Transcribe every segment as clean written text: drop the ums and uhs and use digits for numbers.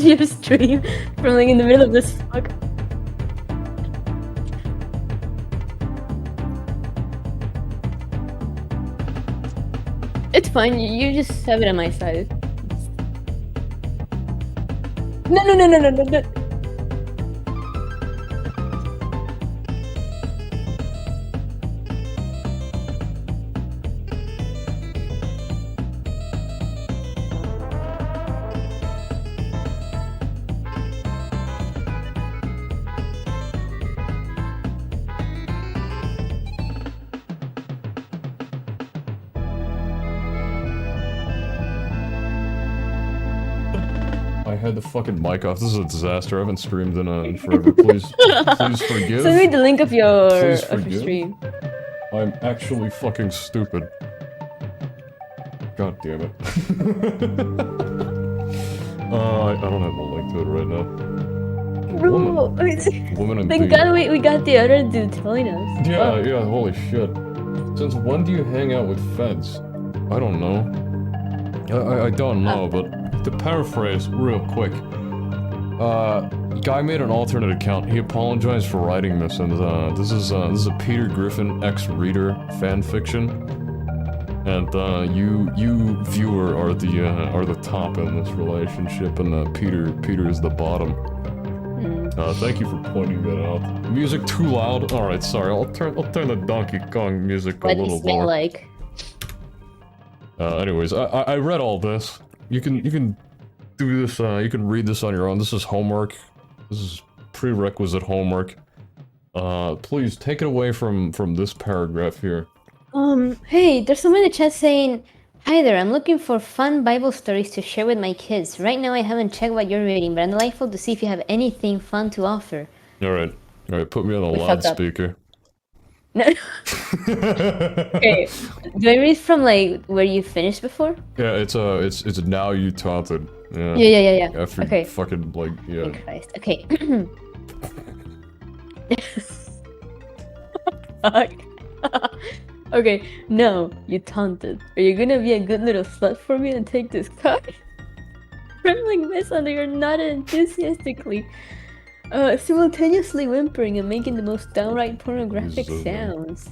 your stream from like in the middle of this fuck. It's fine. You just have it on my side. No. I had the fucking mic off. This is a disaster. I haven't streamed in forever. Please forgive. Send me the link of your stream. I'm actually fucking stupid. God damn it. I don't have a link to it right now. Bro, Woman and thank God we got the other dude telling us. Yeah, holy shit. Since when do you hang out with feds? I don't know. I don't know, but to paraphrase real quick, guy made an alternate account. He apologized for writing this, and this is a Peter Griffin ex-reader fanfiction, and you viewer are the top in this relationship, and Peter is the bottom. Thank you for pointing that out. Music too loud. All right, sorry. I'll turn the Donkey Kong music a little lower. Like? Anyways, I read all this. You can do this, you can read this on your own. This is homework. This is prerequisite homework. Please take it away from this paragraph here. Hey, there's someone in the chat saying, "Hi there, I'm looking for fun Bible stories to share with my kids. Right now I haven't checked what you're reading, but I'm delightful to see if you have anything fun to offer." Alright, put me on the loudspeaker. No. Okay, do I read from like where you finished before? Yeah, it's now you taunted. Yeah. Yeah. After okay. Fucking like yeah. Christ. Okay. Fuck. Okay, no, you taunted. Are you gonna be a good little slut for me and take this cock? Trembling Miss under your nut enthusiastically. Simultaneously whimpering and making the most downright pornographic sounds.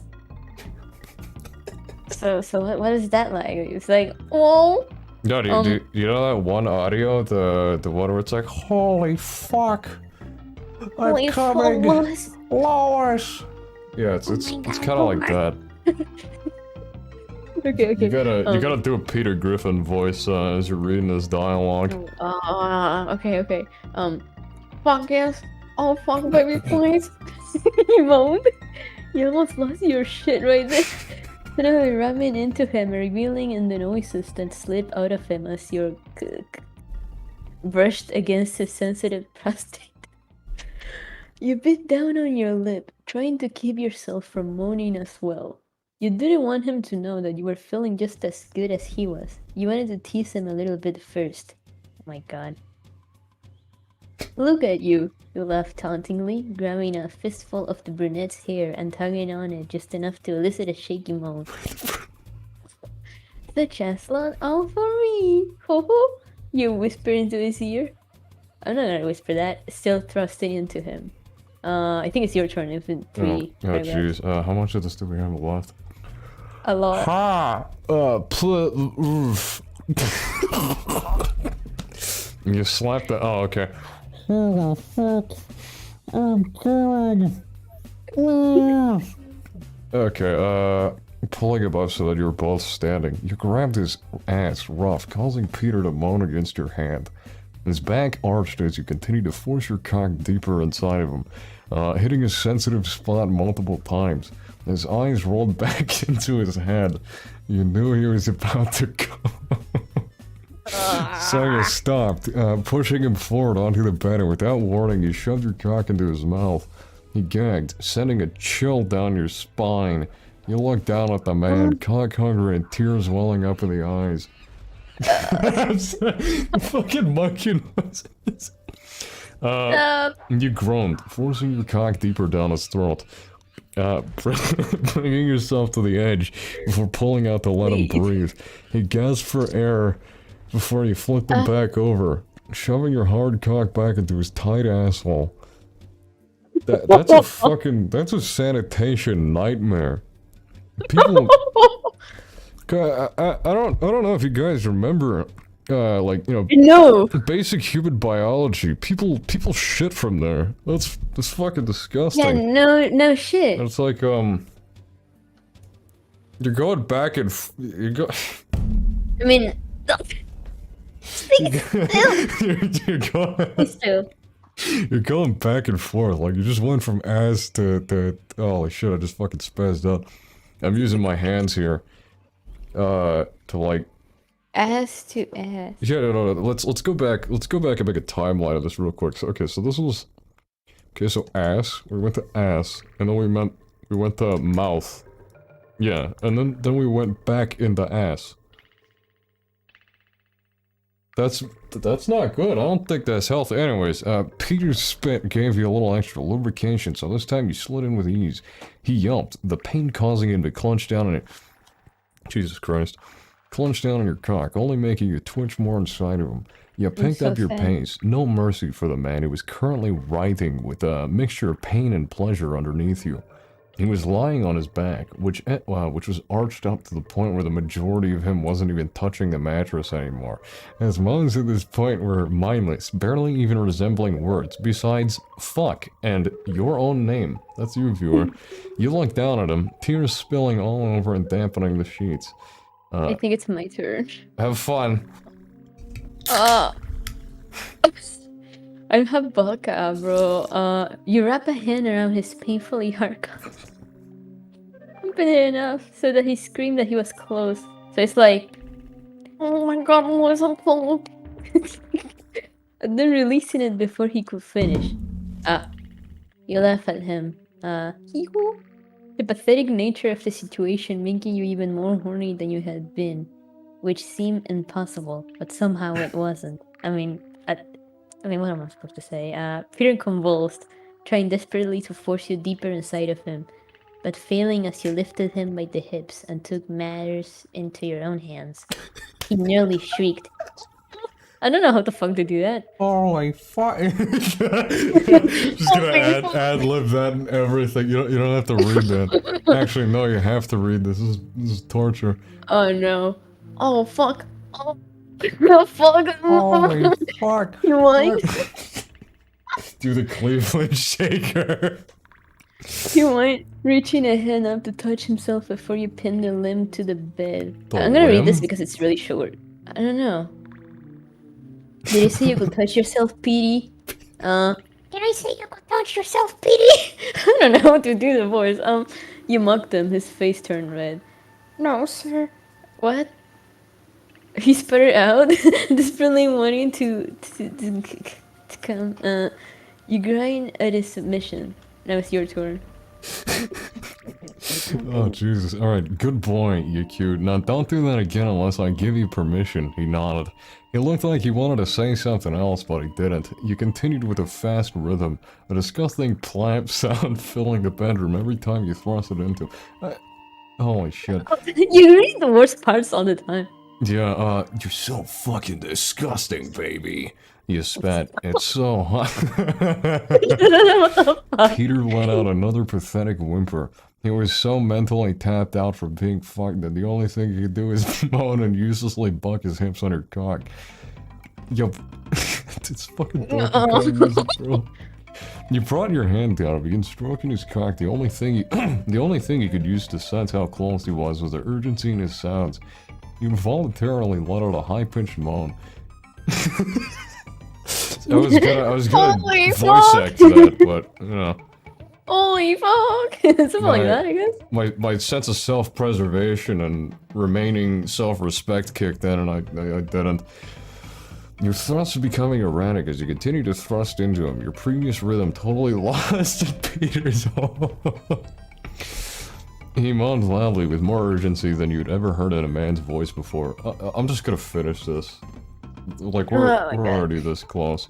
So what is that like? It's like, oh. No, do you know that one audio, the one where it's like, holy fuck, I'm coming, Lois. Yeah, it's kind of like that. Okay. You gotta do a Peter Griffin voice as you're reading this dialogue. Okay. Fuck yes. Oh fuck baby, please. You moaned. You almost lost your shit right there. Suddenly ramming into him, revealing in the noises that slip out of him as your brushed against his sensitive prostate. You bit down on your lip, trying to keep yourself from moaning as well. You didn't want him to know that you were feeling just as good as he was. You wanted to tease him a little bit first. Oh my god. Look at you, you laughed tauntingly, grabbing a fistful of the brunette's hair and tugging on it just enough to elicit a shaky moan. Such a slut all for me, ho ho, you whisper into his ear. I'm not gonna whisper that, still thrusting into him. I think it's your turn, if in 3. Oh jeez, how much of this do we have left? A lot. Ha! You slapped the. Oh, okay. Oh, fuck. I'm going. Okay, pulling him up so that you're both standing. You grabbed his ass rough, causing Peter to moan against your hand. His back arched as you continue to force your cock deeper inside of him, hitting a sensitive spot multiple times. His eyes rolled back into his head. You knew he was about to go. So you stopped, pushing him forward onto the bed, and without warning, you shoved your cock into his mouth. He gagged, sending a chill down your spine. You looked down at the man, cock hungry and tears welling up in the eyes. Fucking monkey noises. You groaned, forcing your cock deeper down his throat. Bringing yourself to the edge before pulling out to let him breathe. He gasped for air before you flipped him back over. shoving your hard cock back into his tight asshole. That's a sanitation nightmare. People, I don't know if you guys remember, like, you know, No. basic human biology. People shit from there. That's fucking disgusting. Yeah, no shit. It's like, you're going back and you go. I mean, you're going. still. You're going back and forth. Like you just went from ass to. Holy shit! I just fucking spazzed out. I'm using my hands here. To like. Ass to ass. Yeah, no. Let's go back. Let's go back and make a timeline of this real quick. So, okay, so this was. Okay, so ass. We went to ass, and then we went to mouth. Yeah, and then we went back into ass. That's not good. I don't think that's healthy. Anyways, Peter's spit gave you a little extra lubrication, so this time you slid in with ease. He yelped, the pain causing him to clench down on it. Jesus Christ. Clench down on your cock, only making you twitch more inside of him. You picked so up your sad. pace. No mercy for the man who was currently writhing with a mixture of pain and pleasure underneath you. He was lying on his back, which was arched up to the point where the majority of him wasn't even touching the mattress anymore. His moans at this point were mindless, barely even resembling words, besides fuck and your own name. That's you, viewer. You look down at him, tears spilling all over and dampening the sheets. I think it's my turn. Have fun. I'm Habaka, bro. You wrap a hand around his painfully hard cock. Open it enough so that he screamed that he was close. So it's like, oh my god, I'm so close. And then releasing it before he could finish. You laugh at him. Hee-hoo. The pathetic nature of the situation making you even more horny than you had been, which seemed impossible, but somehow it wasn't. I mean, what am I supposed to say? Peter convulsed, trying desperately to force you deeper inside of him, but failing as you lifted him by the hips and took matters into your own hands. He nearly shrieked. I don't know how the fuck to do that. Holy fuck. Just gonna ad-lib that and everything. You don't have to read that. Actually, no, you have to read this. This is torture. Oh no. Oh fuck. Oh, oh fuck. Holy fuck. You want? Do the Cleveland shaker. You want? Reaching a hand up to touch himself before you pin the limb to the bed. The I'm gonna read limb? this because it's really short. I don't know. Did you say you could touch yourself, Petey? Did I say you could touch yourself, Petey? I don't know how to do the voice. You mocked him. His face turned red. No, sir. What? He sputtered out, desperately wanting to come. You grind at his submission. Now it's your turn. Oh, Jesus. Alright, good boy, you cute. Now, don't do that again unless I give you permission. He nodded. He looked like he wanted to say something else, but he didn't. You continued with a fast rhythm, a disgusting plap sound filling the bedroom every time you thrust it into him. Holy shit. You read the worst parts all the time. Yeah, you're so fucking disgusting, baby. You spat. It's so hot. What the fuck? Peter let out another pathetic whimper. He was so mentally tapped out from being fucked that the only thing he could do is moan and uselessly buck his hips on her cock. Yo, it's fucking music, bro. You brought your hand down, began stroking his cock. The only thing you could use to sense how close he was the urgency in his sounds. You involuntarily let out a high-pitched moan. I was gonna Holy voice act that, but you know. Holy fuck! Something like that, I guess. My sense of self-preservation and remaining self-respect kicked in, and I didn't. Your thrusts were becoming erratic as you continued to thrust into him. Your previous rhythm totally lost in Peter's home. He moaned loudly with more urgency than you'd ever heard in a man's voice before. I'm just gonna finish this. Like, we're already this close.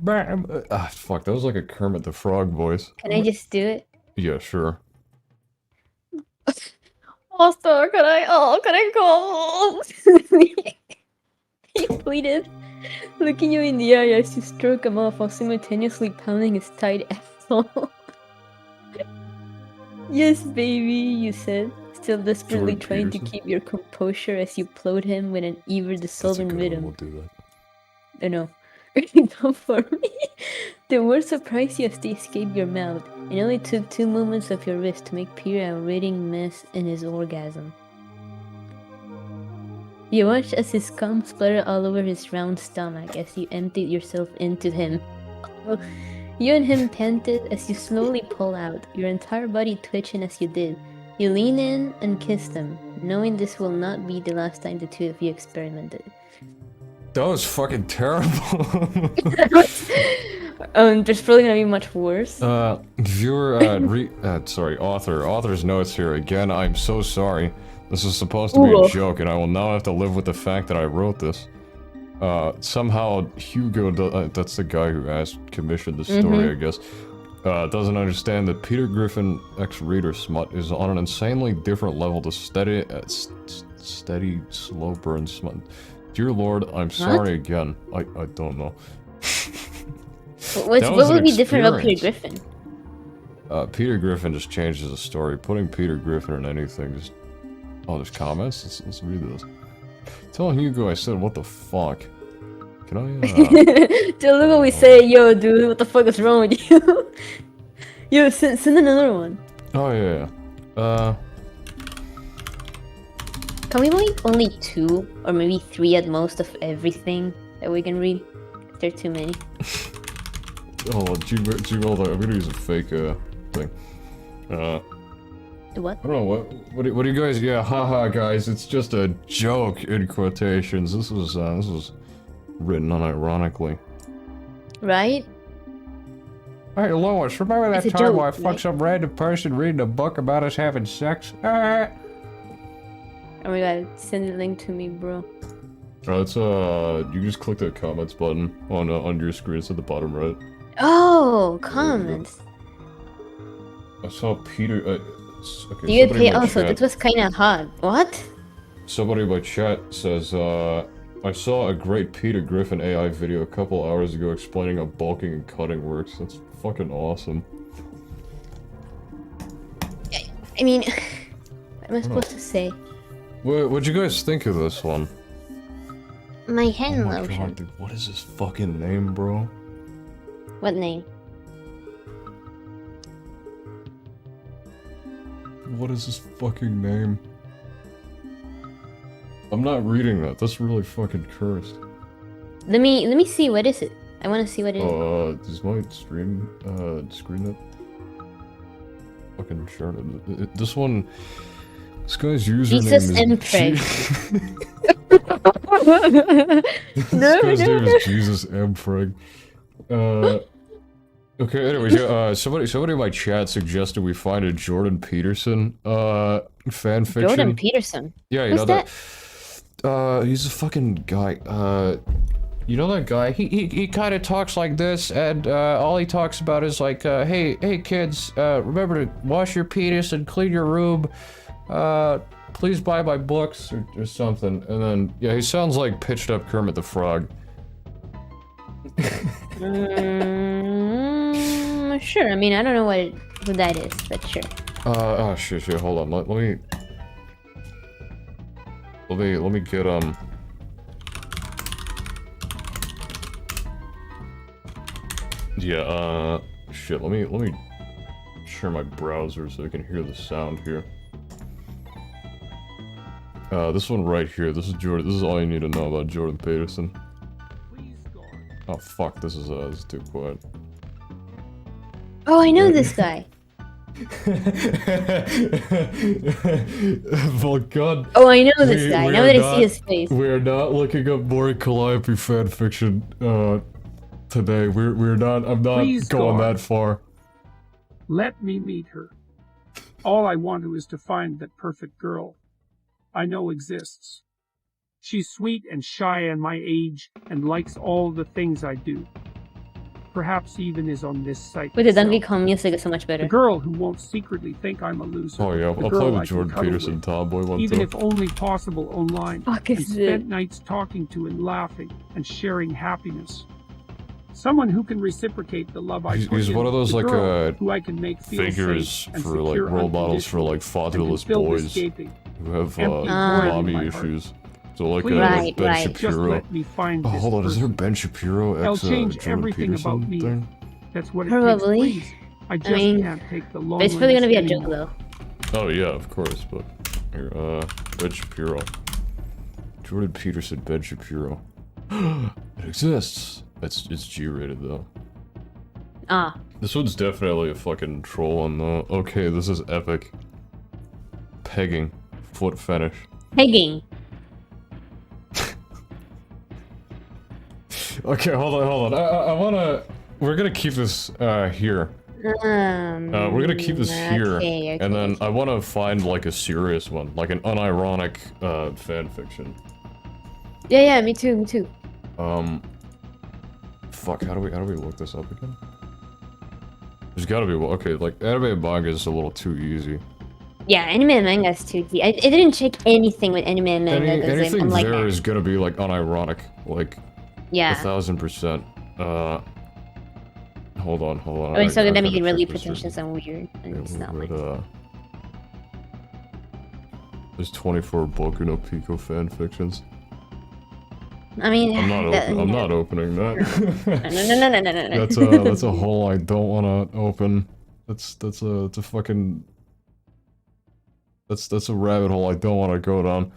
Fuck, that was like a Kermit the Frog voice. Can I just do it? Yeah, sure. Can I go? he pleaded, looking you in the eye as you stroke him off while simultaneously pounding his tight asshole. Yes, baby, you said, still desperately Jordan trying to Peterson? keep your composure as you plowed him with an That's a ever-dissolving good one, rhythm. we'll do that. Oh no. Come for me. The words surprised you as they escaped your mouth. It only took 2 movements of your wrist to make Peter a raging mess in his orgasm. You watched as his cum splattered all over his round stomach as you emptied yourself into him. You and him panted as you slowly pull out, your entire body twitching as you did. You lean in and kissed him, knowing this will not be the last time the two of you experimented. That was fucking terrible. There's probably gonna be much worse. Viewer, author's notes here. Again, I'm so sorry. This is supposed to be a joke, and I will now have to live with the fact that I wrote this. Somehow, Hugo, that's the guy who commissioned the story, I guess, doesn't understand that Peter Griffin, ex-reader smut, is on an insanely different level to steady, slow burn smut. Dear Lord, I'm sorry again. I don't know. What would be different about Peter Griffin? Peter Griffin just changes the story. Putting Peter Griffin in anything just... Oh, there's comments? Let's read this. Tell Hugo I said, what the fuck? Can I, Dude, look what we say, yo, dude, what the fuck is wrong with you? Yo, send another one. Oh, yeah. Can we make only 2 or maybe 3 at most of everything that we can read? There are too many. Oh, Gmail, I'm gonna use a fake, thing. What? I don't know, what do you guys, yeah, haha, guys, it's just a joke, in quotations. This was written unironically. Right? Hey, Lois, remember that It's a time joke, where I fucked right? some random person reading a book about us having sex? Oh my god, send the link to me, bro. It's, you just click the comments button on your screen, it's at the bottom right. Oh, comments. I saw Peter, okay, Do you somebody pay? in my Also, chat- that was kinda hot. What? Somebody in my chat says, I saw a great Peter Griffin AI video a couple hours ago explaining how bulking and cutting works. That's fucking awesome. I mean, what am I supposed to say? What'd you guys think of this one? My hand Oh my lotion. god, dude, what is his fucking name, bro? What name? What is his fucking name? I'm not reading that. That's really fucking cursed. Let me see. What is it? I want to see what it is. Does my stream, screen it? Fucking sure. This one... This guy's username Jesus is... and Craig. This guy's name is Jesus M. Freg. Okay, anyways, yeah, somebody in my chat suggested we find a Jordan Peterson, fanfiction. Jordan Peterson. Yeah, you Who's know that? He's a fucking guy, you know that guy? He kind of talks like this, and, all he talks about is like, hey kids, remember to wash your penis and clean your room, please buy my books, or something, and then, yeah, he sounds like pitched up Kermit the Frog. Sure. I mean, I don't know who that is, but sure. Oh shit, hold on, let me get, yeah, shit, let me share my browser so I can hear the sound here. This one right here, this is Jordan, this is all you need to know about Jordan Peterson. Oh fuck, this is too quiet. Oh, I know this guy. Well, God. Oh, I know this guy. Now that I see his face. We are not looking up more Calliope fanfiction, today. We're not, I'm not Please, going God. that far. Let me meet her. All I want to is to find that perfect girl I know exists. She's sweet and shy and my age and likes all the things I do. perhaps even is on this site. With the Donkey itself. Kong music is so much The better. girl who won't secretly think I'm a loser. Oh yeah, I'll play girl the I can Jordan cuddle Peterson with, Tomboy one even too. if only possible online, Fuck and is spent it? nights talking to and laughing and sharing happiness. Someone who can reciprocate the love I put He's in, one of those the like girl who I can make feel figures safe and for like secure role models for like unconditionally, fatherless and can fill this boys gaping, who have empty void in mommy my heart. issues. So like, Please, Right, Ben right. Just Shapiro. let me find Oh, this hold on, is there person. Ben Shapiro I'll ex change Jordan everything about Peterson me. thing? That's what it Probably. takes, please. I just mean, can't take the But it's probably gonna be a joke anymore. Oh yeah, of course, but here, Ben Shapiro. Jordan Peterson, Ben Shapiro. It exists. It's G-rated though. Ah. This one's definitely a fucking troll on the. Okay, this is epic. Pegging, foot fetish. Pegging. Okay, hold on. I wanna. We're gonna keep this here. We're gonna keep this here, okay, and then okay. I want to find like a serious one, like an unironic fan fiction. Yeah, me too, me too. Fuck. How do we look this up again? There's gotta be okay. Like anime and manga is a little too easy. Yeah, anime and manga is too easy. I didn't check anything with anime and manga because Anything I'm like there that. is gonna be like unironic, like Yeah. 1000%. Hold on. I mean, it's still I gonna gotta be really check this pretentious and weird, and it's not like. There's 24 Boku no Pico fan fictions. I mean, I'm not opening that. No. That's a hole I don't want to open. That's a fucking. That's a rabbit hole I don't want to go down.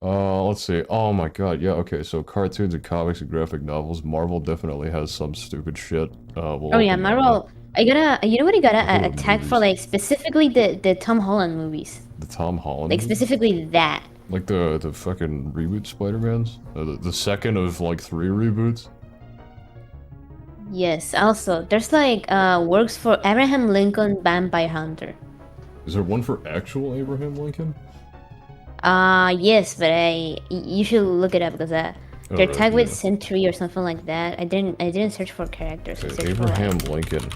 Let's see. Oh my god, yeah, okay, so cartoons and comics and graphic novels. Marvel definitely has some stupid shit. Oh yeah, Marvel. I gotta. You know what? I gotta attack for movies. like specifically the Tom Holland movies. The Tom Holland. Like movies? specifically that. Like the fucking reboot Spider-Mans? The second of like 3 reboots? Yes. Also, there's like works for Abraham Lincoln Vampire Hunter. Is there one for actual Abraham Lincoln? Yes, but you should look it up because they're tagged with yeah. Century or something like that. I didn't search for characters. I Okay, searched Abraham for, Lincoln.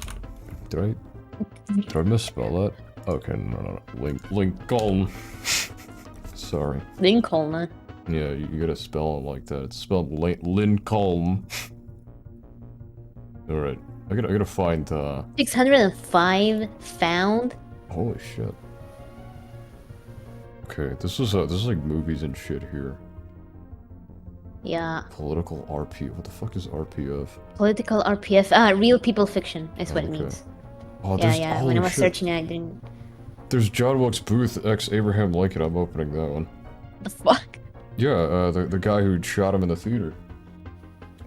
Did I misspell that? Okay, no. Lincoln. Sorry. Lincoln. Yeah, you gotta spell it like that. It's spelled Lincoln. Alright. I gotta find 605 found. holy shit. Okay, this is like movies and shit here. Yeah. Political RP. What the fuck is RPF? Political RPF. Real people fiction is what it Okay. means. Oh, Yeah. When I holy was shit. searching it, I didn't. There's John Wilkes Booth ex Abraham Lincoln. I'm opening that one. The fuck? Yeah, the guy who shot him in the theater.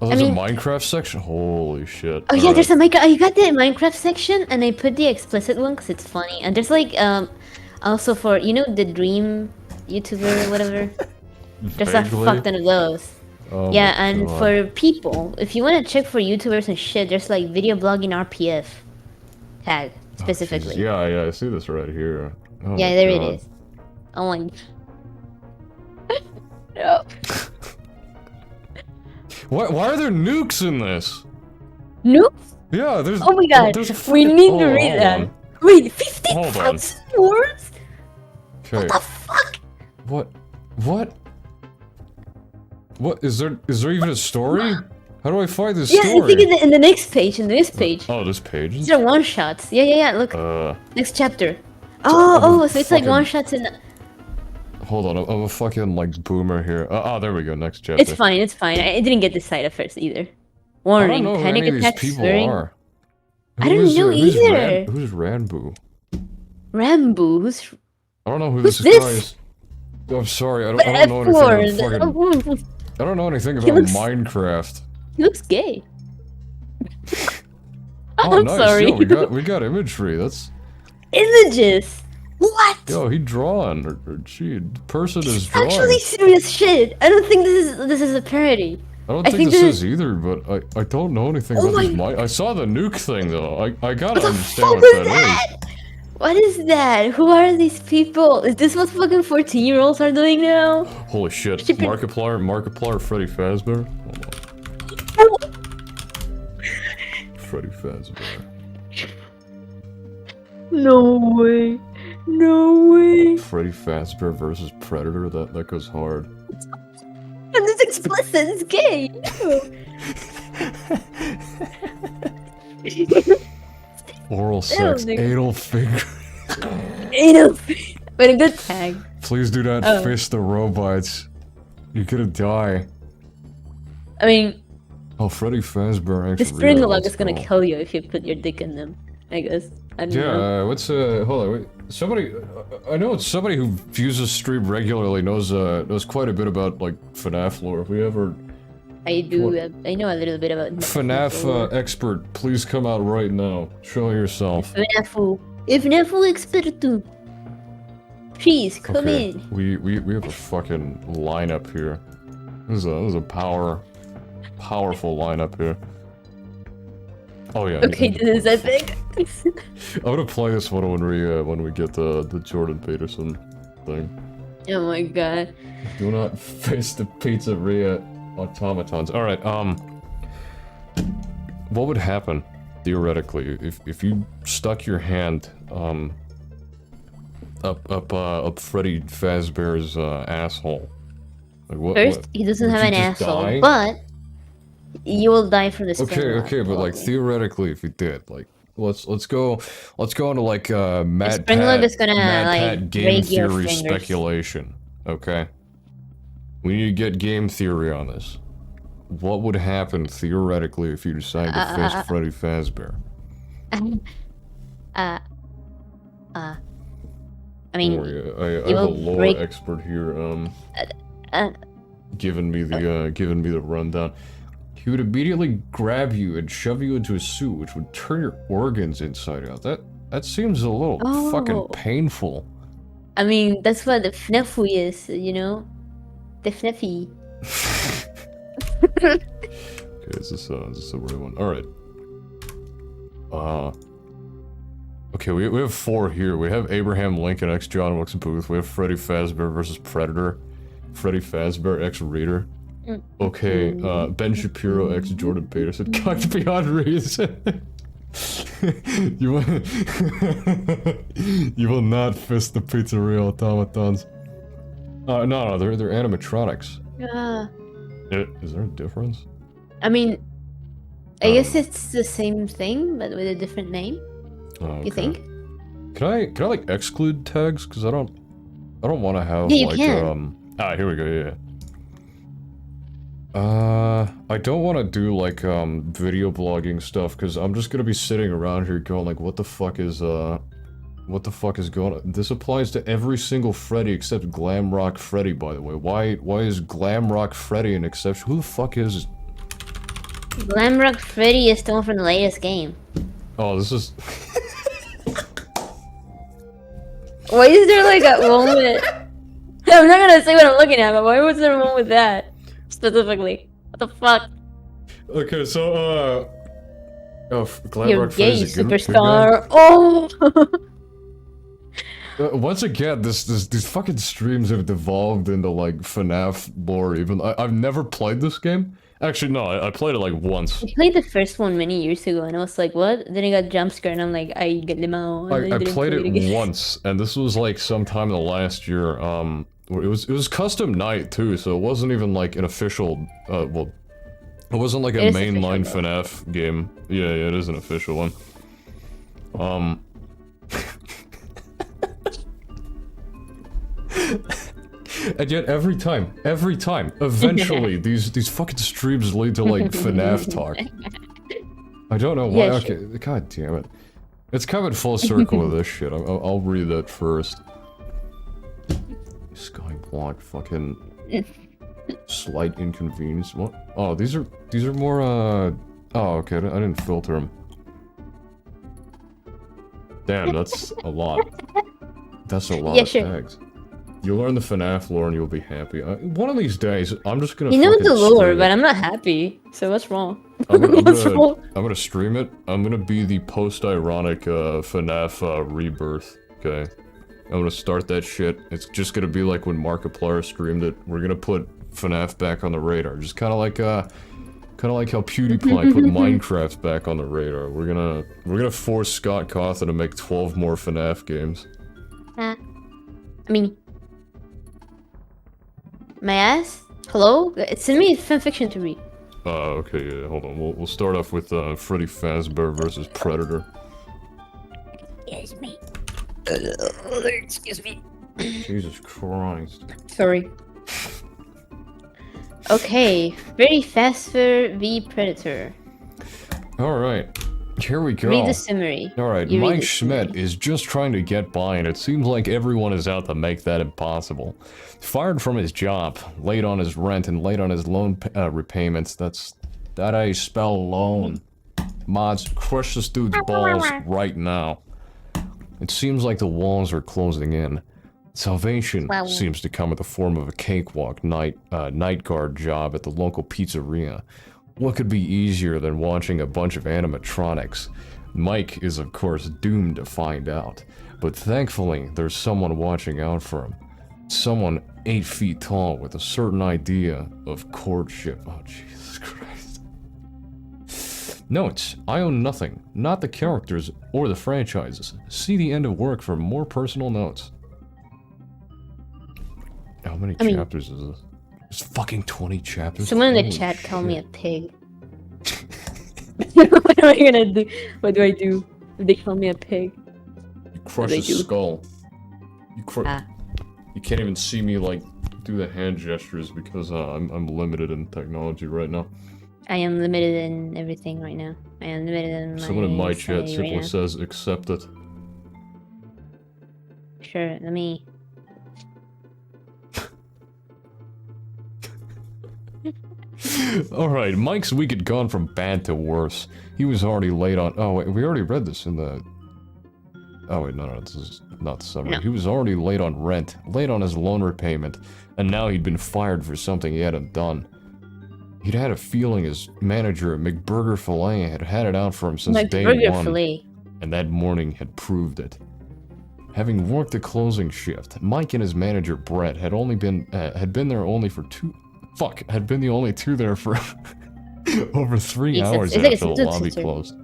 Oh, there's mean- a Minecraft section? Holy shit. Oh yeah, there's a Minecraft. Oh, you got the Minecraft section, and I put the explicit one because it's funny. And there's like also for the Dream YouTuber or whatever. There's a Vaguely. fuck ton of those. Oh Yeah, my and God. for people, if you want to check for YouTubers and shit, there's like video blogging RPF tag specifically. Oh, yeah, I see this right here. Oh Yeah, my there God. it is. Oh my. No. Why are there nukes in this? Nope. Yeah, there's. Oh my god. there's a We fucking- need to hold read that. on. Wait, Hold on. 50,000 words? Okay. What the fuck? What? What is there even a story? How do I find this Yeah, story? I think in the next page. In the next page. Oh, this page. These are one shots. Yeah. Look, next chapter. I'm a So it's like fucking- one shots in. Hold on, I'm a fucking like boomer here. There we go. Next chapter. It's fine. I didn't get this side at first either. I don't Warning: know who panic any of these attack, people swearing. are. I don't know either. Who's Ranboo? Rambo. Who's I don't know who Who's this guy this? is. I'm sorry, I but don't know anything F4. about fucking. I don't know anything about looks- Minecraft. He looks gay. Oh, I'm nice. sorry. Yo, we got imagery. That's Images. What? yo. He drawn or she person is drawing. Actually, serious shit. I don't think this is a parody. I don't I think think this this- is either, but I don't know anything Oh about this. my- I saw the nuke thing though. I gotta What the understand fuck what is that is. that? What is that? Who are these people? Is this what fucking 14-year-olds are doing now? Holy shit! Stupid- Markiplier, Freddy Fazbear. Hold on. Freddy Fazbear. No way. No way. Freddy Fazbear versus Predator? That goes hard. And it's explicit, it's gay. Oral sex, nigga. anal finger. Anal. But a good tag. Please do not Oh. fish the robots. You're gonna die. I mean, Oh, Freddy Fazbear the actually. string log is gonna kill you if you put your dick in them, I guess. I don't know. Yeah, hold on, wait. Somebody, I know it's somebody who views this stream regularly knows quite a bit about, like, FNAF lore. If we ever... I do, I know a little bit about FNAF expert, please come out right now. Show yourself. FNAF expert too. Please, come Okay, in. we have a fucking lineup here. This is a powerful lineup here. Oh yeah. Okay, this is epic. I'm gonna play this one when we get the Jordan Peterson thing. Oh my god. Do not face the pizzeria automatons. All right. What would happen theoretically if you stuck your hand up Freddy Fazbear's asshole? Like, First, he doesn't would have you an just asshole, die? but you will die for the Okay, but like theoretically, if you did, like, let's go into like Mad Springload is gonna, like, Pat game break your theory fingers. speculation. Okay, we need to get game theory on this. What would happen theoretically if you decided to fist Freddy Fazbear? I mean, Don't worry, I you have a will lore break- expert here. uh, Giving me the rundown. He would immediately grab you and shove you into a suit, which would turn your organs inside out. That seems a little fucking Oh. painful. I mean, that's what the FNAF is, you know? The FNAFy. Okay, is this the right one? Alright. Okay, we have 4 here. We have Abraham Lincoln x John Wilkes Booth. We have Freddy Fazbear versus Predator. Freddy Fazbear x Reader. Okay, Ben Shapiro x Jordan Peterson. Cocked beyond reason. you will not fist the pizzeria automatons. No, they're animatronics. Is there a difference? I mean, I guess it's the same thing, but with a different name. Oh, okay. You think? Can I like exclude tags? Cause I don't want to have Yeah, you like can. here we go. Yeah. I don't want to do like video blogging stuff because I'm just gonna be sitting around here going like, what the fuck is going on? This applies to every single Freddy except Glamrock Freddy, by the way. Why is Glamrock Freddy an exception? Who the fuck is? Glamrock Freddy is still from the latest game. Oh, this is. Why is there like a one with... I'm not gonna say what I'm looking at, but why was there one with that? Specifically. What the fuck? Okay, so You're Glamrock gay, Freddy's a good guy. superstar. Oh! Once again, these fucking streams have devolved into like FNAF lore. Even I've never played this game. Actually, no, I played it like once. I played the first one many years ago, and I was like, what? Then I got jump scared, and I'm like, I get them out. I played it once, and this was like sometime in the last year. It was custom night too, so it wasn't even like an official. Well, it wasn't like a mainline FNAF game. Yeah, it is an official one. And yet every time, eventually these fucking streams lead to like FNAF talk. I don't know why. Yeah, Okay, god damn it. It's coming full circle with this shit. I'll read that first. Skyblock, fucking slight inconvenience. What? Oh, these are more. Oh, okay. I didn't filter them. Damn, that's a lot. That's a lot of tags. You'll learn the FNAF lore and you'll be happy. One of these days, I'm just gonna. You know fucking the lore, stream but it. I'm not happy. So what's wrong? I'm What's wrong? gonna stream it. I'm gonna be the post-ironic FNAF rebirth. Okay, I'm gonna start that shit. It's just gonna be like when Markiplier streamed it. We're gonna put FNAF back on the radar. Just kind of like Kind of like how PewDiePie put Minecraft back on the radar. We're gonna force Scott Cawthon to make 12 more FNAF games. I mean, my ass. Hello? Send me fanfiction to read. Okay, yeah, hold on. We'll start off with Freddy Fazbear versus Predator. Excuse me. Excuse me. Jesus Christ. Sorry. Okay, Freddy Fazbear v Predator. Alright, here we go. Read the summary. Alright, You read Mike the Schmidt summary. is just trying to get by, and it seems like everyone is out to make that impossible. Fired from his job, late on his rent, and late on his loan repayments. That's how you spell loan. Mods, crush this dude's balls right now. It seems like the walls are closing in. Salvation seems to come in the form of a cakewalk night guard job at the local pizzeria. What could be easier than watching a bunch of animatronics? Mike is of course doomed to find out, but thankfully there's someone watching out for him. Someone 8 feet tall with a certain idea of courtship. Oh Jesus Christ. Notes, I own nothing, not the characters or the franchises. See the end of work for more personal notes. How many chapters is this? There's fucking 20 chapters? Someone in the Holy chat called me a shit. pig. What am I gonna do? What do I do if they call me a pig? You crush they his do? skull. Ah. You can't even see me, like, do the hand gestures because I'm limited in technology right now. I am limited in everything right now. I am limited in my Someone in my chat sanity simply right now. says, accept it. Sure, let me... Alright, Mike's week had gone from bad to worse. He was already late on- oh wait, we already read this in the- oh wait, no, this is not the summary. No. He was already late on rent, late on his loan repayment, and now he'd been fired for something he hadn't done. He'd had a feeling his manager at McBurger Filet had had it out for him since day burger one, fillet. and that morning had proved it. Having worked the closing shift, Mike and his manager Brett had been there only for had been the only two there for over 3 It's- hours it's like a after the sentence lobby interview. closed.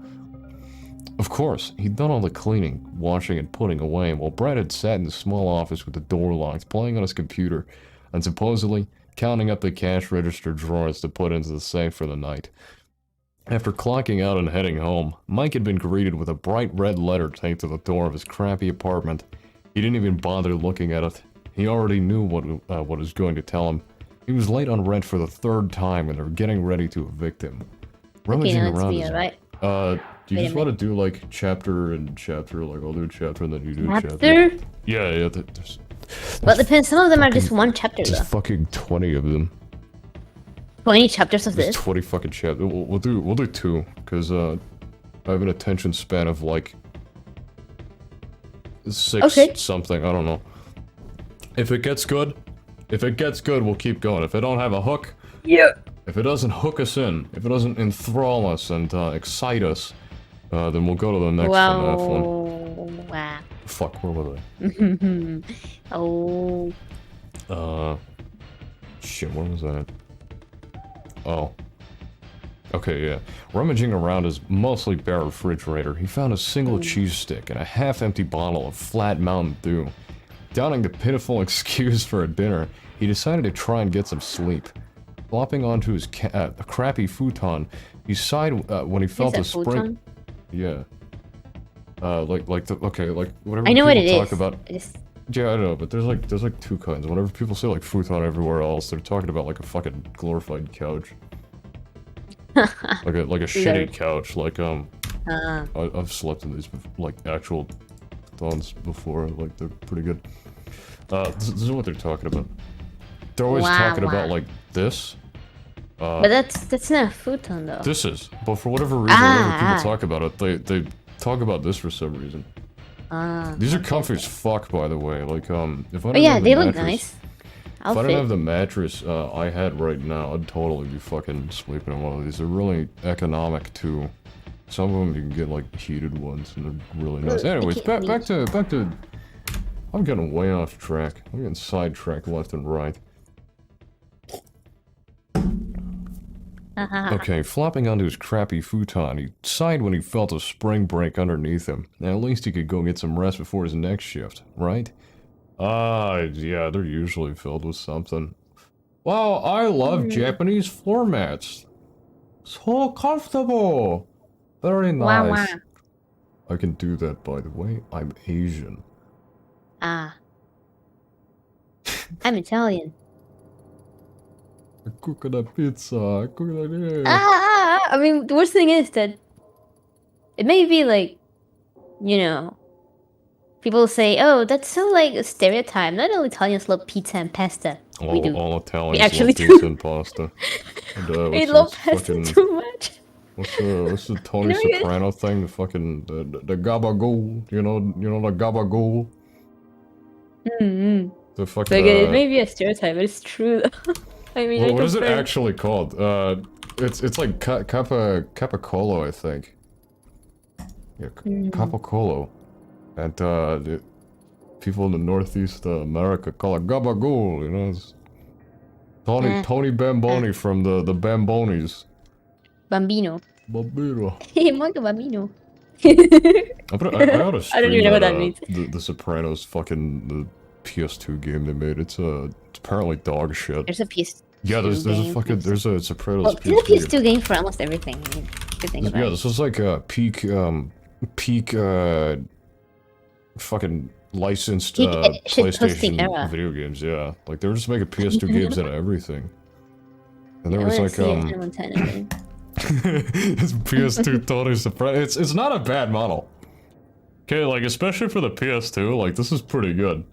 Of course, he'd done all the cleaning, washing, and putting away, while Brett had sat in the small office with the door locked, playing on his computer, and supposedly counting up the cash register drawers to put into the safe for the night. After clocking out and heading home, Mike had been greeted with a bright red letter taped to the door of his crappy apartment. He didn't even bother looking at it. He already knew what it was going to tell him. He was late on rent for the 3rd time, and they were getting ready to evict him. Okay, now it's around me, his- alright? do you Wait a just want to do like chapter and chapter? Like I'll do a chapter and then you do a chapter. Chapter? Yeah, there's Well, it depends. Some of them are just one chapter, there's though. fucking 20 of them. 20 chapters of There's this? 20 fucking chapters. We'll do 2, because I have an attention span of like 6 Okay. something. I don't know. If it gets good, we'll keep going. If it don't have a hook, Yeah. if it doesn't hook us in, if it doesn't enthrall us and excite us, then we'll go to the next FNAF one. Wow. Fuck, where was I? Oh. Shit, where was that? Oh. Okay, yeah. Rummaging around his mostly bare refrigerator, he found a single cheese stick and a half-empty bottle of flat Mountain Dew. Downing the pitiful excuse for a dinner, he decided to try and get some sleep. Flopping onto his crappy futon, he sighed when he felt a Is that spring. futon? Yeah. Like whatever I know people what it talk is. about. I just... Yeah, I know, but there's like 2 kinds. Whenever people say like futon everywhere else, they're talking about like a fucking glorified couch. like a shitty couch. Like I've slept in these like actual futons before. Like they're pretty good. This is what they're talking about. They're always talking about like this. But that's not a futon, though. This is, but for whatever reason, whenever people talk about it, they talk about this for some reason. These are comfy as fuck, by the way. Like, if I Oh didn't yeah, have they the look mattress, nice. if I didn't Outfit. have the mattress I had right now, I'd totally be fucking sleeping in one of these. They're really economic too. Some of them you can get like heated ones, and they're really nice. Anyways, back to. I'm getting way off track. I'm getting sidetracked left and right. Okay, flopping onto his crappy futon, he sighed when he felt a spring break underneath him. And at least he could go get some rest before his next shift, right? Yeah, they're usually filled with something. Wow, I love Japanese floor mats. So comfortable. Very Wow, nice. wow. I can do that, by the way. I'm Asian. Ah. I'm Italian. I cook a pizza. I cook a... I mean, the worst thing is that it may be like, you know, people say, "Oh, that's so like a stereotype. Not all Italians love pizza and pasta." We do. All Italians We actually love pizza do. and pasta. And, We what's love this pasta fucking... too much. What's the Tony You know, you- Soprano thing? The fucking... The gabagool. You know the gabagool? Mm-hmm. The fucking... Like, it may be a stereotype, but it's true though. I mean, I what is it prefer- actually called? It's like capicolo, I think. Yeah, capicolo. And people in the Northeast America call it gabagool. You know, it's Tony Bamboni from the Bambonis. Bambino. Bambino. Molto bambino. I ought to stream I don't even know what that means. The Sopranos fucking the PS2 game they made. It's apparently dog shit. There's a PS2 Yeah, there's a game. fucking there's a Sopranos Well, there's a PS2 game. PS2 game for almost everything. I mean, good thing about Yeah, it. this was like a peak fucking licensed Peak shitposting PlayStation era. video games. Yeah, like they were just making PS2 games out of everything. And there I was wanna like see it, Hannah Montana game. it's PS2 Tony Soprano. It's not a bad model. Okay, like especially for the PS2, like this is pretty good.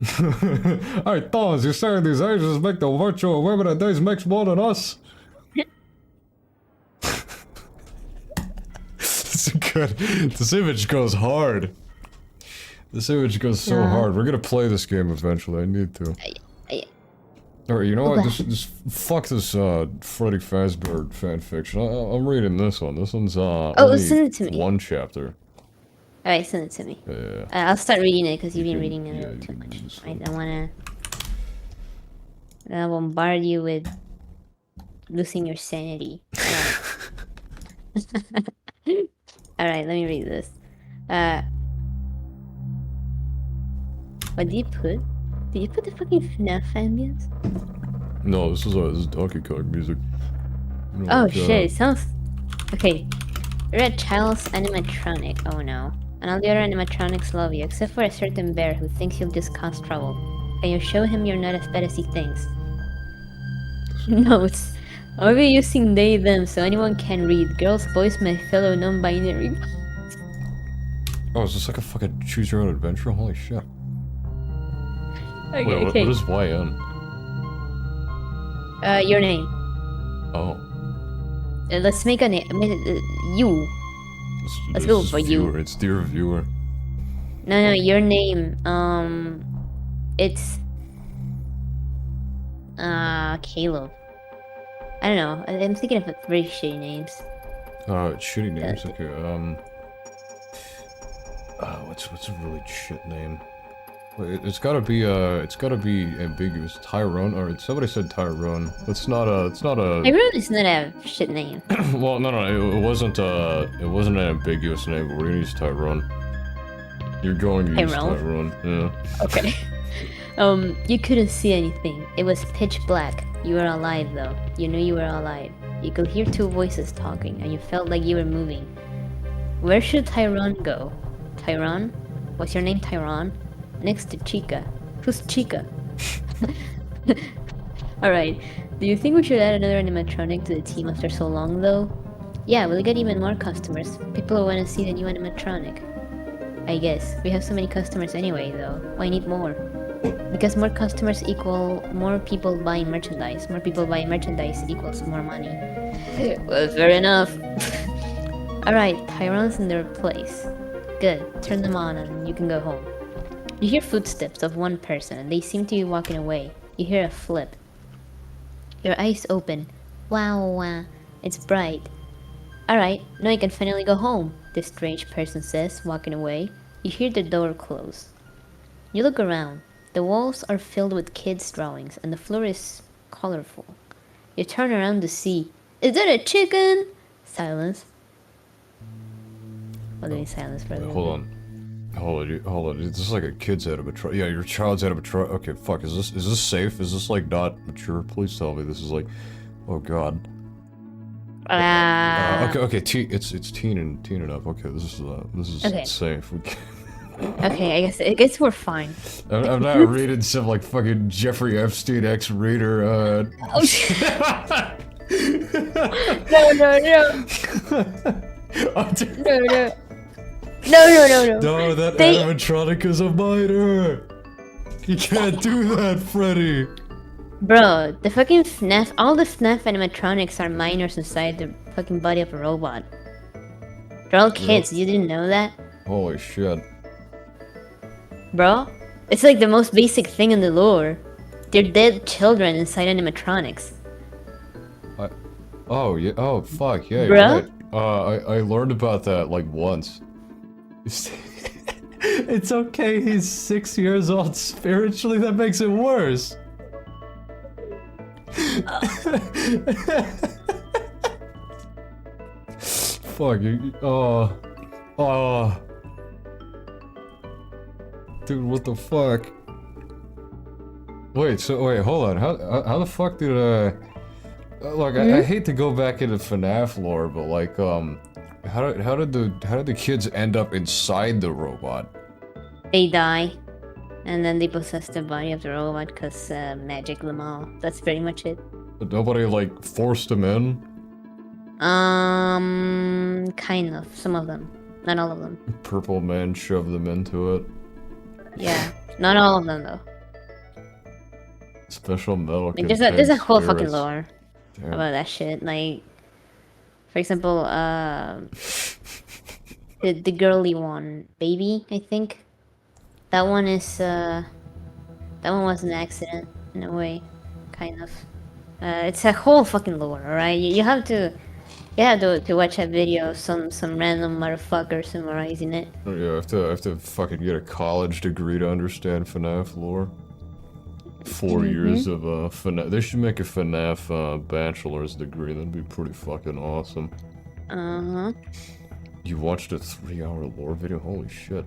Hey Thomas, you're saying these Asians make the virtual women and days makes more than us? It's good. This image goes hard. This image goes so hard. We're gonna play this game eventually. I need to. Alright, you know what? Just fuck this Freddy Fazbear fanfiction. I'm reading this one. This one's only send it to me. one chapter. Alright, send it to me. Yeah. I'll start reading it because you've been can- reading it a yeah, little you too can much. read this I one. don't wanna bombard you with losing your sanity. Alright, let me read this. What did you put? Did you put the fucking FNAF ambience? No, this is Donkey Kong music. You know, Oh like, shit, it sounds... Okay. You're a child's animatronic. Oh no. And all the other animatronics love you, except for a certain bear who thinks you'll just cause trouble. Can you show him you're not as bad as he thinks? Notes. I'll be using they, them, so anyone can read. Girls, boys, my fellow non-binary. Oh, is this like a fucking choose your own adventure? Holy shit. Okay, Wait, okay. what is YN? Your name. Oh. Let's make a name. You. Let's go for you. Viewer. It's dear viewer. No, your name. It's Caleb. I don't know. I'm thinking of very shitty names. Shitty names. Okay. What's a really shit name? Wait, it's gotta be ambiguous. Tyrone, or somebody said Tyrone. It's not a. Tyrone is not a shit name. Well, no, it wasn't an ambiguous name, but we're gonna use Tyrone. You're going to use Tyrone? Tyrone, yeah. Okay. You couldn't see anything. It was pitch black. You were alive though. You knew you were alive. You could hear two voices talking, and you felt like you were moving. Where should Tyrone go? Tyrone? Was your name Tyrone? Next to Chica. Who's Chica? Alright. Do you think we should add another animatronic to the team after so long though? Yeah, we'll get even more customers. People will want to see the new animatronic. I guess. We have so many customers anyway though. Why need more? Because more customers equal more people buying merchandise. More people buying merchandise equals more money. Well, fair enough. Alright, Tyrone's in their place. Good. Turn them on and you can go home. You hear footsteps of one person and they seem to be walking away. You hear a flip. Your eyes open. Wow, it's bright. Alright, now you can finally go home, this strange person says, walking away. You hear the door close. You look around. The walls are filled with kids' drawings and the floor is colorful. You turn around to see. Is that a chicken? Silence. What do you mean silence for a little Hold bit? on. Hold on. This is like a kid's out of a truck. Yeah, your child's out of a truck. Okay, fuck. Is this safe? Is this like not mature? Please tell me this is like, oh god. Okay. It's teen enough. Okay, this is Okay. safe. Okay, I guess we're fine. I'm not reading some like fucking Jeffrey Epstein ex-reader. Oh, no. No, that They- animatronic is a miner. You can't do that, Freddy. Bro, the fucking FNAF, all the FNAF animatronics are minors inside the fucking body of a robot. They're all kids, you didn't know that? Holy shit. Bro, it's like the most basic thing in the lore. They're dead children inside animatronics. Oh yeah. Oh fuck yeah. Bruh? You're right. I learned about that like once. It's okay. He's 6 years old. Spiritually, that makes it worse. Fuck you. Oh. Dude, what the fuck? Wait, hold on. How the fuck did look, I hate to go back into FNAF lore, but like how did the kids end up inside the robot? They die, and then they possess the body of the robot because magic them all. That's pretty much it. But nobody like forced them in? Kind of. Some of them. Not all of them. Purple man shoved them into it. Yeah, not all of them though. Special metal. Like, there's a whole fucking spirits. lore Damn. about that shit. Like, for example, the girly one, baby, I think. That one is that one was an accident in a way, kind of. It's a whole fucking lore, alright? You have to watch that video of some random motherfucker summarizing it. Yeah, I have to fucking get a college degree to understand FNAF lore. 4 years of FNAF. They should make a FNAF bachelor's degree. That'd be pretty fucking awesome. You watched a 3-hour lore video? Holy shit.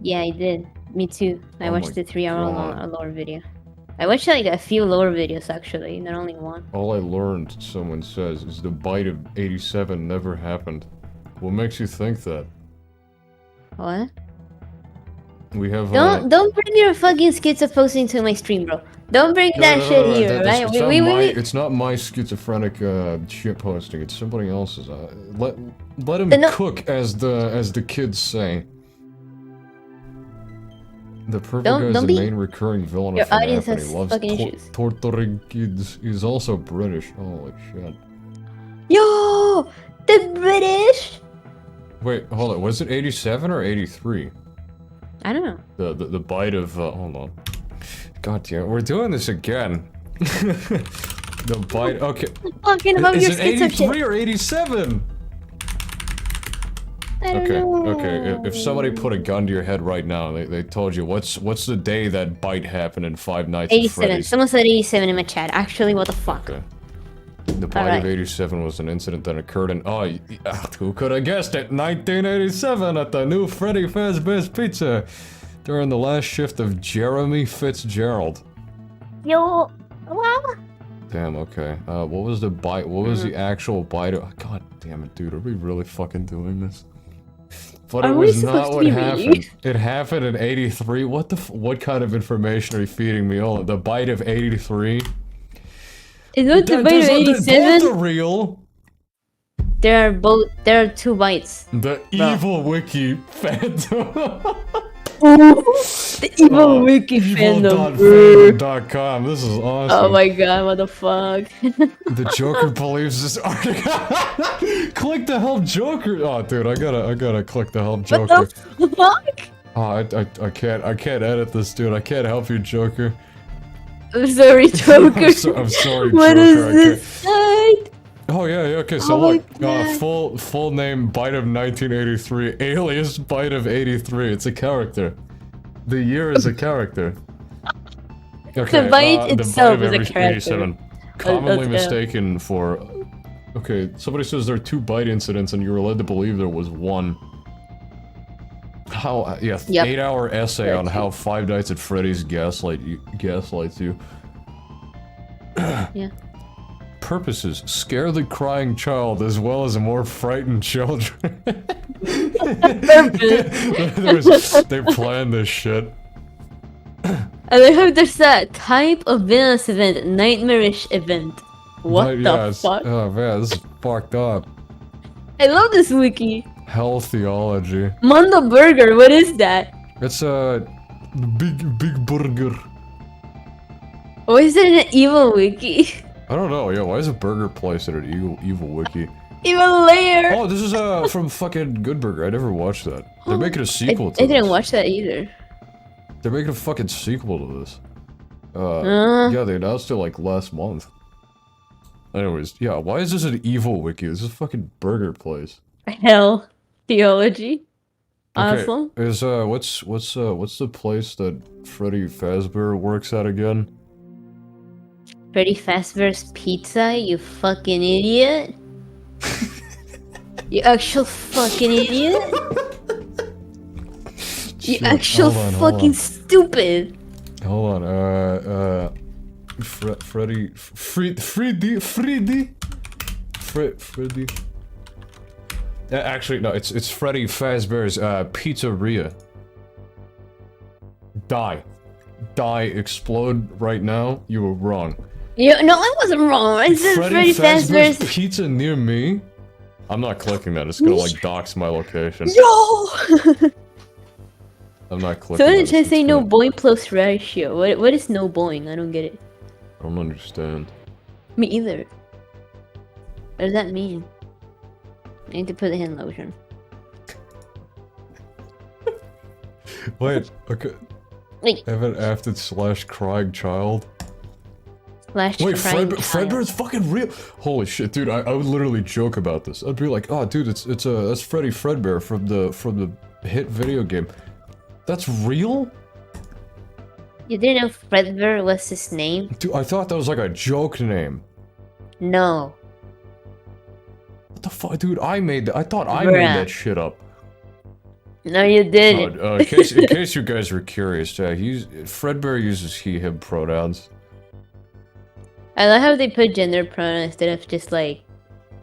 Yeah, I did. Me too. I Oh watched my the 3-hour God. lore video. I watched like a few lore videos actually, not only one. All I learned, someone says, is the bite of 87 never happened. What makes you think that? What? We have Don't bring your fucking schizophosing to my stream, bro. Don't bring that shit here, right? It's not my schizophrenic shit posting. It's somebody else's. Let him No. cook, as the kids say. The purple Don't- guy is don't the be- main recurring villain Your of FNAF, audience and he has loves fucking issues. Puerto Ricans. He's also British. Holy shit. Yo, the British. Wait, hold on. Was it 87 or 83? I don't know. The bite of hold on. God damn, we're doing this again. The bite. Okay. Talking about Is your it schizo 83 shit. or 87? I don't Okay, know. okay. If somebody put a gun to your head right now, they told you what's the day that bite happened in Five Nights at 87. Freddy's. Someone said 87 in my chat. Actually, what the fuck? Okay. The bite Alright. of 87 was an incident that occurred in who could have guessed it? 1987 at the new Freddy Fazbear's Pizza during the last shift of Jeremy Fitzgerald. Yo, wow. Damn, okay. What was the bite? What was the actual bite of... God damn it, dude. Are we really fucking doing this? But Are it we was supposed not to what be happened. reading? It happened in 83. What kind of information are you feeding me? Oh, the bite of 83? Is that the bite of Both are 87? real. There are two bites. The evil wiki phantom. The evil wiki fandom. Evil.fandom.com. This is awesome. Oh my god, what the fuck? The Joker believes this article. Click to help Joker. Oh, dude, I gotta click to help Joker. What the fuck? Oh, I can't edit this, dude. I can't help you, Joker. I'm sorry, Joker. I'm sorry, What Joker. is this site? Oh yeah, okay. So Oh my look, God. full name Bite of 1983, alias Bite of 83. It's a character. The year is a character. Okay, The bite the itself Bite is a of character. 87. commonly let's go. mistaken for... Okay, somebody says there are 2 bite incidents and you were led to believe there was 1. How... Yeah, Yep. 8-hour essay There are on 2. how Five Nights at Freddy's gaslights you. Yeah. Purposes: scare the crying child as well as more frightened children. They planned this shit. I like how there's that type of villainous event, nightmarish event. What But, the yeah, fuck? oh man, this is fucked up. I love this wiki. Hell theology. Mondo Burger, what is that? It's a big burger. Why is it an evil wiki? I don't know. Yeah, why is a burger place at an evil wiki? Evil layer. Oh, this is from fucking Good Burger. I never watched that. They're making a sequel to I didn't this. watch that either. They're making a fucking sequel to this. Uh. Yeah, they announced it like last month. Anyways, yeah, why is this an evil wiki? This is a fucking burger place. Hell theology. Okay, Awesome. is what's the place that Freddy Fazbear works at again? Freddy Fazbear's Pizza, you fucking idiot. You actual fucking idiot. You Shit, actual hold fucking on. stupid. Hold on, Freddy. Actually, no, it's Freddy Fazbear's Pizzeria. Die, explode right now. You were wrong. No, I wasn't wrong. I said Freddy Fazbear's. Pizza near me. I'm not clicking that. It's gonna like dox my location. Yo. I'm not clicking. So that. it just say It's no gonna- Boeing plus ratio. What is no Boeing? I don't get it. I don't understand. Me either. What does that mean? I need to put the hand lotion. Wait, okay. Wait. Evan after slash crying child. Slash Wait, crying Fredbear's fucking real. Holy shit, dude! I would literally joke about this. I'd be like, "Oh, dude, that's Freddy Fredbear from the hit video game. That's real, You didn't know Fredbear was his name? dude. I thought that was like a joke name. No. What the fuck, dude? I thought I made Bruh. that shit up. No, you didn't. In case you guys were curious, Fredbear uses he/him pronouns. I love how they put gender pronouns instead of just like,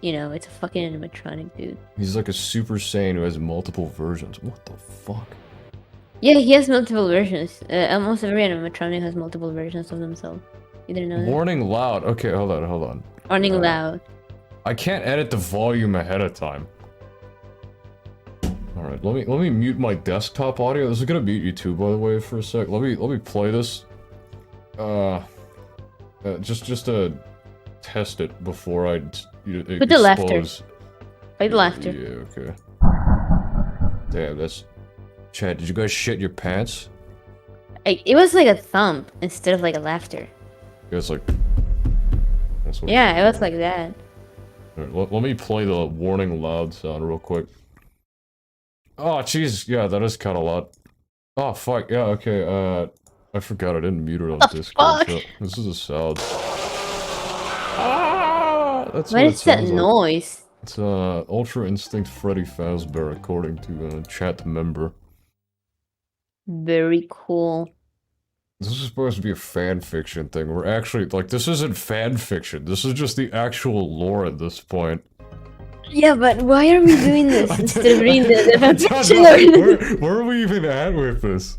you know, it's a fucking animatronic dude. He's like a Super Saiyan who has multiple versions. What the fuck? Yeah, he has multiple versions. Almost every animatronic has multiple versions of themselves. You didn't know that? Warning loud. Okay, hold on. Warning loud. I can't edit the volume ahead of time. Alright, let me mute my desktop audio. This is gonna mute you too, by the way, for a sec. Let me play this. Just to test it before I Put the laughter. Play the laughter. Yeah, okay. Damn, that's... Chad, did you guys shit your pants? It was like a thump instead of like a laughter. Yeah, it's like... That's what Yeah, it was like that. Alright, let me play the warning loud sound real quick. Oh, jeez, yeah, that is kind of loud. Oh, fuck, yeah, okay, I forgot I didn't mute it on Discord. fuck? So this is a sound. Ah, that's What it is that sounds like. noise? It's Ultra Instinct Freddy Fazbear, according to chat member. Very cool. This is supposed to be a fan fiction thing. We're actually like, this isn't fan fiction. This is just the actual lore at this point. Yeah, but why are we doing this instead of reading the I don't fanfiction? know. Where are we even at with this?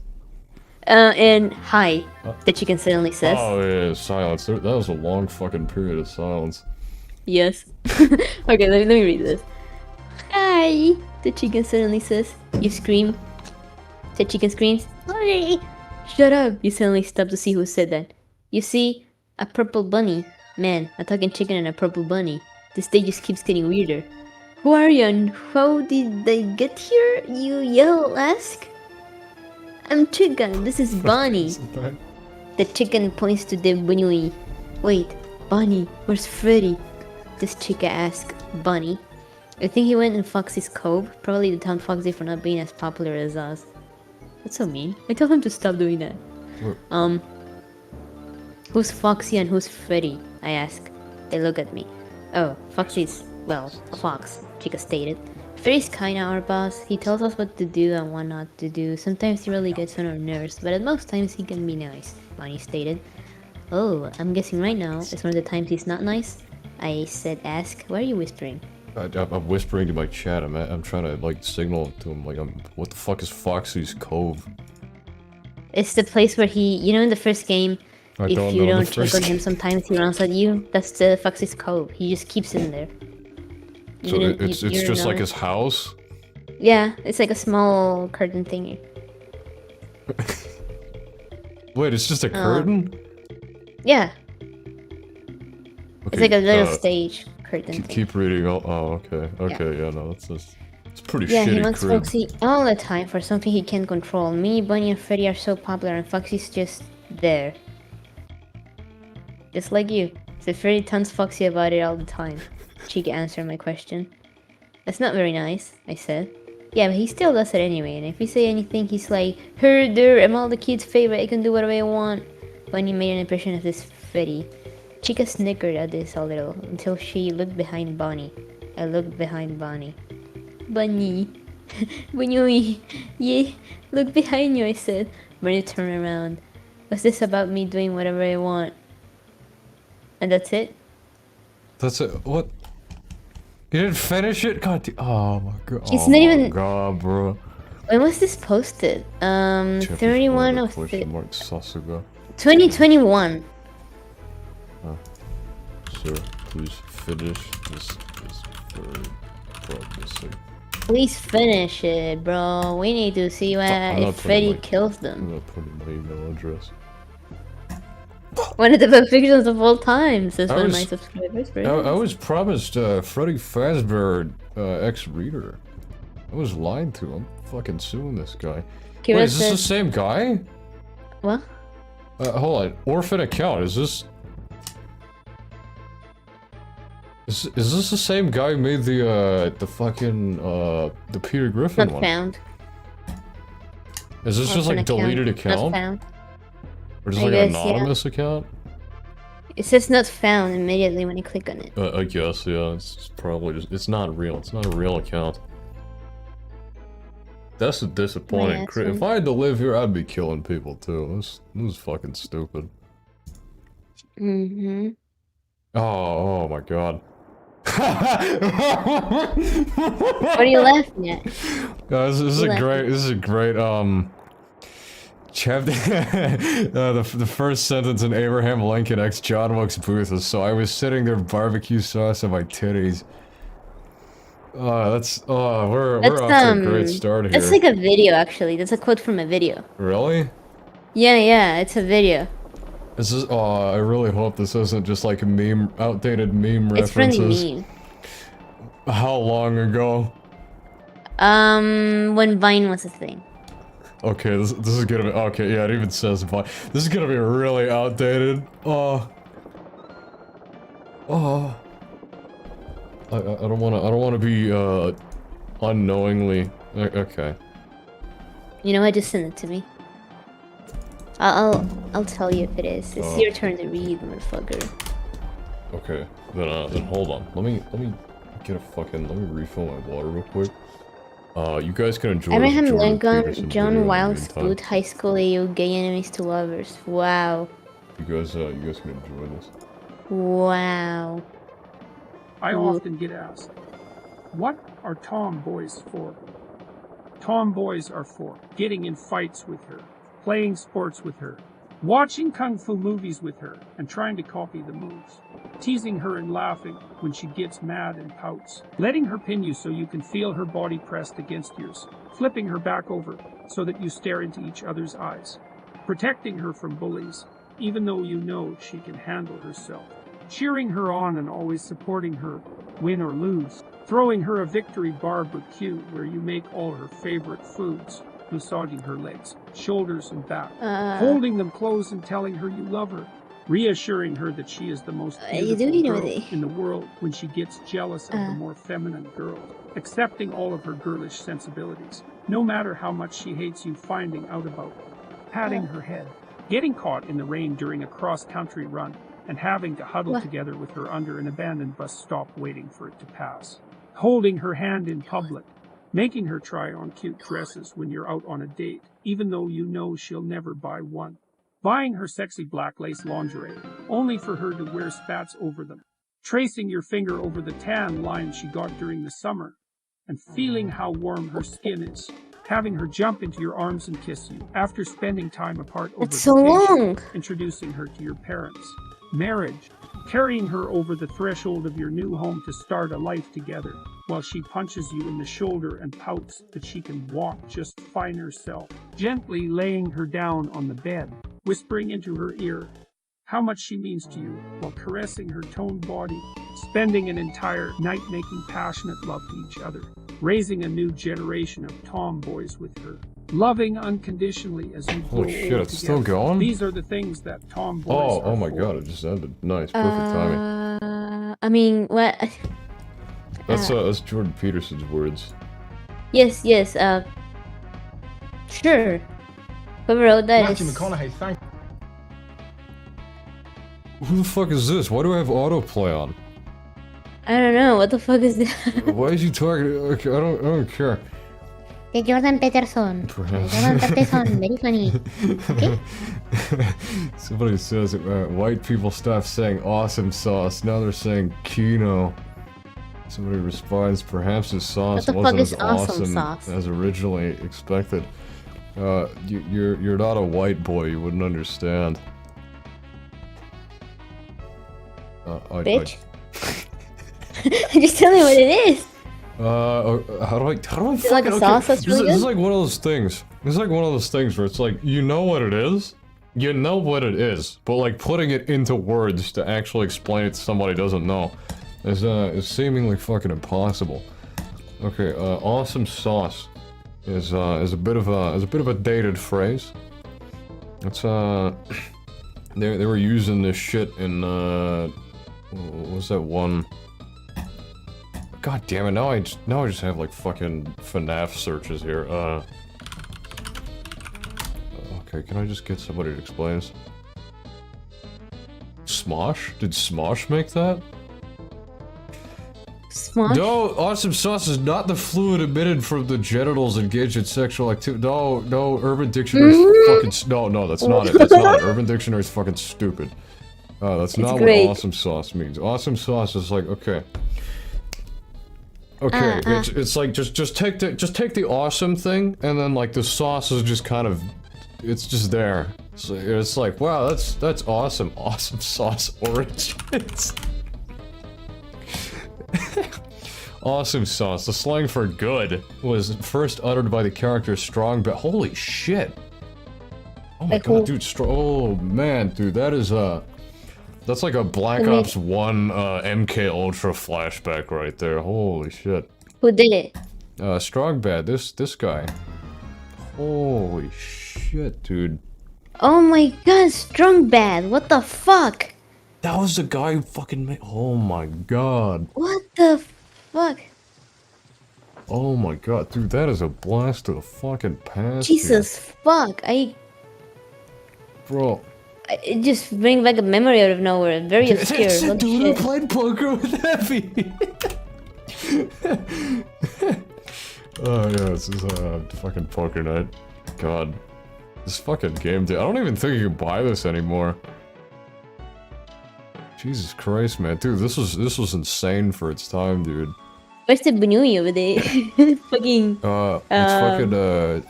And hi, the chicken suddenly says. Oh yeah, silence. That was a long fucking period of silence. Yes. Okay, let me read this. Hi, the chicken suddenly says. You scream. The chicken screams. Hi. Shut up. You suddenly stop to see who said that. You see, a purple bunny. Man, a talking chicken and a purple bunny. The stage just keeps getting weirder. Who are you and how did they get here? You yell, ask? I'm Chicken, this is Bonnie. The chicken points to the bunny. Wait, Bonnie, where's Freddy? This chica asks Bonnie. I think he went in Foxy's Cove. Probably the town Foxy for not being as popular as us. That's so mean. I told him to stop doing that. What? Who's Foxy and who's Freddy? I ask. They look at me. Oh, Foxy's, well, a fox, Chica stated. Freddy's kinda our boss. He tells us what to do and what not to do. Sometimes he really gets on our nerves, but at most times he can be nice, Bonnie stated. Oh, I'm guessing right now is one of the times he's not nice? I said, ask, why are you whispering? I'm whispering to my chat. I'm trying to like signal to him. Like, what the fuck is Foxy's Cove? It's the place where he, you know, in the first game, if you don't check on him, game. sometimes he runs at you. That's the Foxy's Cove. He just keeps in there. So it's just like his house? Yeah, it's like a small curtain thingy. Wait, it's just a curtain? Yeah, Okay, it's like a little stage curtain thing. keep reading. Oh, okay. Okay, yeah, no, it's pretty Yeah, shitty he wants crib. Foxy all the time for something he can't control. Me, Bunny, and Freddy are so popular, and Foxy's just there. Just like you. So Freddy taunts Foxy about it all the time. Chica answered my question. That's not very nice, I said. Yeah, but he still does it anyway, and if we say anything, he's like, herder, I'm all the kids' favorite, I can do whatever I want. Bunny made an impression of this Freddy. Chica snickered at this a little, until she looked behind Bonnie. I looked behind Bonnie. Bunny. Bunny. Yeah, look behind you, I said. Bunny turned around. What's this about me doing whatever I want? And that's it? That's it. What? You didn't finish it? Oh my god. It's not even. God, bro. When was this posted? 31 of Sasuga. 2021. Sir, please finish this very promising. Please finish it, bro. We need to see if Freddy kills them. I'm not putting my email address. One of the best fictions of all time, says one of my subscribers. I was promised Freddy Fazbear ex-reader. I was lied to. I'm fucking suing this guy. Kira Wait, is this said, the same guy? what? Hold on. Orphan account. Is this... Is this the same guy who made the fucking, the Peter Griffin Not one? found. Is this just like deleted Not account? found. Or just I like guess, an anonymous account? It says not found immediately when you click on it. I guess, yeah. It's probably just... It's not real. It's not a real account. That's a disappointing If I had to live here, I'd be killing people too. This is fucking stupid. Mm-hmm. Oh my god. What are you laughing at? This is a great chapter. The first sentence in Abraham Lincoln X John Wilkes Booth is, so I was sitting there barbecue sauce on my titties. We're off to a great start here. That's like a video, actually. That's a quote from a video. Really? Yeah, it's a video. This is, I really hope this isn't just like a outdated meme It's references. really mean. How long ago? When Vine was a thing. Okay, this is gonna be, okay, yeah, it even says Vine. This is gonna be really outdated. I don't wanna be, unknowingly, okay. You know what? Just send it to me. I'll tell you if it is. It's your turn to read, motherfucker. Okay, then hold on. Let me get a fucking, let me refill my water real quick. You guys can enjoy Abraham Jordan Lincoln, Peterson John video in the Wilkes meantime. Booth, high school AU, gay enemies to lovers. Wow. You guys can enjoy this. Wow. I often get asked, what are tomboys for? Tomboys are for getting in fights with her, playing sports with her, watching kung fu movies with her, and trying to copy the moves, teasing her and laughing when she gets mad and pouts, letting her pin you so you can feel her body pressed against yours, flipping her back over so that you stare into each other's eyes, protecting her from bullies, even though you know she can handle herself, cheering her on and always supporting her, win or lose, throwing her a victory barbecue where you make all her favorite foods, massaging her legs, shoulders and back, holding them close and telling her you love her, reassuring her that she is the most beautiful girl in the world when she gets jealous of the more feminine girl, accepting all of her girlish sensibilities, no matter how much she hates you finding out about her, patting her head, getting caught in the rain during a cross-country run, and having to huddle What? together with her under an abandoned bus stop waiting for it to pass. Holding her hand in public, making her try on cute dresses when you're out on a date, even though you know she'll never buy one. Buying her sexy black lace lingerie, only for her to wear spats over them. Tracing your finger over the tan line she got during the summer, and feeling how warm her skin is. Having her jump into your arms and kiss you after spending time apart over That's so vacation, long. introducing her to your parents. Marriage, carrying her over the threshold of your new home to start a life together, while she punches you in the shoulder and pouts that she can walk just fine herself. Gently laying her down on the bed, whispering into her ear how much she means to you, while caressing her toned body, spending an entire night making passionate love to each other, raising a new generation of tomboys with her, loving unconditionally as you grow Holy shit, old it's still together. going? These are the things that tomboys Oh, are oh my for. god, it just ended. Nice, perfect timing. I mean, what? That's Jordan Peterson's words. Yes, yes. Sure. Whoever wrote that Matthew is. McConaughey, thank Who the fuck is this? Why do I have autoplay on? I don't know. What the fuck is that? Why is you talking? Okay, I don't care. The Jordan Peterson. Perhaps. Jordan Peterson, very funny. Okay? Somebody says white people stopped saying awesome sauce. Now they're saying Kino. Somebody responds, perhaps the sauce What the fuck wasn't is as awesome awesome sauce? as originally expected. You're not a white boy. You wouldn't understand. Bitch. Just tell me what it is. How do I Is it like a sauce that's really This is good? like one of those things. This is like one of those things where it's like, you know what it is, but like putting it into words to actually explain it to somebody who doesn't know is seemingly fucking impossible. Okay, awesome sauce is a bit of a dated phrase. It's they were using this shit in what was that one? God damn it! Now I just have like fucking FNAF searches here. Okay, can I just get somebody to explain this? Smosh? Did Smosh make that? Smosh? No, awesome sauce is not the fluid emitted from the genitals engaged in sexual activity. No, Urban Dictionary's fucking. No, that's not it. That's not it. Urban Dictionary's fucking stupid. That's not what great. awesome sauce means. Awesome sauce is like, okay. Okay, it's like just take the awesome thing, and then like the sauce is just kind of, it's just there. So it's like, wow, that's awesome. Awesome sauce origins. Awesome sauce. The slang for good was first uttered by the character Strong Bad. Holy shit! Oh my god, dude, oh man, dude, that is that's like a Black Ops 1 MK Ultra flashback right there. Holy shit. Who did it? Strong Bad, this guy. Holy shit, dude. Oh my god, Strong Bad. What the fuck? That was the guy who fucking made. Oh my god. What the fuck? Oh my god, dude, that is a blast to the fucking past. Jesus fuck. Bro. It just brings back a memory out of nowhere. Very obscure. It's a What dude who shit? played poker with Heavy. Oh yeah, this is fucking poker night. God, this fucking game, dude. I don't even think you can buy this anymore. Jesus Christ, man, dude, this was insane for its time, dude. Where's the Bunui over there? Fucking.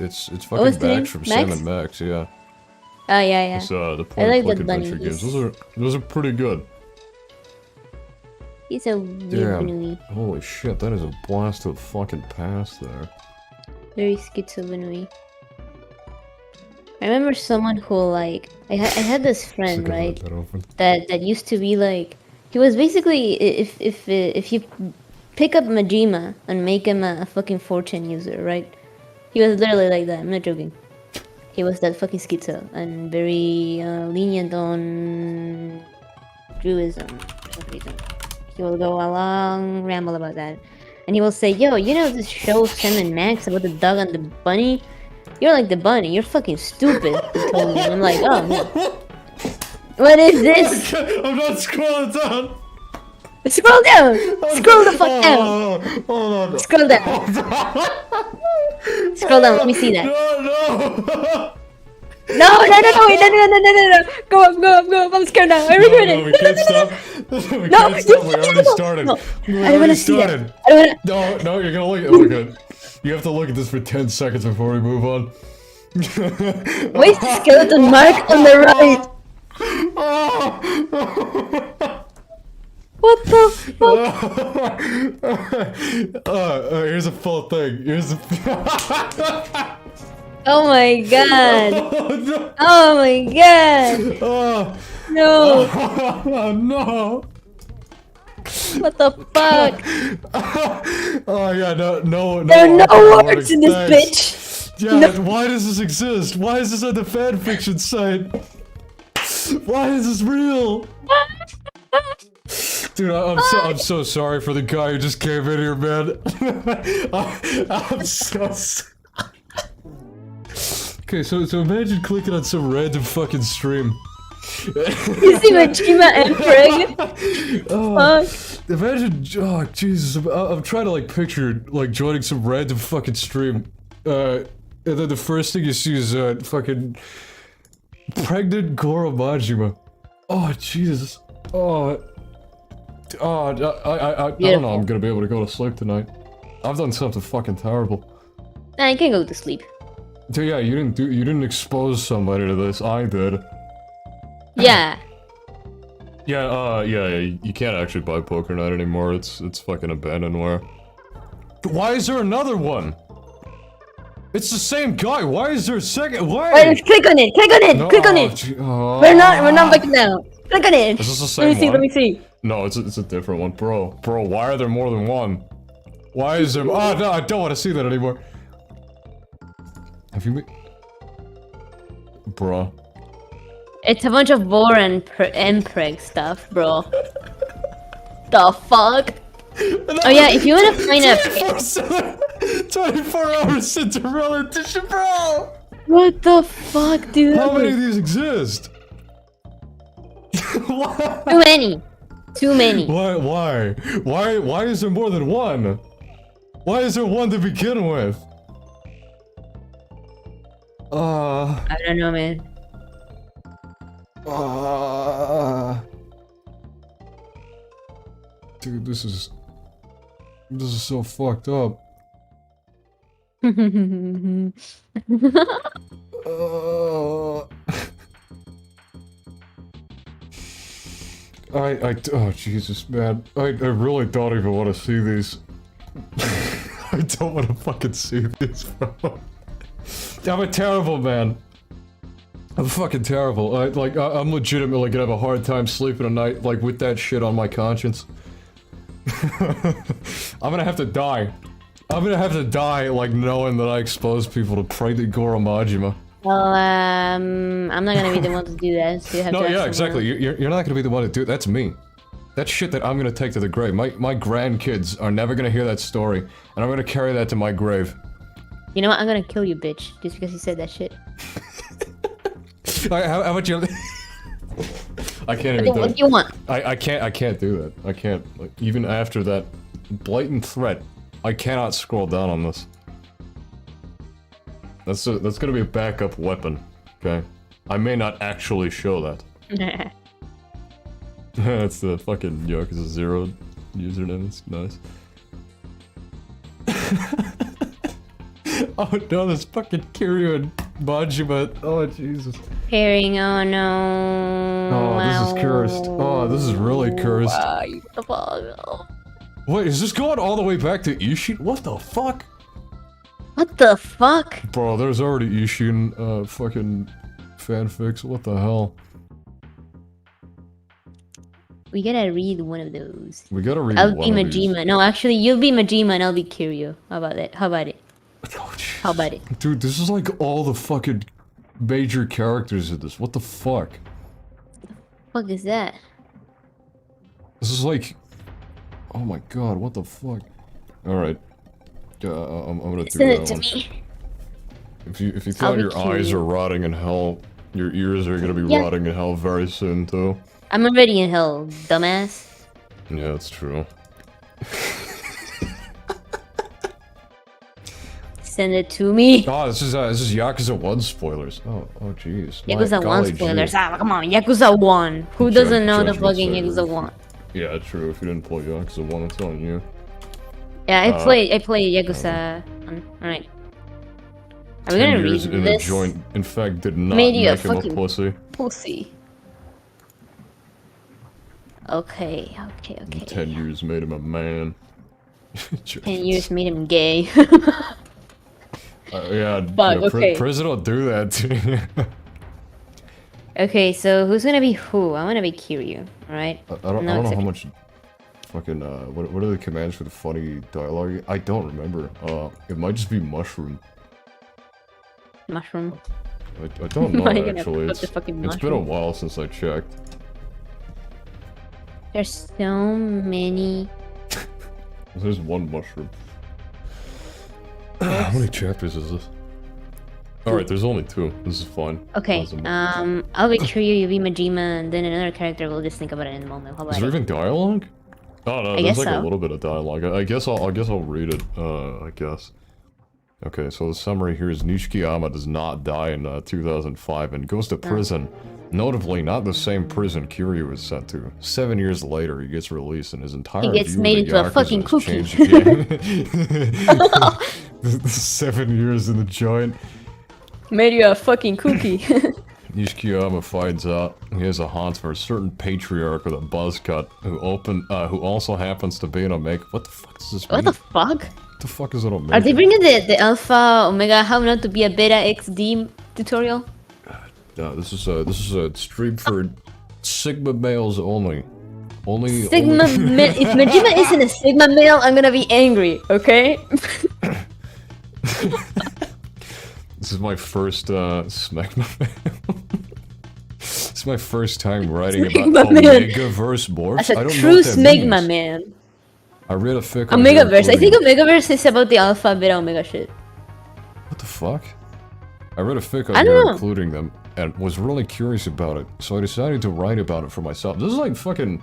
It's what's fucking the name? Max from Max? Sam and Max, yeah. Oh yeah, yeah. It's the I point like and click that bunny. adventure games. Those are pretty good. He's a weird Damn. Bunui. Holy shit, that is a blast to the fucking past there. Very schizo Bunui. I remember someone who like I had this friend, Stick right? that open. That used to be like he was basically if you pick up Majima and make him a fucking fortune user, right? He was literally like that. I'm not joking. He was that fucking schizo and very lenient on Druidism for some reason. He will go a long ramble about that, and he will say, "Yo, you know this show Sam and Max about the dog and the bunny? You're like the bunny. You're fucking stupid." He told me. And I'm like, "Oh no." What is this? I'm not scrolling down. Scroll down! Scroll the fuck down! Hold on. Scroll down. Scroll down, let me see that. No. No, wait, no. Go up, I'm scared now. I regret No, it. we can't stop. We No, can't stop. We you already can't. started. No, We I don't already wanna see that. started. I don't wanna. No, you're gonna look at it. Oh my god. You have to look at this for 10 seconds before we move on. Where's the skeleton mark on the right? What the fuck? Here's a full thing. Here's a. Oh my god. Oh, no. Oh my god. Oh, No. oh, no. What the fuck? Oh yeah, no. There are no warning, words in this thanks. bitch. Yeah, No. why does this exist? Why is this on the fanfiction site? Why is this real? Dude, I'm so sorry for the guy who just came in here, man. I'm so sorry. Okay, so imagine clicking on some random fucking stream. You see Majima and Craig? Fuck. Imagine, oh Jesus, I'm trying to like picture like joining some random fucking stream, and then the first thing you see is fucking pregnant Goro Majima. Oh Jesus. I don't know. I'm gonna be able to go to sleep tonight. I've done something fucking terrible. Nah, you can go to sleep. So yeah, you didn't expose somebody to this. I did. Yeah. Yeah, you can't actually buy Poker Night anymore. It's fucking abandonware. Why is there another one? It's the same guy. Why is there a second? Why? Wait, click on it. Click on it. Click on it. We're not backing down. Click on it. Is this the same one? Let me see. No, it's a different one, bro. Why are there more than one? Why is there? Oh no, I don't want to see that anymore. Have you made? Bro. It's a bunch of Vor and Preg stuff, bro. The fuck? Oh yeah, if you wanna find a 24-hour Cinderella edition, bro! What the fuck, dude? How many of these exist? Too many. Too many. Why is there more than one? Why is there one to begin with? I don't know, man. Dude, this is so fucked up. Oh Jesus, man. I really don't even want to see these. I don't want to fucking see these, bro. I'm a terrible man. I'm fucking terrible. I'm legitimately gonna have a hard time sleeping at night, like, with that shit on my conscience. I'm gonna have to die. I'm gonna have to die, like, knowing that I exposed people to pregnant Goro Majima. Well, I'm not gonna be the one to do that, so you have No, to yeah, ask exactly. someone. You're not gonna be the one to do it. That's me. That's shit that I'm gonna take to the grave. My grandkids are never gonna hear that story, and I'm gonna carry that to my grave. You know what? I'm gonna kill you, bitch, just because you said that shit. Alright, how about you? I can't even do What it. do you want? I can't do that. I can't, like, even after that blatant threat, I cannot scroll down on this. That's gonna be a backup weapon, okay? I may not actually show that. That's the fucking Yakuza 0 username, it's nice. Oh no, this fucking Kiryu and Majima, oh Jesus. Pairing, oh no. Oh, this is cursed. Oh, this is really cursed. What the fuck? Wait, is this going all the way back to Ishin? What the fuck? What the fuck? Bro, there's already Ishin, fucking fanfics, what the hell? We gotta read one of those. We gotta read I'll one be of these. Majima. No, actually, you'll be Majima and I'll be Kiryu. How about that? How about it? Oh, jeez. How about it? Dude, this is like all the fucking major characters in this. What the fuck? Fuck is that? This is like... Oh my god, what the fuck? Alright. I'm gonna do Send that it to one. me. If you I'll thought be your eyes curious. are rotting in hell, Your ears are gonna be Yeah. rotting in hell very soon, too. I'm already in hell, dumbass. Yeah, that's true. Send it to me. Oh, this is Yakuza 1 spoilers. Oh, jeez. My Yakuza 1 golly spoilers. gee. Ah, come on, Yakuza 1. Who doesn't know the Judgment fucking Sayer. Yakuza 1? Yeah, true. If you didn't play Yakuza 1, it's on you. Yeah, I play Yakuza. Alright. Are we 10 gonna years read in the this? joint, in fact, did not Made you a make him a fucking pussy. pussy. Okay. 10 years made him a man. 10 years made him gay. Yeah, Fuck, yeah, okay. prison will do that to you. Okay, so who's gonna be who? I wanna be Kiryu, alright? I don't know how much fucking, what are the commands for the funny dialogue? I don't remember. It might just be mushroom. Mushroom. I don't know, Why are you gonna actually. put the fucking It's been a mushroom? while since I checked. There's so many. There's one mushroom. How many chapters is this? Alright, there's only 2. This is fine. Okay, Awesome. I'll be Kiryu, you be Majima, and then another character, we'll just think about it in a moment. How about Is there it? even dialogue? Oh no, I there's guess like a so. little bit of dialogue. I guess I'll read it. I guess. Okay, so the summary here is Nishikiyama does not die in 2005 and goes to prison. Notably, not the same prison Kiryu was sent to. 7 years later, he gets released and his entire He gets view made of the into a Yakuza fucking has cookie. changed again. 7 years in the joint. Made you a fucking cookie. Nishikiyama finds out he has a haunt for a certain patriarch with a buzz cut who also happens to be an Omega. What the fuck does this mean? What the fuck? What the fuck is an Omega? Are they bringing the Alpha Omega how not to be a Beta XD tutorial? This is a stream for Sigma males only. Sigma male. If Majima isn't a Sigma male, I'm gonna be angry. Okay. This is my first Smegma male. This is my first time writing about Smegma man. Omega-verse morphs. As I a don't know true what that Smegma means. man. I read a fic on here Omegaverse. I think including- Omegaverse is about the Alpha Beta Omega shit. What the fuck? I read a fic on I here don't know. including them and was really curious about it, so I decided to write about it for myself. This is like fucking...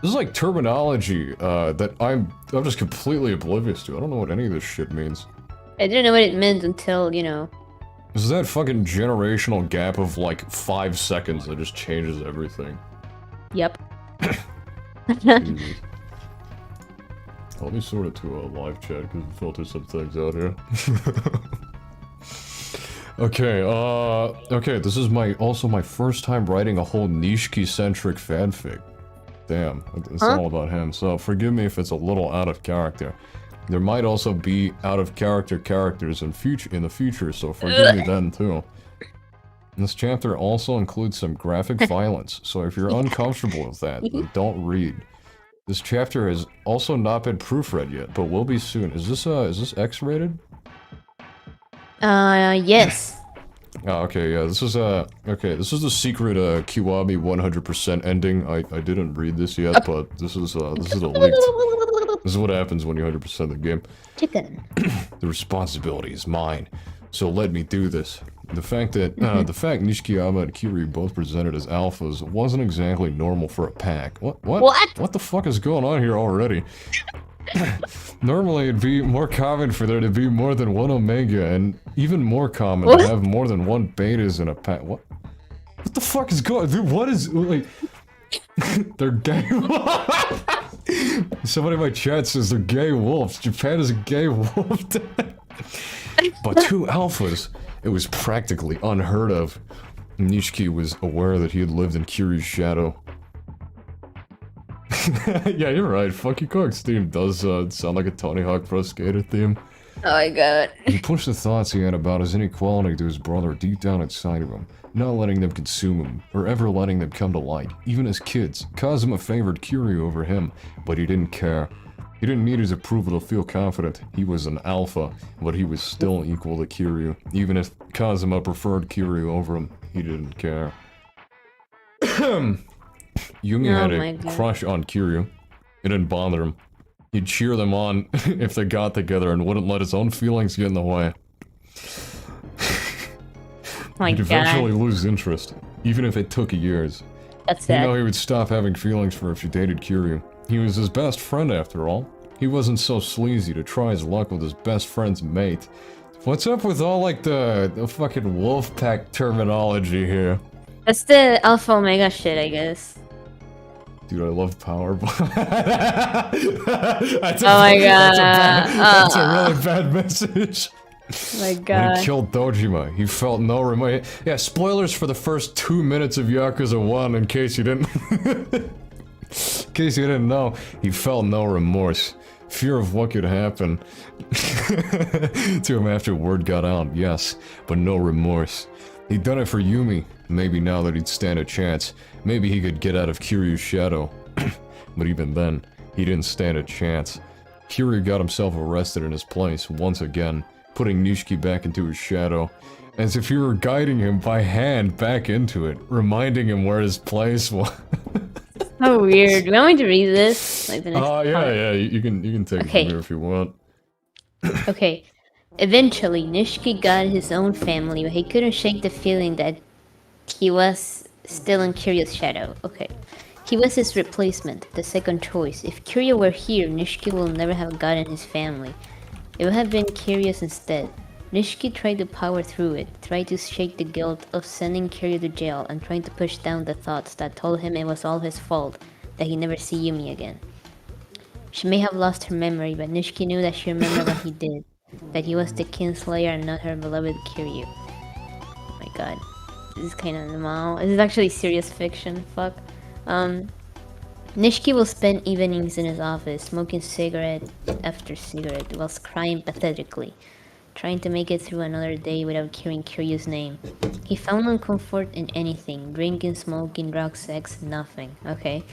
This is like terminology that I'm just completely oblivious to. I don't know what any of this shit means. I didn't know what it meant until, you know. This is that fucking generational gap of like 5 seconds that just changes everything. Yep. Jesus. Let me sort it to a live chat because it filters some things out here. Okay, this is also my first time writing a whole Nishiki-centric fanfic. Damn, it's all about him, so forgive me if it's a little out of character. There might also be out-of-character characters in the future, so forgive me then too. This chapter also includes some graphic violence, so if you're uncomfortable with that, then don't read. This chapter has also not been proofread yet, but will be soon. Is this X-rated? Yes. Oh, okay, yeah, this is the secret, Kiwami 100% ending. I didn't read this yet, but this is a leaked. This is what happens when you 100% the game. Chicken. The responsibility is mine, so let me do this. The fact Nishikiyama and Kiryu both presented as alphas wasn't exactly normal for a pack. What? What the fuck is going on here already? Normally, it'd be more common for there to be more than one Omega, and even more common to have more than one Betas in a pack. What? What the fuck is going? Dude, what is like? They're gay. Somebody in my chat says they're gay wolves. Japan is a gay wolf. But 2 alphas, it was practically unheard of. Nishiki was aware that he had lived in Kiryu's shadow. Yeah, you're right. Funky Kong's theme does sound like a Tony Hawk Pro Skater theme. Oh my god. He pushed the thoughts he had about his inequality to his brother deep down inside of him, not letting them consume him, or ever letting them come to light. Even as kids, Kazuma favored Kiryu over him, but he didn't care. He didn't need his approval to feel confident. He was an alpha, but he was still equal to Kiryu. Even if Kazuma preferred Kiryu over him, he didn't care. Yumi had a crush on Kiryu. It didn't bother him. He'd cheer them on if they got together and wouldn't let his own feelings get in the way. My He'd God. eventually lose interest, even if it took years. That's You sad. know, he would stop having feelings for her if she dated Kiryu. He was his best friend after all. He wasn't so sleazy to try his luck with his best friend's mate. What's up with all, like, the fucking wolf pack terminology here? That's the Alpha Omega shit, I guess. Dude, I love power. That's Oh my God. That's a really bad message. My When God. he killed Dojima, he felt no remorse. Yeah, spoilers for the first 2 minutes of Yakuza 1, in case you didn't... in case you didn't know, he felt no remorse. Fear of what could happen to him after word got out, yes, but no remorse. He'd done it for Yumi. Maybe now that he'd stand a chance, maybe he could get out of Kiryu's shadow. But even then, he didn't stand a chance. Kiryu got himself arrested in his place once again, putting Nishiki back into his shadow, as if you were guiding him by hand back into it, reminding him where his place was. So weird. Do you want me to read this? Like the next part? Yeah, you can take Okay. it from here if you want. Okay. Eventually, Nishiki got his own family, but he couldn't shake the feeling that he was still in Kiryu's shadow. Okay. He was his replacement, the second choice. If Kiryu were here, Nishiki would never have gotten his family. It would have been Kiryu's instead. Nishiki tried to power through it, tried to shake the guilt of sending Kiryu to jail, and tried to push down the thoughts that told him it was all his fault, that he'd never see Yumi again. She may have lost her memory, but Nishiki knew that she remembered what he did, that he was the kinslayer and not her beloved Kiryu. Oh my god. This is kind of wow. This is actually serious fiction, fuck. Nishiki will spend evenings in his office, smoking cigarette after cigarette, whilst crying pathetically, trying to make it through another day without hearing Kiryu's name. He found no comfort in anything, drinking, smoking, drug, sex, nothing, okay?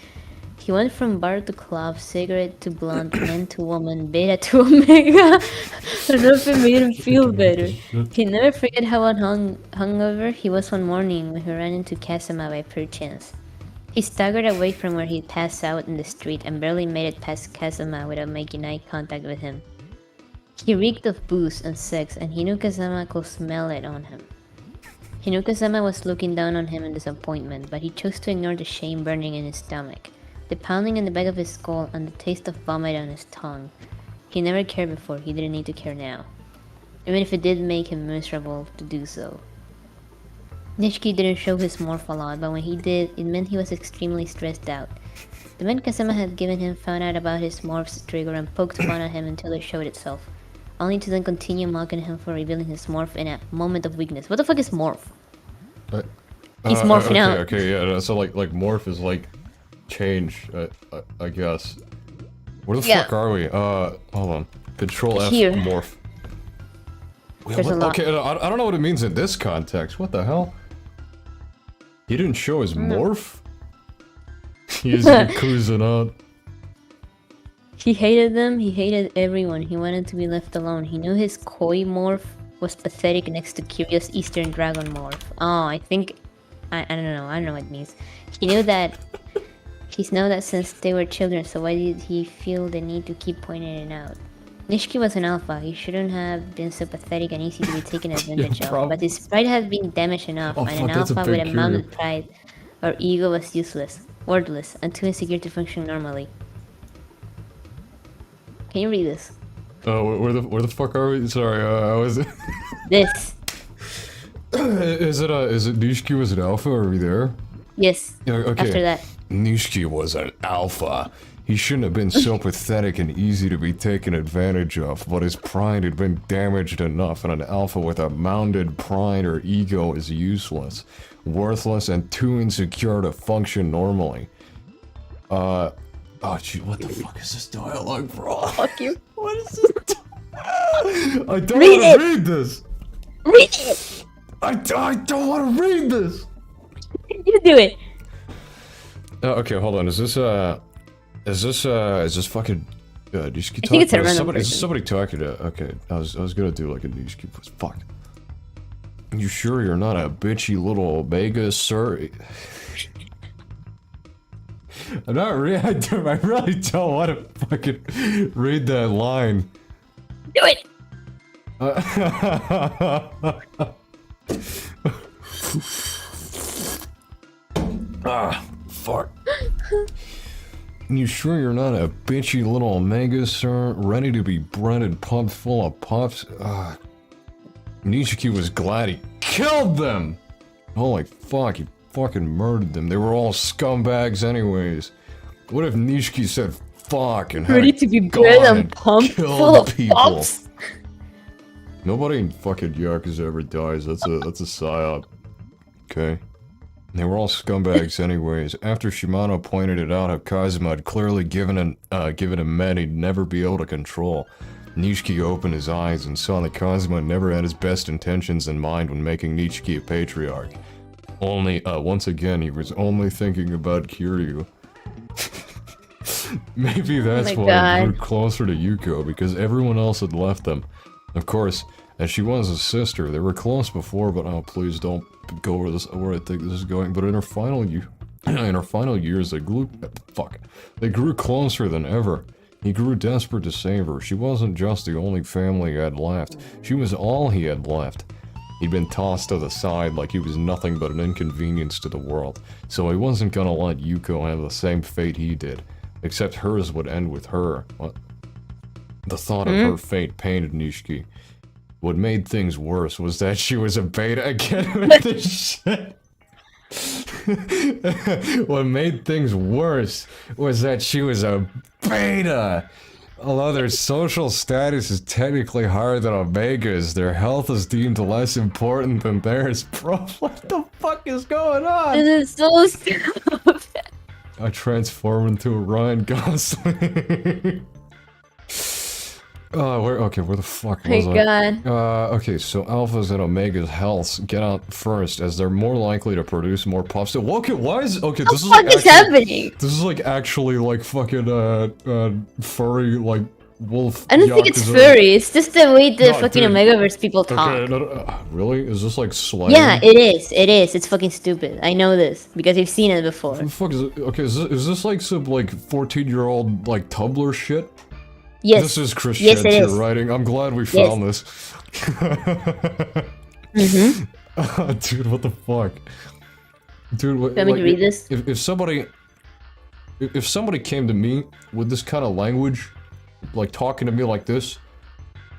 He went from bar to club, cigarette to blunt, man to woman, beta to omega, and nothing made him feel better. He never forget how hungover he was one morning when he ran into Kazuma by pure chance. He staggered away from where he passed out in the street and barely made it past Kazuma without making eye contact with him. He reeked of booze and sex, and he knew Kazama could smell it on him. He knew Kazama was looking down on him in disappointment, but he chose to ignore the shame burning in his stomach, the pounding in the back of his skull, and the taste of vomit on his tongue. He never cared before, he didn't need to care now, even if it did make him miserable to do so. Nishiki didn't show his morph a lot, but when he did, it meant he was extremely stressed out. The men Kazama had given him found out about his morph's trigger and poked fun at him until it showed itself, only to then continue mocking him for revealing his morph in a moment of weakness. What the fuck is morph? He's morphing out. Okay, yeah, so like morph is like change, I guess. Where the fuck are we? Hold on. Control F, Here. morph. Wait, There's a lot. Okay, I don't know what it means in this context. What the hell? He didn't show his morph? He's cruising out. He hated them, he hated everyone, he wanted to be left alone. He knew his koi morph was pathetic next to Kiryu's Eastern Dragon morph. Oh, I think... I don't know what it means. He knew that since they were children, so why did he feel the need to keep pointing it out? Nishiki was an alpha, he shouldn't have been so pathetic and easy to be taken advantage of, but his pride had been damaged enough, and an alpha with a mounted pride or ego was useless, worthless, and too insecure to function normally. Can you read this? Oh, where the fuck are we? Sorry, I was... This. Is it Nishiki was an alpha? Are we there? Yes. Yeah, okay. After that. Nishiki was an alpha. He shouldn't have been so pathetic and easy to be taken advantage of, but his pride had been damaged enough, and an alpha with a mounted pride or ego is useless, worthless, and too insecure to function normally. Oh gee, what the fuck is this dialogue, bro? Fuck you. What is this? I don't Read want it! to read this! Read it! I don't want to read this! You do it. Okay, hold on. Is this fucking Nishiki talking? I think it's a random Is person. somebody talking to? Okay, I was gonna do like a Nishiki voice. Fuck. You sure you're not a bitchy little Omega, sir? I'm not really. I really don't want to fucking read that line. Do it. Ah, fuck. You sure you're not a bitchy little omega, sir? Ready to be bred and pumped full of pups? Nishiki was glad he killed them! Holy fuck, he fucking murdered them. They were all scumbags anyways. What if Nishiki said fuck and had Ready to be gone bred and pumped killed full of people? pops? Nobody in fucking Yakuza ever dies. That's a psyop. Okay. They were all scumbags anyways. After Shimano pointed it out how Kazuma had clearly given him men he'd never be able to control, Nishiki opened his eyes and saw that Kazuma never had his best intentions in mind when making Nishiki a patriarch. Once again, he was only thinking about Kiryu. Maybe that's why he grew closer to Yuko, because everyone else had left them. Of course, as she was his sister, they were close before, but oh, please don't go where I think this is going. But in her final years, they grew closer than ever. He grew desperate to save her. She wasn't just the only family he had left. She was all he had left. He'd been tossed to the side like he was nothing but an inconvenience to the world. So he wasn't gonna let Yuko have the same fate he did. Except hers would end with her. What? The thought of her fate pained Nishiki. What made things worse was that she was a beta again with this shit. What made things worse was that she was a beta. Although their social status is technically higher than Omega's, their health is deemed less important than theirs. Bro, what the fuck is going on? This is so stupid. I transform into a Ryan Gosling. Where the fuck was I? God. Okay, so Alphas and Omegas healths get out first, as they're more likely to produce more pups. Okay, why is, okay, this is What like is happening? This is like actually like fucking, furry, like, wolf I don't think it's Yakuza. furry, it's just the way the No, fucking dude. Omegaverse people talk. Okay, really? Is this like slang? Yeah, it is, it's fucking stupid. I know this, because I've seen it before. What the fuck is it? Okay, is this like some, like, 14-year-old, like, Tumblr shit? Yes. This is Chris Yes, it Shed's is. writing. I'm glad we found this. Dude, what the fuck? Dude, what, You want me to read this? If somebody came to me with this kind of language, like talking to me like this,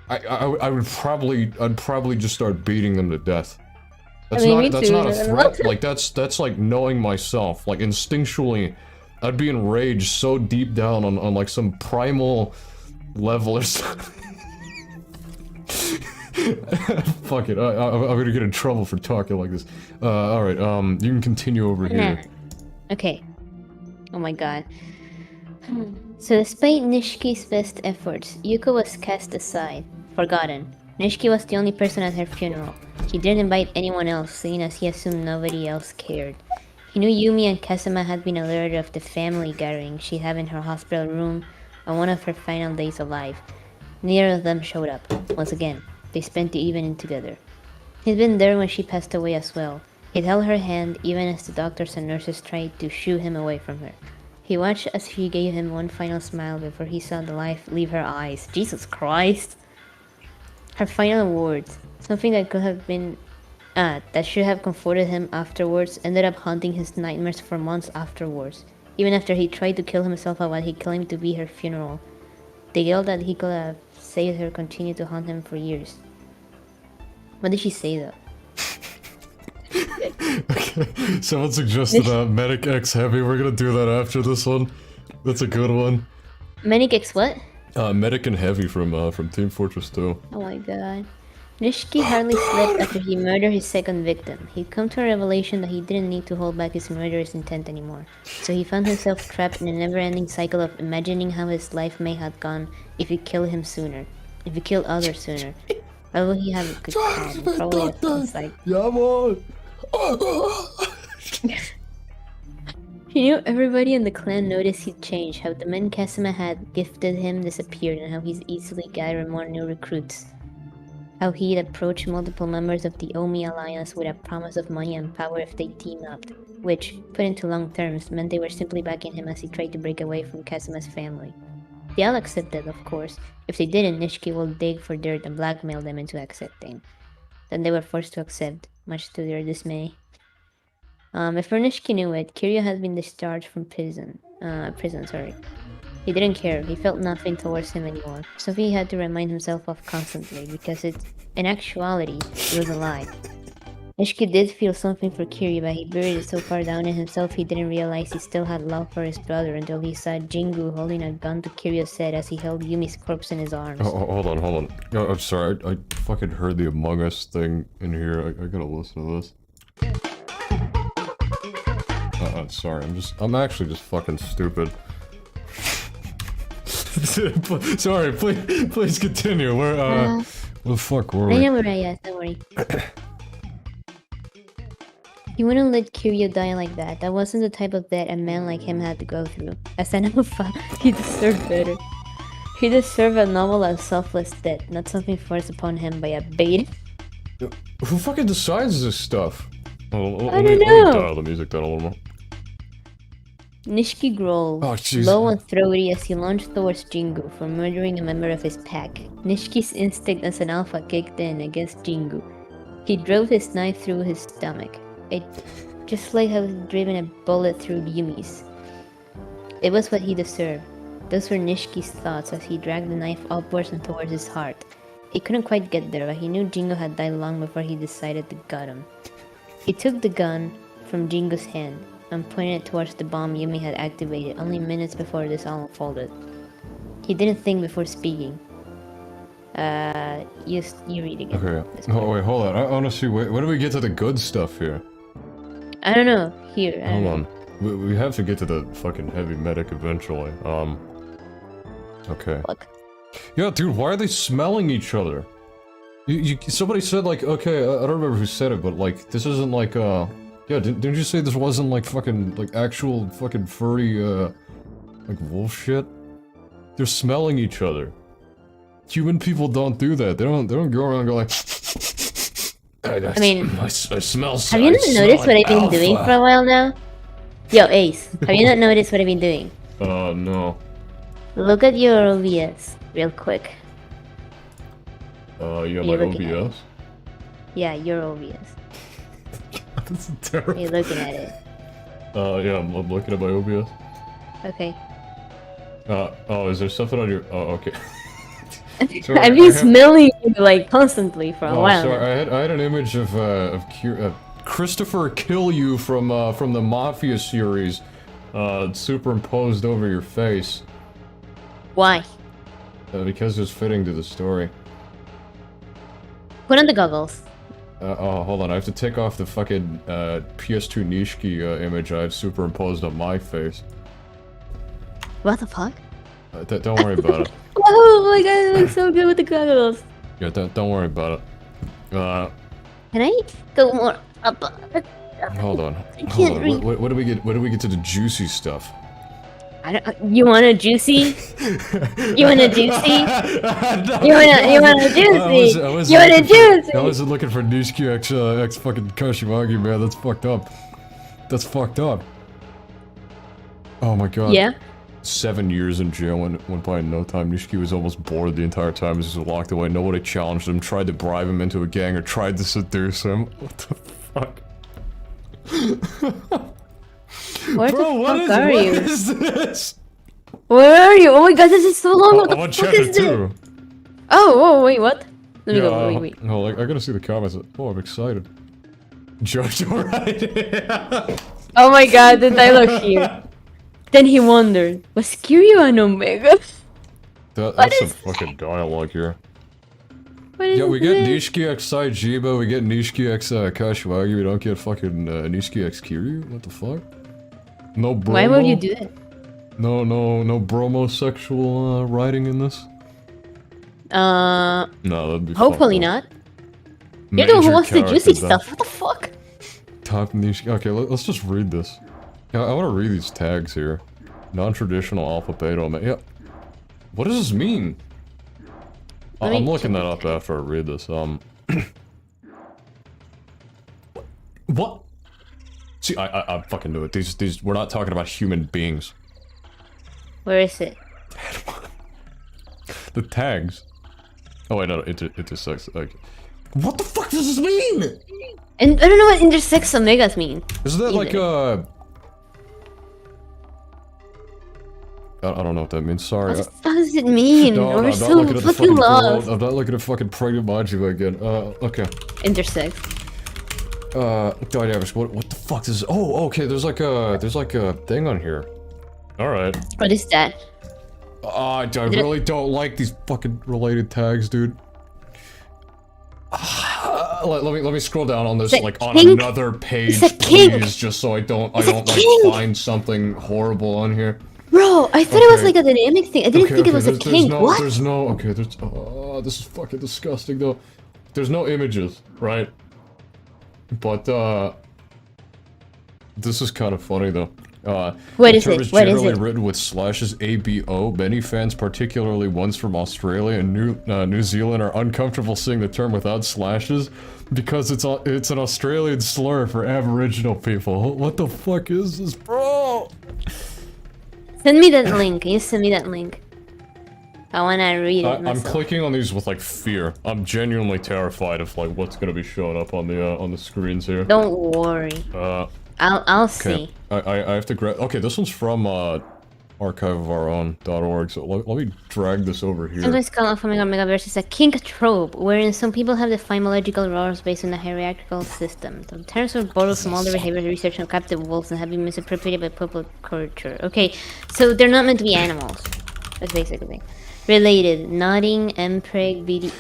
I'd probably just start beating them to death. That's me that's too. not a threat. Like that's like knowing myself. Like instinctually, I'd be enraged so deep down on like some primal level or something. Fuck it, I'm gonna get in trouble for talking like this. Alright, you can continue over here. Okay. Oh my god. So despite Nishiki's best efforts, Yuko was cast aside, forgotten. Nishiki was the only person at her funeral. He didn't invite anyone else, seeing as he assumed nobody else cared. He knew Yumi and Kazuma had been alerted of the family gathering she'd have in her hospital room on one of her final days alive. Neither of them showed up. Once again, they spent the evening together. He'd been there when she passed away as well. He'd held her hand even as the doctors and nurses tried to shoo him away from her. He watched as she gave him one final smile before he saw the life leave her eyes. Jesus Christ! Her final words, something that could have been that should have comforted him afterwards, ended up haunting his nightmares for months afterwards. Even after he tried to kill himself at what he claimed to be her funeral, the guilt that he could have saved her continued to haunt him for years. What did she say though? Okay, someone suggested Medic X Heavy. We're gonna do that after this one. That's a good one. Medic X what? Medic and Heavy from Team Fortress 2. Oh my god. Nishiki hardly slept after he murdered his second victim. He'd come to a revelation that he didn't need to hold back his murderous intent anymore. So he found himself trapped in a never-ending cycle of imagining how his life may have gone if he killed him sooner. If he killed others sooner. Why would he have a good time? Probably a like... Yeah, boy. He knew everybody in the clan noticed he'd changed, how the men Kazuma had gifted him disappeared, and how he's easily gathered more new recruits. How he'd approached multiple members of the Omi alliance with a promise of money and power if they teamed up, which, put into long terms, meant they were simply backing him as he tried to break away from Kazuma's family. They all accepted, of course. If they didn't, Nishiki would dig for dirt and blackmail them into accepting. Then they were forced to accept, much to their dismay. If Nishiki knew it, Kiryu has been discharged from prison. Sorry. He didn't care. He felt nothing towards him anymore. Something he had to remind himself of constantly, because in actuality, it was a lie. Nishiki did feel something for Kiryu, but he buried it so far down in himself he didn't realize he still had love for his brother until he saw Jingu holding a gun to Kiryu's head as he held Yumi's corpse in his arms. Oh, hold on. Oh, I'm sorry. I fucking heard the Among Us thing in here. I gotta listen to this. Sorry. I'm actually just fucking stupid. Sorry, please continue. Where the fuck were we? I know where I am, don't worry. He wouldn't let Kiryu die like that. That wasn't the type of death a man like him had to go through. As an alpha, he deserved better. He deserved a noble and selfless death, not something forced upon him by a bait. Who fucking decides this stuff? Oh, I don't know. Let me dial the music down a little more. Nishiki growled, low and throaty as he lunged towards Jingu for murdering a member of his pack. Nishiki's instinct as an alpha kicked in against Jingu. He drove his knife through his stomach. Just like how he had driven a bullet through Yumi's. It was what he deserved. Those were Nishiki's thoughts as he dragged the knife upwards and towards his heart. He couldn't quite get there, but he knew Jingu had died long before he decided to gut him. He took the gun from Jingu's hand and pointed it towards the bomb Yumi had activated only minutes before this all unfolded. He didn't think before speaking. You read again. Okay. Oh, wait, hold on. I wanna see, when do we get to the good stuff here? I don't know. Here, Hold on. We have to get to the fucking heavy medic eventually. Okay. Look. Yeah, dude, why are they smelling each other? Somebody said, like, okay, I don't remember who said it, but, like, this isn't like, yeah, didn't you say this wasn't, like, fucking, like, actual fucking furry, like, wolf shit? They're smelling each other. Human people don't do that. They don't go around and go like, I mean, I smell. Have you not noticed what I've been doing for a while now? Yo, Ace, have you not noticed what I've been doing? No. Look at your OBS, real quick. Yeah, my OBS? Yeah, your OBS. That's terrible. You're looking at it. Yeah, I'm looking at my OBS. Okay. Oh, is there something on your... Oh, okay. Sorry, I've been smelling you, like, constantly for a while. Sorry, I had an image of Christopher Kill You from the Mafia series, superimposed over your face. Why? Because it was fitting to the story. Put on the goggles. Oh, hold on, I have to take off the fucking, PS2 Nishiki, image I have superimposed on my face. What the fuck? Don't worry about it. Oh my god, it looks so good with the goggles. Yeah, don't worry about it. Can I go more up? Hold on. I can't read. What do we get? When do we get to the juicy stuff? I don't. You want a juicy? You want a juicy? You want a juicy? You want a juicy? I wasn't looking for Nishiki X fucking Kashiwagi, man. That's fucked up. That's fucked up. Oh my god. Yeah. 7 years in jail went by in no time. Nishiki was almost bored the entire time. He was just locked away. Nobody challenged him, tried to bribe him into a gang, or tried to seduce him. What the fuck? Where Bro, the fuck are you? What is this? Where are you? Oh my god, this is so long. What I'm the on fuck chapter is 2. this? Oh, wait, what? Let me go. Wait. Oh, I gotta see the comments. Oh, I'm excited. Jojo, right? Oh my god, the dialogue here. Then he wondered, was Kiryu an Omega? That's some fucking dialogue here. Yeah, we get Nishiki X Saijiba, we get Nishiki X Kashiwagi, we don't get fucking Nishiki X Kiryu? What the fuck? No bromo? Why would you do that? No bromosexual writing in this? No, that'd be hopefully not. You're the one who wants the juicy stuff, what the fuck? Top Nishiki. Okay, let's just read this. Yeah, I want to read these tags here. Non-traditional alpha beta omega. Yeah. What does this mean? I'm looking that up after I read this. What? See, I fucking knew it. These, we're not talking about human beings. Where is it? The tags. Oh wait, no, intersects. Okay. What the fuck does this mean? And I don't know what intersex omegas mean. Isn't that like either. I don't know what that means, sorry. What does it mean? No, We're I'm not so looking at the fucking fucking girl. lost. I'm not looking at fucking pregnant Majima again. Okay. Intersex. Dynamics, what the fuck is this? Oh, okay, there's like a thing on here. Alright. What is that? I really don't like these fucking related tags, dude. Let me scroll down on this, like, on kink? another page, It's a kink. please, just so I don't, kink. find something horrible on here. Bro, I thought it was Okay. like a dynamic thing. I didn't think it was a there's kink. no, What? There's no, okay, this is fucking disgusting, though. There's no images, right? But, this is kind of funny, though. What the is term it? is What is generally it? written with slashes ABO. Many fans, particularly ones from Australia and New Zealand, are uncomfortable seeing the term without slashes because it's an Australian slur for Aboriginal people. What the fuck is this, bro? Send me that link. Can you send me that link? I wanna read it I'm myself. clicking on these with like fear. I'm genuinely terrified of like what's gonna be showing up on the screens here. Don't worry. I'll see. I have to grab. Okay, this one's from archiveofourown.org. So let me drag this over here. Sometimes called Omega Megaverse is a kink trope, wherein some people have defined biological roles based on a hierarchical system. The terms are borrowed from older behavior research on captive wolves and have been misappropriated by popular culture. Okay, so they're not meant to be animals. That's basically related. Nodding, mpreg, BD.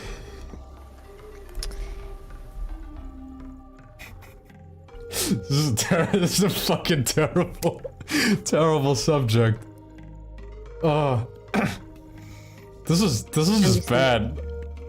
This is a fucking terrible, terrible subject. This is just bad.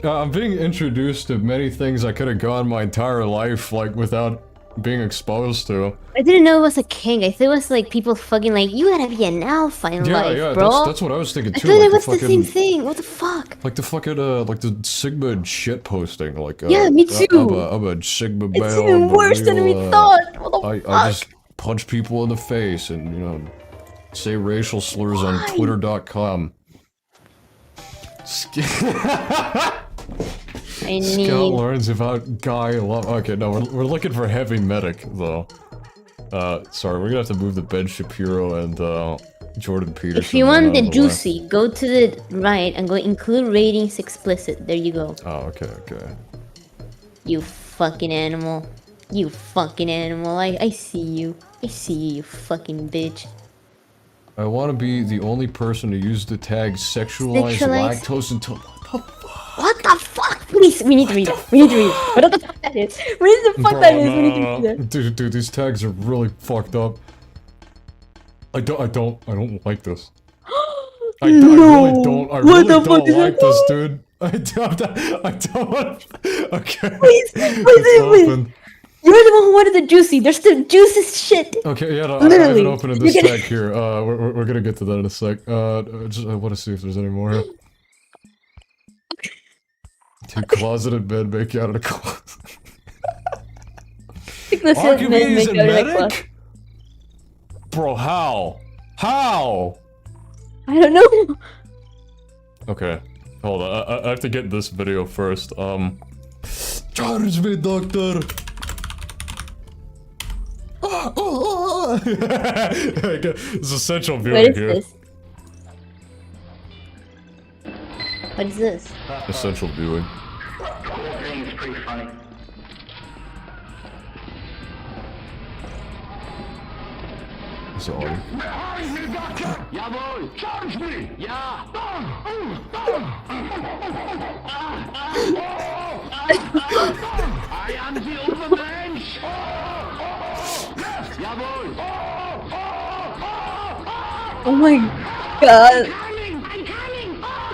I'm being introduced to many things I could have gone my entire life like without being exposed to. I didn't know it was a kink. I thought it was like people fucking like, you gotta be an alpha in life, bro. That's what I was thinking I too. thought like it was the fucking, same thing. What the fuck? Like the fucking like the Sigma shit posting. Like Yeah, me too. I'm a Sigma It's male. even I'm a worse than we real, thought. What the I fuck? just punch people in the face and, you know, say racial slurs on Twitter.com. I Scout need. learns about guy love. Okay, no, we're looking for heavy medic though. Sorry, we're gonna have to move the Ben Shapiro and Jordan Peterson. If you want out the of way. juicy, go to the right and go include ratings explicit. There you go. Oh, okay. You fucking animal. You fucking animal. I see you. I see you, you fucking bitch. I want to be the only person to use the tag sexualized Sexualized? lactose until. What the fuck? Please, we need to read it. We need to read it. What the fuck that is? What the fuck that is? We need to read that. Dude, these tags are really fucked up. I don't like this. I really don't. I really don't like this, dude. I don't. Okay. Please. You're the one who wanted the juicy. There's the juiciest shit. Okay, yeah, no, I Literally. haven't opened this tag here. We're gonna get to that in a sec. I want to see if there's any more here. Two closeted men make out in a closet. Archimedes and medic? Bro, how? How? I don't know. Okay, hold on. I have to get this video first. Charge me, doctor. It's essential viewing What is here. this? What is this? Essential viewing. It's pretty funny. Is it on? Jawohl! Charge me! Ja! I am the Overmensch! Jawohl! Oh my god. I'm coming!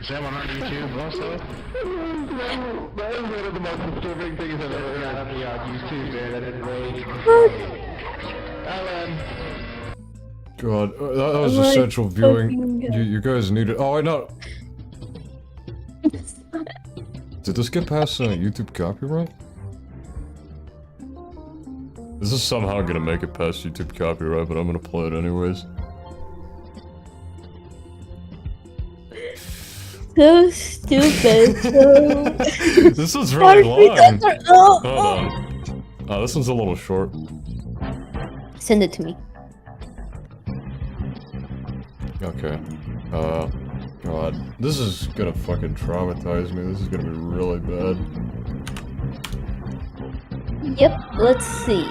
Someone on YouTube also? That is one of the most disturbing things I've ever heard on YouTube, man. That is rage. Alan. God, that was Oh my essential viewing. fucking God. You guys need it. Oh, I know. Did this get past YouTube copyright? This is somehow gonna make it past YouTube copyright, but I'm gonna play it anyways. So stupid. So. This is really long. Oh, Hold on. Oh, this one's a little short. Send it to me. Okay. God. This is gonna fucking traumatize me. This is gonna be really bad. Yep, let's see.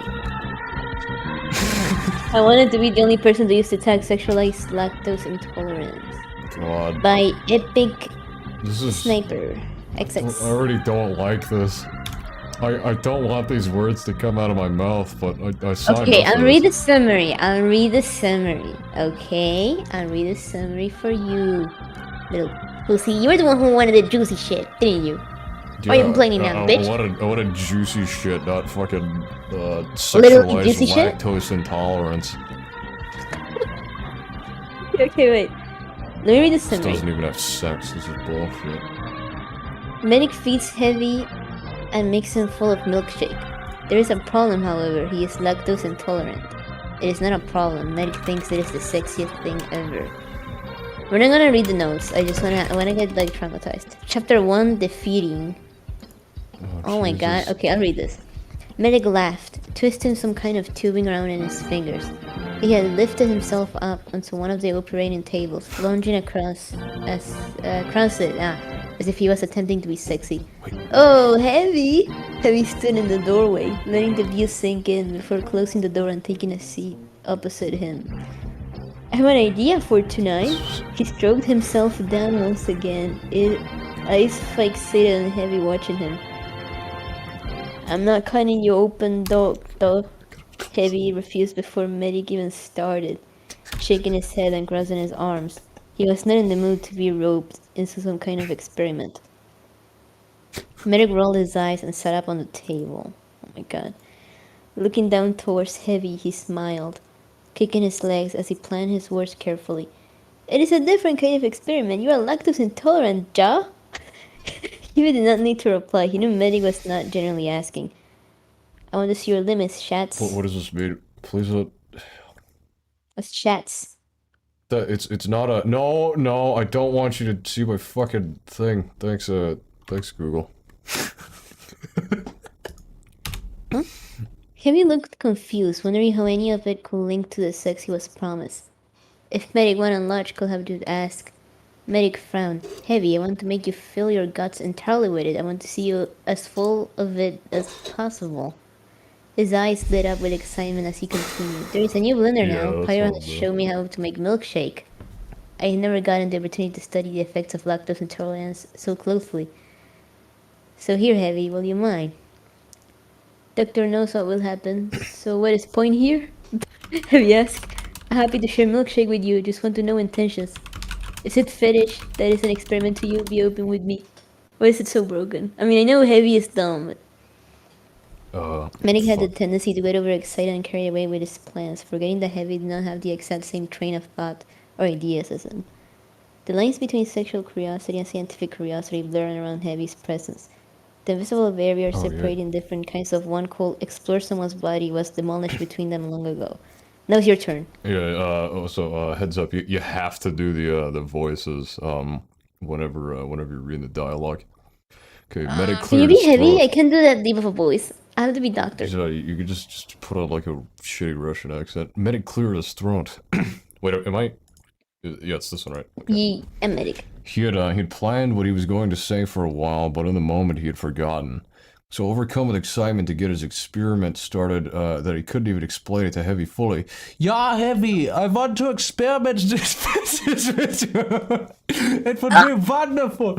I wanted to be the only person to use the tag sexualized lactose intolerance. God. By Epic This is... Sniper I XX. already don't like this. I don't want these words to come out of my mouth, but I signed Okay, up for I'll read the this. summary. I'll read the summary. Okay? I'll read the summary for you. Little pussy. You were the one who wanted the juicy shit, didn't you? Why are you complaining now, bitch? I wanted juicy shit, not fucking Little sexualized juicy shit? lactose intolerance. Okay, wait. Let me read the This summary. doesn't even have sex. This is bullshit. Medic feeds Heavy and makes him full of milkshake. There is a problem, however. He is lactose intolerant. It is not a problem. Medic thinks it is the sexiest thing ever. We're not gonna read the notes. I wanna get like traumatized. Chapter 1: Defeating. Oh my god. Jesus. Okay, I'll read this. Medic laughed, twisting some kind of tubing around in his fingers. He had lifted himself up onto one of the operating tables, lunging across it, as if he was attempting to be sexy. Oh, Heavy! Heavy stood in the doorway, letting the view sink in before closing the door and taking a seat opposite him. I have an idea for tonight. He stroked himself down once again, eyes fixated on Heavy watching him. I'm not cutting you open, dog. Heavy refused before Medic even started, shaking his head and crossing his arms. He was not in the mood to be roped into some kind of experiment. Medic rolled his eyes and sat up on the table. Oh my god. Looking down towards Heavy, he smiled, kicking his legs as he planned his words carefully. It is a different kind of experiment. You are lactose intolerant, ja? Heavy did not need to reply. He knew Medic was not generally asking. I want to see your limits, Shats. What does this mean? Please What's Shats? It's not a... No, I don't want you to see my fucking thing. Thanks, Google. Huh? Heavy looked confused, wondering how any of it could link to the sex he was promised. If Medic went on large, could have to ask. Medic frowned. Heavy, I want to make you fill your guts entirely with it. I want to see you as full of it as possible. His eyes lit up with excitement as he continued. There is a new blender now. Pyro has shown me how to make milkshake. I had never gotten the opportunity to study the effects of lactose intolerance so closely. So here, Heavy, will you mind? Doctor knows what will happen. So what is point here? Heavy asked. I'm happy to share milkshake with you. Just want to know intentions. Is it fetish? That is an experiment to you. Be open with me. Why is it so broken? I mean, I know Heavy is dumb, but... Medic had the tendency to get overexcited and carried away with his plans, forgetting that Heavy did not have the exact same train of thought or ideas as him. The lines between sexual curiosity and scientific curiosity blurred around Heavy's presence. The invisible barrier separating different kinds of one called explore someone's body was demolished between them long ago. Now it's your turn. Yeah, also, heads up, you have to do the voices, whenever you're reading the dialogue. Okay, Medic Can you cleared be his Heavy? throat. I can't do that deep of a voice. I have to be Doctor. You could just put on like a shitty Russian accent. Medic cleared his throat. Wait, am I? Yeah, it's this one, right? Okay. I'm Medic. He'd planned what he was going to say for a while, but in the moment he had forgotten. So overcome with excitement to get his experiment started, that he couldn't even explain it to Heavy fully. Yeah, Heavy, I want to experiment this business with you. It would be wonderful.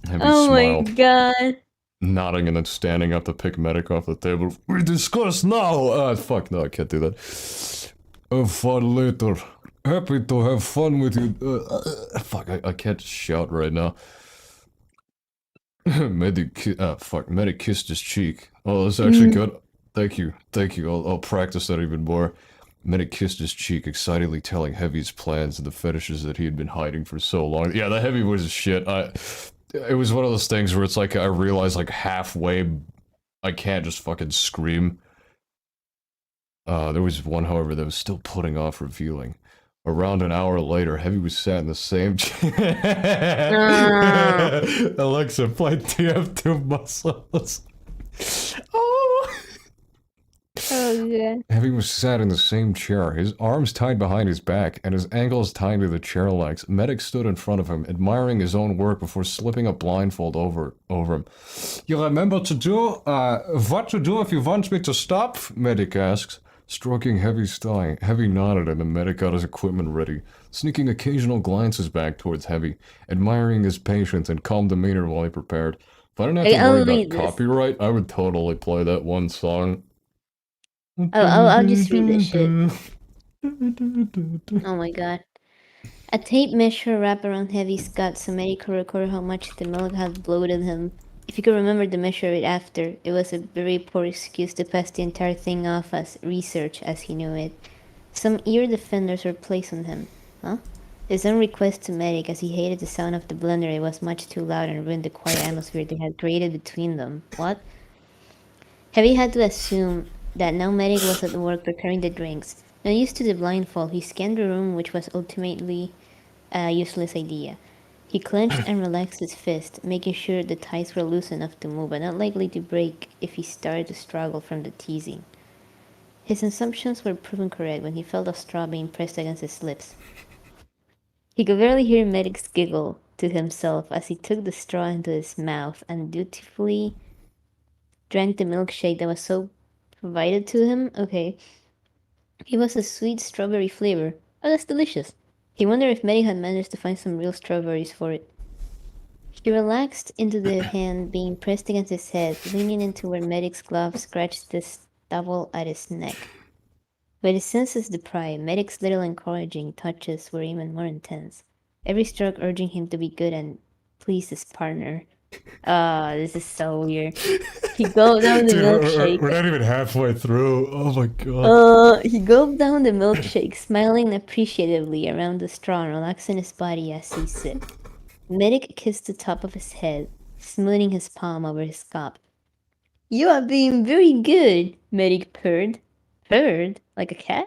Heavy smiled, My god. nodding and then standing up to pick Medic off the table. We discuss now! Fuck, no, I can't do that. Have fun later. Happy to have fun with you. Fuck, I can't shout right now. Medic kissed his cheek. Oh, that's actually good. Thank you. I'll practice that even more. Medic kissed his cheek, excitedly telling Heavy's plans and the fetishes that he had been hiding for so long. Yeah, the Heavy was shit. It was one of those things where it's like I realized like halfway I can't just fucking scream. There was one, however, that was still putting off revealing. Around an hour later, Heavy was sat in the same chair. Alexa, play TF2 muscles. Oh. Oh god. Heavy was sat in the same chair, his arms tied behind his back, and his ankles tied to the chair legs. Medic stood in front of him, admiring his own work before slipping a blindfold over him. You remember to do, what to do if you want me to stop? Medic asks. Stroking Heavy's thigh, Heavy nodded and the medic got his equipment ready, sneaking occasional glances back towards Heavy, admiring his patience and calm demeanor while he prepared. If I didn't have to worry about copyright, I would totally play that one song. I'll just read this shit. Oh my god. A tape measure wrapped around Heavy's gut so Mary could record how much the milk had bloated him. If you could remember the measure right after, it was a very poor excuse to pass the entire thing off as research as he knew it. Some ear defenders were placed on him. Huh? His own request to Medic, as he hated the sound of the blender, it was much too loud and ruined the quiet atmosphere they had created between them. What? Heavy had to assume that now Medic was at work preparing the drinks. Not used to the blindfold, he scanned the room, which was ultimately a useless idea. He clenched and relaxed his fist, making sure the ties were loose enough to move, but not likely to break if he started to struggle from the teasing. His assumptions were proven correct when he felt a straw being pressed against his lips. He could barely hear Medic's giggle to himself as he took the straw into his mouth and dutifully drank the milkshake that was so provided to him. Okay. It was a sweet strawberry flavor. Oh, that's delicious. He wondered if Medic had managed to find some real strawberries for it. He relaxed into the hand being pressed against his head, leaning into where Medic's glove scratched the stubble at his neck. With his senses deprived, Medic's little encouraging touches were even more intense, every stroke urging him to be good and please his partner. This is so weird. He gulped down the milkshake. We're not even halfway through. Oh my god. He gulped down the milkshake, smiling appreciatively around the straw and relaxing his body as he sipped. Medic kissed the top of his head, smoothing his palm over his scalp. You are being very good, Medic purred. Purred? Like a cat?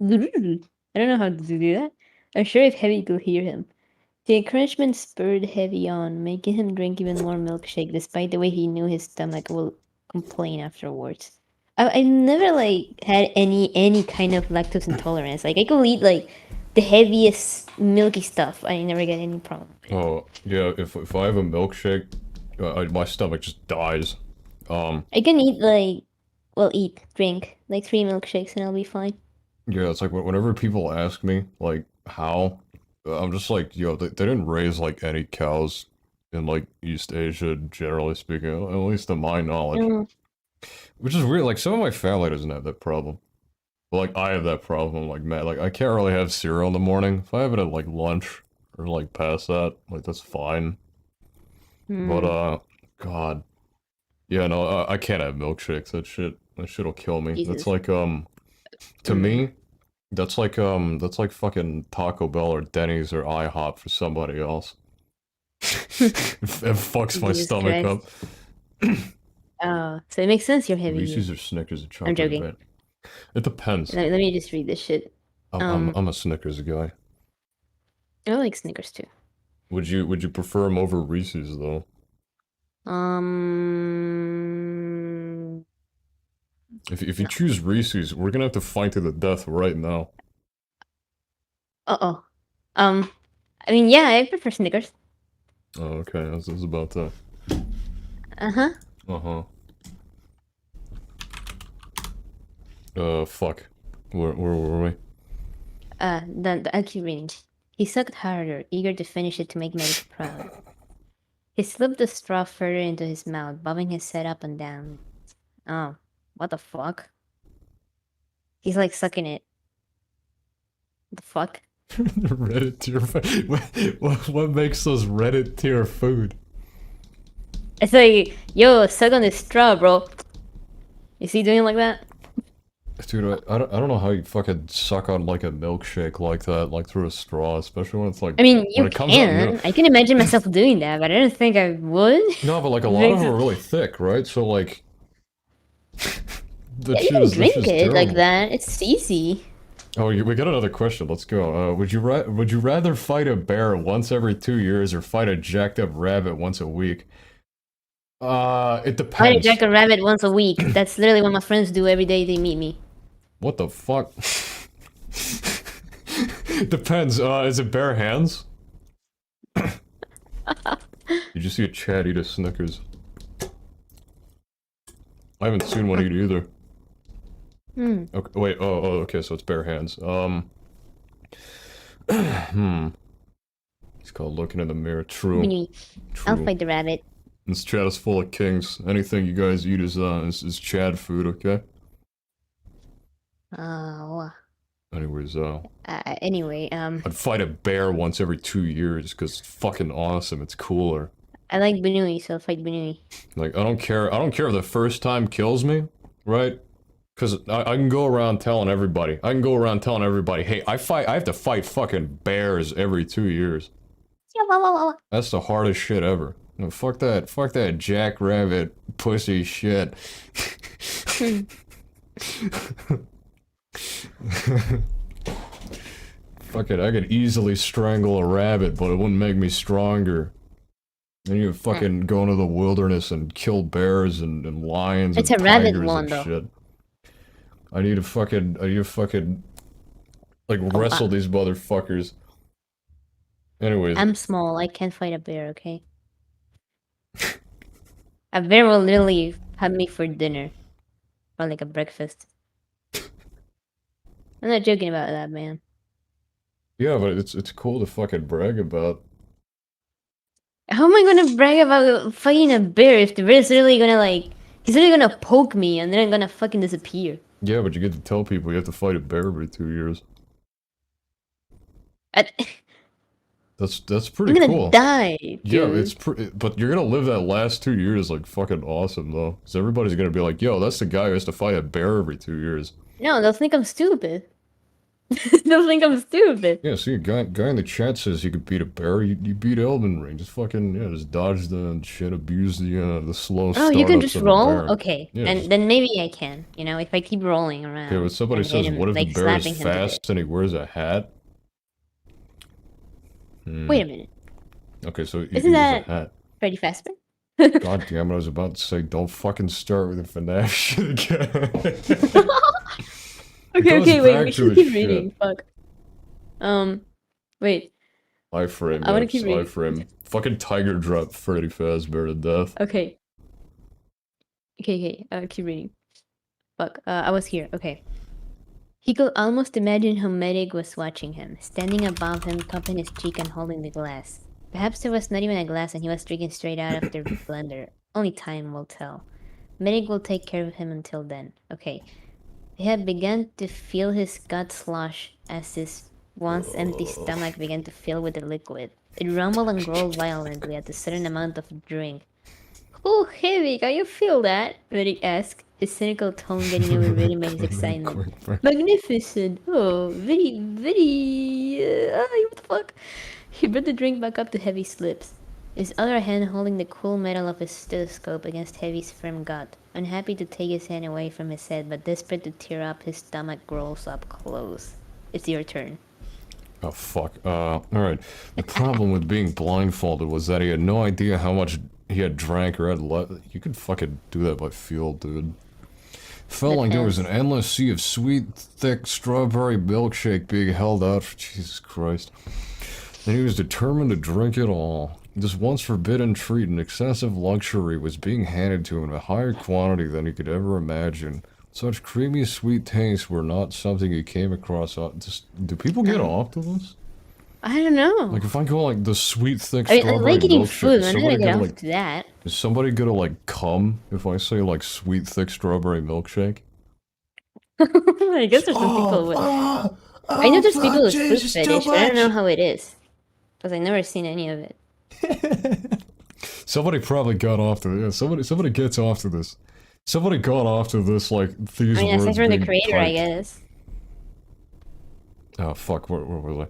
I don't know how to do that. I'm sure if Heavy could hear him. The encouragement spurred Heavy on, making him drink even more milkshake, despite the way he knew his stomach will complain afterwards. I never had any kind of lactose intolerance. I could eat the heaviest milky stuff. I never get any problem. Oh yeah, if I have a milkshake, my stomach just dies. I can eat drink 3 milkshakes and I'll be fine. Yeah, it's like whenever people ask me how. I'm just like, yo, they didn't raise any cows in East Asia, generally speaking, at least to my knowledge. Which is weird, some of my family doesn't have that problem. But I have that problem, man, I can't really have cereal in the morning. If I have it at lunch or past that, that's fine. But God. Yeah, no, I can't have milkshakes, that shit'll kill me. Jesus. That's to me, that's like fucking Taco Bell or Denny's or IHOP for somebody else. It fucks my Jesus stomach Christ. up. So it makes sense you're heavy. Reese's or Snickers or chocolate? joking. Right? It depends. Let me just read this shit. I'm a Snickers guy. I like Snickers too. Would you prefer them over Reese's though? If you choose Reese's, we're gonna have to fight to the death right now. I mean, yeah, I prefer Snickers. Oh, okay. I was about to. Uh-huh. Fuck. Where were we? I'll keep reading. He sucked harder, eager to finish it to make Medic proud. He slipped the straw further into his mouth, bobbing his head up and down. Oh, what the fuck? He's sucking it. What the fuck? Reddit tier food. What makes those Reddit tier food? It's yo, suck on this straw, bro. Is he doing like that? Dude, I don't know how you fucking suck on a milkshake like that, through a straw, especially when it's I mean, you when it comes out, can. I can imagine myself doing that, but I don't think I would. No, but a lot of them are really thick, right? So Yeah, you can drink it like that. It's easy. Oh, we got another question. Let's go. Would you rather fight a bear once every 2 years or fight a jacked up rabbit once a week? It depends. Fight a jack a rabbit once a week. That's literally what my friends do every day they meet me. What the fuck? Depends. Is it bare hands? Did you see a Chad eat a Snickers? I haven't seen one eat either. Okay, wait, okay, so it's bare hands. It's called looking in the mirror. True. I'll fight the rabbit. This chat is full of kings. Anything you guys eat is Chad food, okay? Oh. Anyways, anyway, I'd fight a bear once every 2 years, because it's fucking awesome, it's cooler. I like Benui, so I'll fight Benui. Like, I don't care if the first time kills me, right? Because I can go around telling everybody, hey, I have to fight fucking bears every 2 years. That's the hardest shit ever. No, fuck that jackrabbit pussy shit. Fuck it, I could easily strangle a rabbit, but it wouldn't make me stronger. Then you fucking go into the wilderness and kill bears and lions it's and a rabbit tigers one, and though. shit. I need to fucking, like, wrestle these motherfuckers. Anyways. I'm small, I can't fight a bear, okay? A bear will literally have me for dinner. Or like a breakfast. I'm not joking about that, man. Yeah, but it's cool to fucking brag about. How am I gonna brag about fighting a bear if the bear's literally gonna like... He's literally gonna poke me and then I'm gonna fucking disappear. Yeah, but you get to tell people you have to fight a bear every 2 years. That's pretty cool. I'm gonna die, dude. Yeah, but you're gonna live that last 2 years like fucking awesome though. Because everybody's gonna be like, yo, that's the guy who has to fight a bear every 2 years. No, they'll think I'm stupid. They'll think I'm stupid. Yeah, see, a guy in the chat says you could beat a bear. You beat Elden Ring. Just fucking, yeah, just dodge the shit, abuse the slow Oh, you can startups just of a roll? bear. Okay, Yeah, and then maybe I can, you know, if I keep rolling around. okay, but somebody and hit says, him, what if like, the bear is slapping him to death. fast and he wears a hat? Wait a minute. Okay, so he Isn't uses that a hat. Freddy Fazbear? God damn it, I was about to say, don't fucking start with the FNAF shit again. Okay, wait, we to should the keep shit. reading. Fuck. Wait. iframe, I wanna yes, keep reading. iframe. Fucking tiger drop Freddy Fazbear to death. Okay. Okay, keep reading. Fuck, I was here, okay. He could almost imagine how Medic was watching him, standing above him, cupping his cheek and holding the glass. Perhaps there was not even a glass and he was drinking straight out of the blender. Only time will tell. Medic will take care of him until then. Okay. He had begun to feel his gut slosh as his once empty stomach began to fill with the liquid. It rumbled and growled violently at a certain amount of drink. Oh, heavy, can you feel that? Medic asked, his cynical tone getting overridden by his excitement. Magnificent! Oh, very, what the fuck? He brought the drink back up to Heavy's lips, his other hand holding the cool metal of his stethoscope against Heavy's firm gut. Unhappy to take his hand away from his head, but desperate to tear up his stomach rolls up close. It's your turn. Oh fuck, alright. The problem with being blindfolded was that he had no idea how much he had drank or had left. You could fucking do that by feel, dude. Felt like there was an endless sea of sweet, thick strawberry milkshake being held out for Jesus Christ. And he was determined to drink it all. This once forbidden treat, an excessive luxury, was being handed to him in a higher quantity than he could ever imagine. Such creamy, sweet tastes were not something he came across. Do people get off to this? I don't know. Like, if I go, like, the sweet, thick I strawberry like eating milkshake, food, I'm not gonna get off like, to that. is somebody gonna, like, come if I say, like, sweet, thick strawberry milkshake? I guess there's some people with... I know there's people with food fetish, but I don't know how it is. Because I've never seen any of it. Somebody probably got off to this. Somebody gets off to this. Somebody got off to this, like, these I mean, words aside from the being creator, I typed. guess. Oh, fuck, where was I?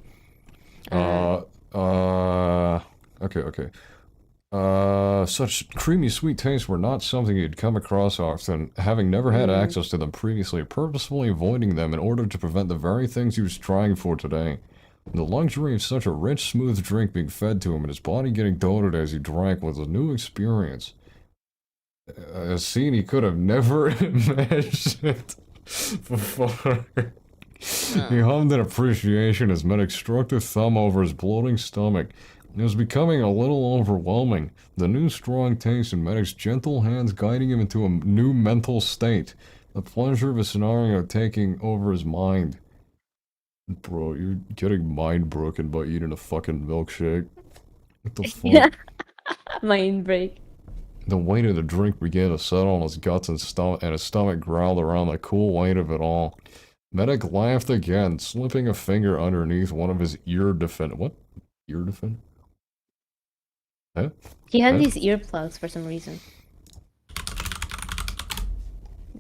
Okay. Such creamy sweet tastes were not something he'd come across often, having never had access to them previously, purposefully avoiding them in order to prevent the very things he was trying for today. The luxury of such a rich, smooth drink being fed to him and his body getting doted as he drank was a new experience. A scene he could have never imagined before. He hummed in appreciation as Medic stroked a thumb over his bloating stomach. It was becoming a little overwhelming, the new strong taste in Medic's gentle hands guiding him into a new mental state, the pleasure of a scenario taking over his mind. Bro, you're getting mind broken by eating a fucking milkshake. What the fuck? Mind break. The weight of the drink began to settle on his guts and his stomach growled around the cool weight of it all. Medic laughed again, slipping a finger underneath one of his ear defend. What? Ear defend? Huh? He had Huh? these earplugs for some reason.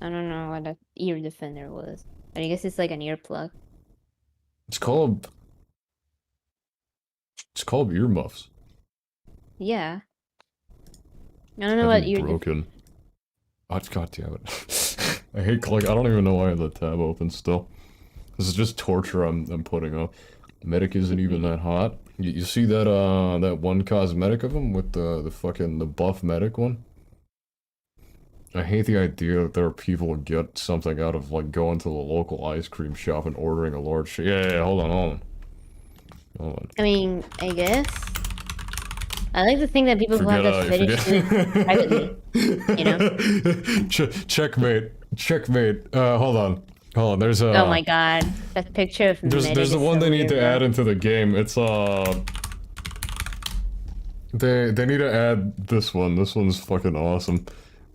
I don't know what an ear defender was. I guess it's like an earplug. It's called earmuffs. Yeah. I don't know what ear broken. Oh, God damn it. I hate I don't even know why I have the tab open still. This is just torture I'm putting up. Medic isn't even that hot. You see that that one cosmetic of him with the fucking the buff medic one? I hate the idea that there are people who get something out of like going to the local ice cream shop and ordering a large yeah, hold on. I mean, I guess. I like to think that people who have that fetish do it privately, you know? Checkmate. Hold on. There's a. Oh my god, that picture of There's Medic the is one so they need weird, to bro. add into the game. It's They need to add this one. This one's fucking awesome.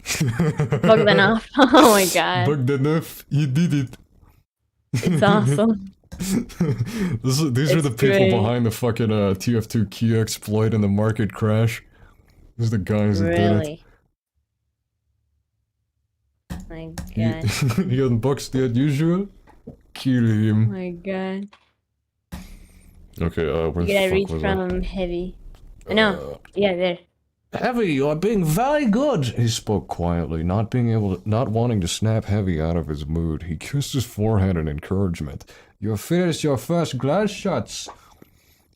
Bogdanov. Oh my god, Bogdanov, you did it. It's awesome. These are It's the people great. behind the fucking TF2 key exploit and the market crash. These are the guys that did it. really? My god. He unboxed that usual. Kill Oh him. my god. Okay, where You the gotta fuck reach was I? from Heavy. No, yeah, there. Heavy, you're being very good. He spoke quietly, not wanting to snap Heavy out of his mood. He kissed his forehead in encouragement. You finished your first glass shots.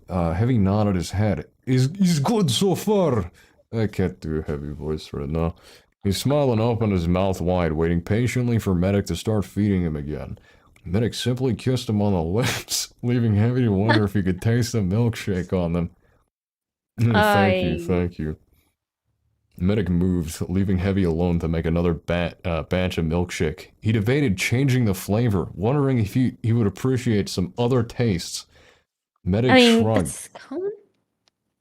Heavy nodded his head. He's good so far. I can't do a heavy voice right now. He smiled and opened his mouth wide, waiting patiently for Medic to start feeding him again. Medic simply kissed him on the lips, leaving Heavy to wonder if he could taste the milkshake on them. Thank you. Medic moved, leaving Heavy alone to make another batch of milkshake. He debated changing the flavor, wondering if he would appreciate some other tastes. Medic I mean, shrugged, that's common.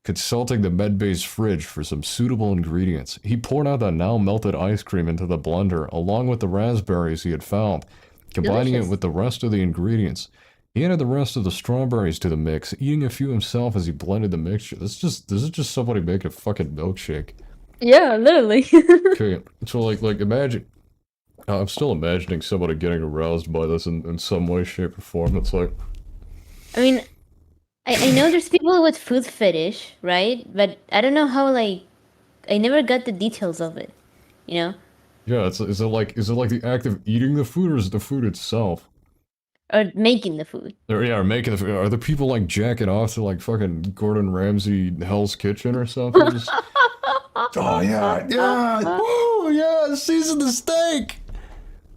consulting the medbay's fridge for some suitable ingredients. He poured out the now melted ice cream into the blender, along with the raspberries he had found, combining Delicious. it with the rest of the ingredients. He added the rest of the strawberries to the mix, eating a few himself as he blended the mixture. This is just somebody making a fucking milkshake. Yeah, literally. Okay, so like imagine. I'm still imagining somebody getting aroused by this in some way, shape, or form. It's like, I mean, I know there's people with food fetish, right? But I don't know how, like, I never got the details of it, you know? yeah, is it like the act of eating the food, or is it the food itself? Or making the food. Or making the food. Are the people like jacking off to like fucking Gordon Ramsay Hell's Kitchen or something? Just, oh yeah, season the steak.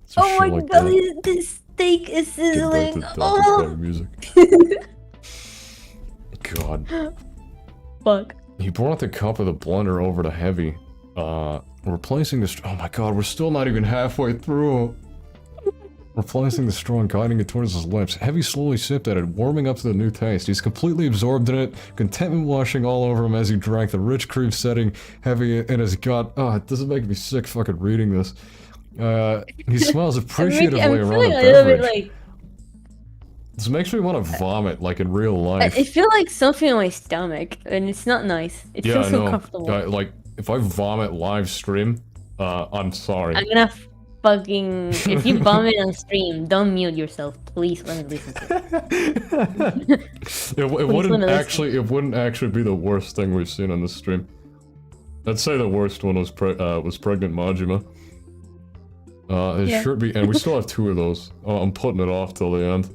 Some Oh my shit like god, that. this steak is Get back sizzling. to Oh, Dr. music. God. fuck. He brought the cup of the blender over to Heavy. Replacing the oh my god, we're still not even halfway through. Replacing the straw and guiding it towards his lips. Heavy slowly sipped at it, warming up to the new taste. He's completely absorbed in it, contentment washing all over him as he drank the rich cream setting Heavy in his gut. Oh, it doesn't make me sick fucking reading this. He smells appreciatively I'm around feeling the a little bit beverage. like This makes me want to vomit, like in real I life. feel like something on my stomach, and it's not nice. It Yeah, feels I so know. comfortable. Like, if I vomit live stream, I'm sorry. I'm gonna fucking. If you vomit on stream, don't mute yourself. Please let me listen to it. It wouldn't actually be the worst thing we've seen on this stream. I'd say the worst one was pregnant Majima. It Yeah. should be, and we still have 2 of those. Oh, I'm putting it off till the end.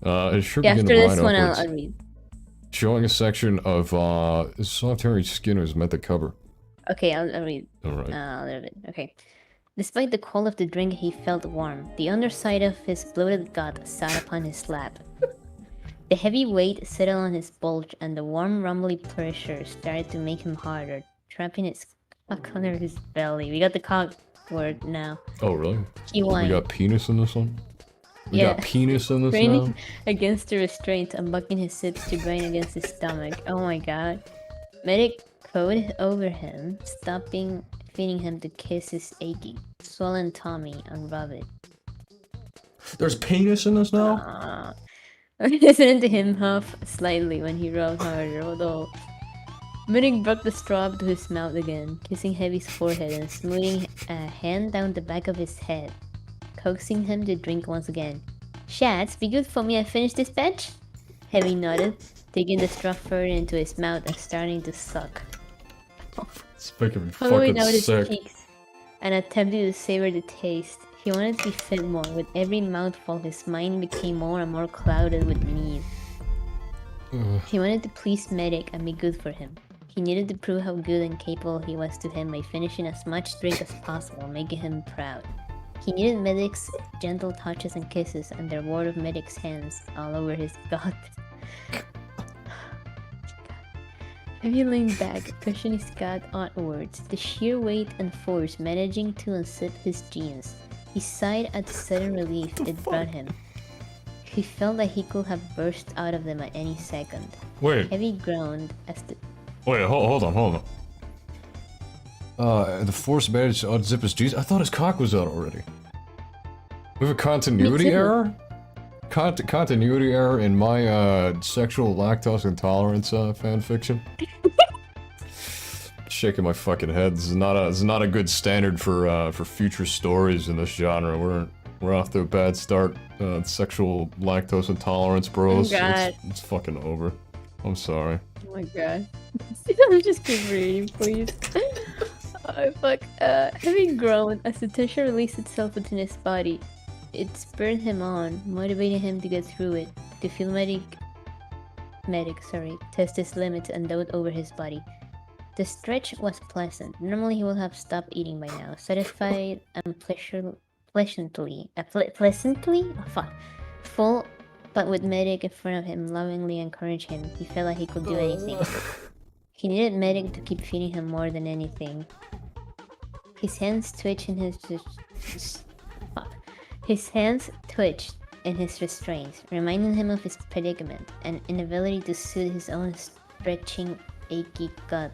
It should Yeah, begin after to this line one, upwards, I'll read. showing a section of solitary skinners meant to cover. Okay, I'll read. Alright. A little bit. Okay. Despite the cold of the drink, he felt warm. The underside of his bloated gut sat upon his lap. The heavy weight settled on his bulge, and the warm, rumbly pressure started to make him harder, trapping his cock under his belly. We got the cock word now. Oh, really? He We whined, got penis in this one? We Yeah. got penis in this now? straining against the restraint and bucking his hips to grind against his stomach. Oh my god. Medic crowed over him, stopping, feeding him to kiss his achy, swollen tummy and rub it. There's penis in this now? Listening to him huff slightly when he rubbed harder, although Medic brought the straw up to his mouth again, kissing Heavy's forehead and smoothing a hand down the back of his head, coaxing him to drink once again. Shats, be good for me and finish this batch? Heavy nodded, taking the straw further into his mouth and starting to suck. It's making me Following fucking out his sick. cheeks and attempting to savor the taste. He wanted to be fed more. With every mouthful, his mind became more and more clouded with need. He wanted to please Medic and be good for him. He needed to prove how good and capable he was to him by finishing as much drink as possible, making him proud. He needed Medic's gentle touches and kisses and the reward of Medic's hands all over his gut. Heavy leaned back, pushing his gut outwards, the sheer weight and force managing to unzip his jeans. He sighed at the sudden relief it brought him. He felt that he could have burst out of them at any second. Wait, Heavy groaned as the hold on. The force managed to unzip his jeans? I thought his cock was out already. We have a continuity Me too. error? Continuity error in my, sexual lactose intolerance, fanfiction? Shaking my fucking head. This is not a good standard for future stories in this genre. We're off to a bad start. Sexual lactose intolerance, bros. Oh God. It's fucking over. I'm sorry. Oh my god. I'm just keep reading, please. Oh fuck. Heavy groaned as the tissue released itself within his body. It spurred him on, motivating him to get through it, to feel test his limits and dote over his body. The stretch was pleasant. Normally he would have stopped eating by now, satisfied and pleasantly? Oh fuck. Full, but with Medic in front of him lovingly encouraged him, he felt like he could do anything. He needed Medic to keep feeding him more than anything. His hands twitched in his restraints, reminding him of his predicament and inability to soothe his own stretching, achy gut.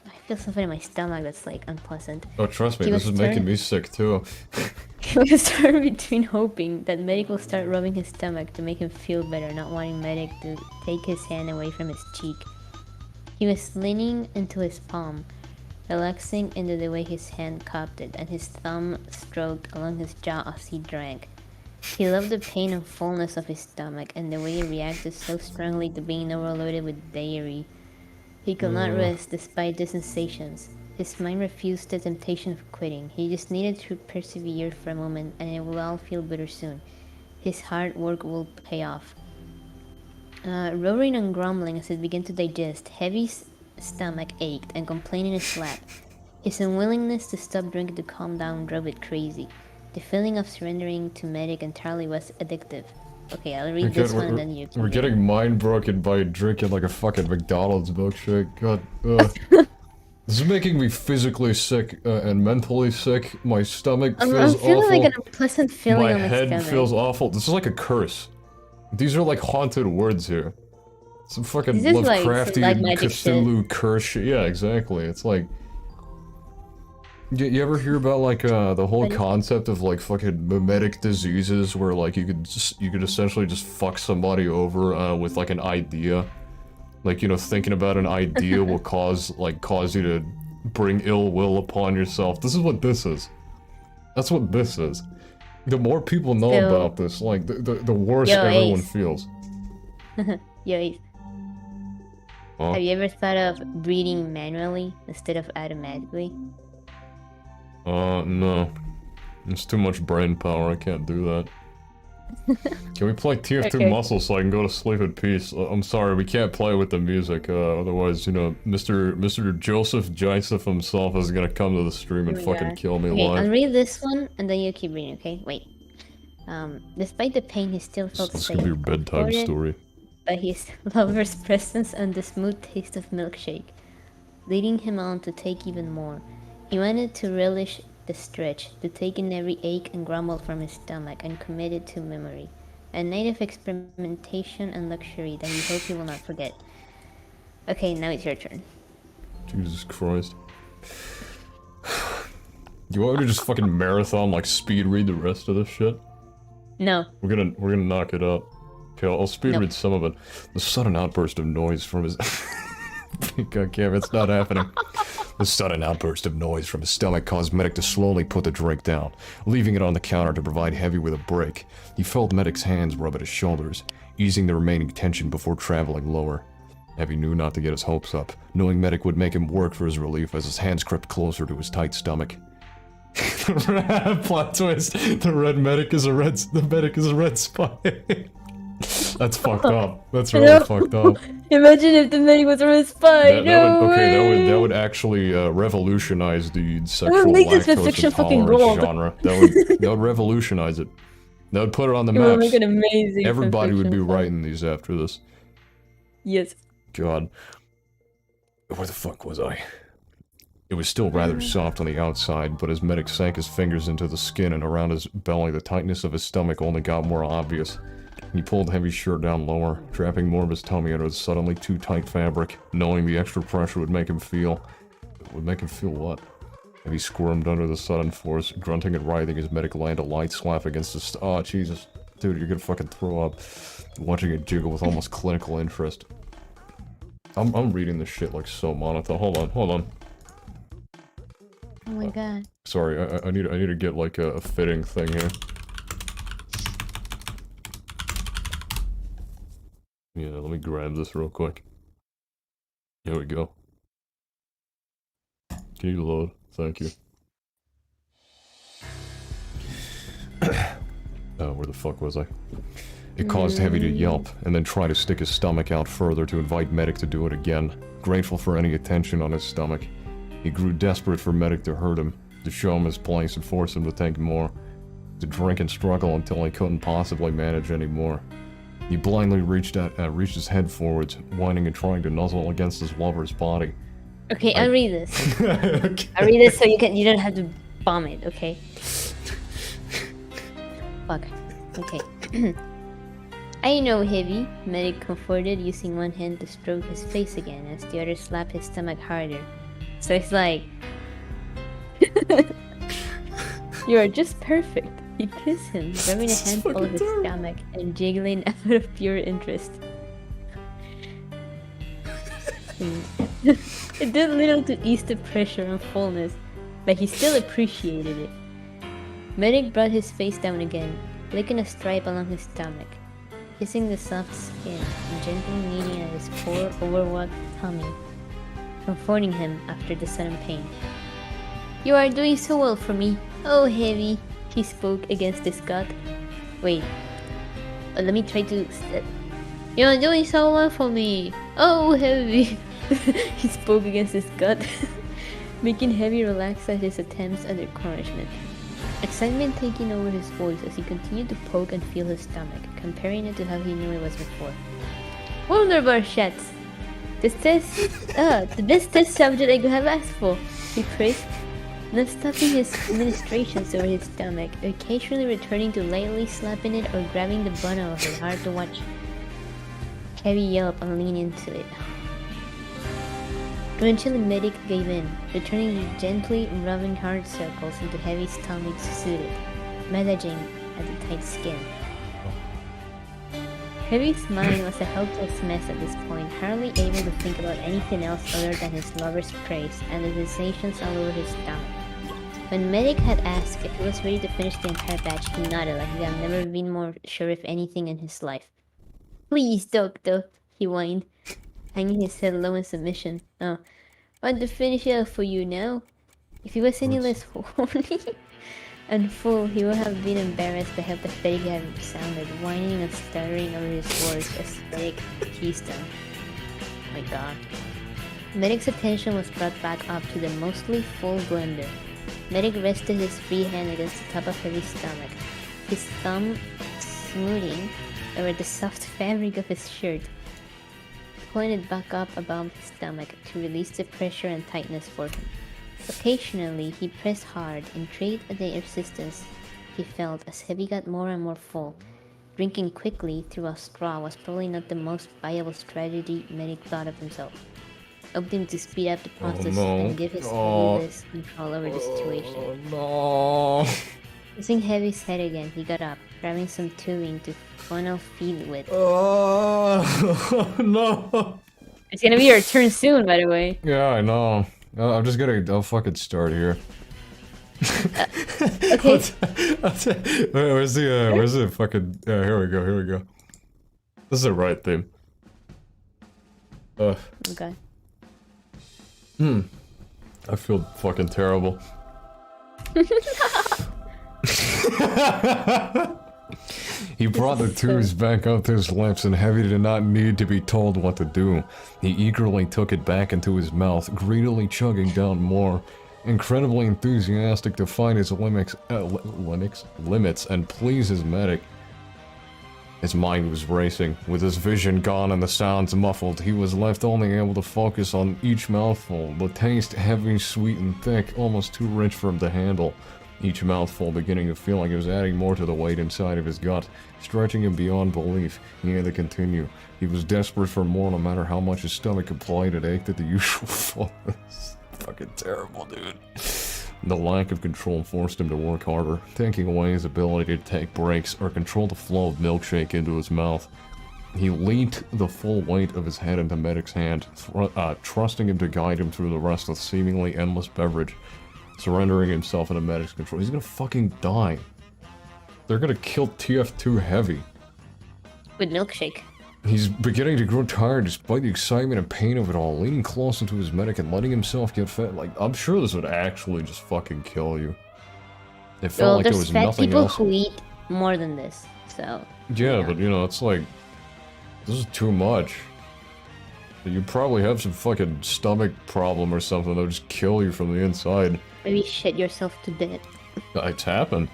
I feel something in my stomach that's like unpleasant. Oh, trust me, He this was is making turned- me sick too. He was torn between hoping that Medic will start rubbing his stomach to make him feel better, not wanting Medic to take his hand away from his cheek. He was leaning into his palm, relaxing into the way his hand cupped it, and his thumb stroked along his jaw as he drank. He loved the pain and fullness of his stomach, and the way he reacted so strongly to being overloaded with dairy. He could not rest despite the sensations. His mind refused the temptation of quitting. He just needed to persevere for a moment, and it will all feel better soon. His hard work will pay off. Roaring and grumbling as it began to digest, Heavy's stomach ached and complained in his lap. His unwillingness to stop drinking to calm down drove it crazy. The feeling of surrendering to Medic entirely was addictive. Okay, I'll read this one and then you can We're read. getting mind broken by drinking like a fucking McDonald's milkshake. God, ugh. This is making me physically sick and mentally sick. My stomach I'm feels feeling awful. like an unpleasant feeling My on my head stomach. feels awful. This is like a curse. These are like haunted words here. Some fucking This is like some Lovecraftian black magic Cthulhu curse shit. Yeah, exactly. It's like... You ever hear about like the whole concept of like fucking mimetic diseases where like you could essentially just fuck somebody over with like an idea? Like, you know, thinking about an idea will cause you to bring ill will upon yourself. This is what this is. That's what this is. The more people know So- about this, like, the worse Yo, everyone Ace. feels. Yeah, Oh, Have you ever thought of breathing manually instead of automatically? no. It's too much brain power, I can't do that. Can we play TF2 Okay. Muscle so I can go to sleep in peace? I'm sorry, we can't play with the music, otherwise, you know, Mr. Joseph Joseph himself is gonna come to the stream and Oh my fucking God. kill me Okay, live. I'll read this one and then you keep reading, okay? Wait. Despite the pain, he still felt This safe, could be your bedtime comforted story. by his lover's presence and the smooth taste of milkshake, leading him on to take even more. He wanted to relish the stretch, to take in every ache and grumble from his stomach, and commit it to memory. A night of experimentation and luxury that he hoped he will not forget. Okay, now it's your turn. Jesus Christ. You want me to just fucking marathon, like, speed read the rest of this shit? No. We're gonna knock it up. Okay, I'll speed Nope. read some of it. The sudden outburst of noise from his... God damn, it's not happening. The sudden outburst of noise from his stomach caused Medic to slowly put the drink down, leaving it on the counter to provide Heavy with a break. He felt Medic's hands rub at his shoulders, easing the remaining tension before traveling lower. Heavy knew not to get his hopes up, knowing Medic would make him work for his relief as his hands crept closer to his tight stomach. Plot twist. The medic is a red spy. That's fucked up. That's really fucked up. Imagine if the medic was a red spy. No way. That would actually revolutionize the sexual make this lactose fanfiction fucking intolerance gold. genre. That would revolutionize it. That would put it on the It would maps. make an amazing. Everybody would be fanfiction. writing these after this. Yes. God. Where the fuck was I? It was still rather soft on the outside, but as Medic sank his fingers into the skin and around his belly, the tightness of his stomach only got more obvious. He pulled Heavy's shirt down lower, trapping more of his tummy under the suddenly too tight fabric, knowing the extra pressure would make him feel... Would make him feel what? Heavy squirmed under the sudden force, grunting and writhing as Medic landed a light slap against his... Oh, Jesus. Dude, you're gonna fucking throw up. Watching it jiggle with almost clinical interest. I'm reading this shit like so monotone. Hold on. Oh my god. Sorry, I need to get like a fitting thing here. Yeah, let me grab this real quick. Here we go. Can you load? Thank you. Where the fuck was I? It caused Heavy to yelp, and then try to stick his stomach out further to invite Medic to do it again, grateful for any attention on his stomach. He grew desperate for Medic to hurt him, to show him his place and force him to take more, to drink and struggle until he couldn't possibly manage anymore. He blindly reached his head forwards, whining and trying to nuzzle against his lover's body. Okay, I'll read this. Okay. I'll read this so you don't have to vomit, okay? Fuck. Okay. I know, Heavy, Medic comforted, using one hand to stroke his face again as the other slapped his stomach harder. So it's like... You are just perfect. He kissed him, rubbing a This is handful of fucking his terrible. stomach and jiggling out of pure interest. It did little to ease the pressure and fullness, but he still appreciated it. Medic brought his face down again, licking a stripe along his stomach, kissing the soft skin and gently kneading at his poor, overworked tummy, comforting him after the sudden pain. You are doing so well for me. Oh, Heavy, he spoke against his gut. Wait, let me try to... You are doing so well for me. Oh, Heavy. He spoke against his gut, making Heavy relax at his attempts at encouragement. Excitement taking over his voice as he continued to poke and feel his stomach, comparing it to how he knew it was before. Wonderbar shots! The best test subject I could have asked for, he praised, not stopping his administrations over his stomach, occasionally returning to lightly slapping it or grabbing the bottom of it hard to watch. Heavy yelp and lean into it. Eventually Medic gave in, returning to gently rubbing hard circles into Heavy's stomach to soothe it, massaging at the tight skin. Heavy's mind was a helpless mess at this point, hardly able to think about anything else other than his lover's praise and the sensations all over his stomach. When Medic had asked if he was ready to finish the entire batch, he nodded like he had never been more sure of anything in his life. Please, Doctor, he whined. hanging his head low in submission. Oh, I want to finish it off for you now. If he was any less horny and full, he would have been embarrassed by how pathetic he had sounded, whining and stuttering over his words, aesthetic keystone. Oh my god. Medic's attention was brought back up to the mostly full blender. Medic rested his free hand against the top of Heavy's stomach, his thumb smoothing over the soft fabric of his shirt, pointed back up above his stomach to release the pressure and tightness for him. Occasionally, he pressed hard, intrigued at the resistance he felt as Heavy got more and more full. Drinking quickly through a straw was probably not the most viable strategy Medic thought of himself, opting to speed up the process and give his less control over the situation. No. Pressing Heavy's head again, he got up, grabbing some tubing to funnel feed with. No. It's gonna be your turn soon, by the way. Yeah, I know. I'm just gonna. I'll fucking start here. Okay. Where's the fucking? Here we go. Here we go. This is the right theme. Okay. I feel fucking terrible. He brought the tubes back up to his lips, and Heavy did not need to be told what to do. He eagerly took it back into his mouth, greedily chugging down more, incredibly enthusiastic to find his limits and please his medic. His mind was racing. With his vision gone and the sounds muffled, he was left only able to focus on each mouthful, the taste heavy, sweet, and thick, almost too rich for him to handle. Each mouthful beginning to feel like it was adding more to the weight inside of his gut, stretching him beyond belief. He had to continue. He was desperate for more no matter how much his stomach complained. It ached at the usual fullness. Fucking terrible, dude. The lack of control forced him to work harder, taking away his ability to take breaks or control the flow of milkshake into his mouth. He leaned the full weight of his head into Medic's hand, trusting him to guide him through the rest of the seemingly endless beverage, surrendering himself into Medic's control. He's gonna fucking die. They're gonna kill TF2 Heavy. With milkshake. He's beginning to grow tired despite the excitement and pain of it all, leaning close into his medic and letting himself get fed. Like, I'm sure this would actually just fucking kill you. It felt like there was nothing else. There's fat people who eat more than this, so... Yeah, but you know, it's like... This is too much. You probably have some fucking stomach problem or something that'll just kill you from the inside. Maybe shit yourself to death. It's happened.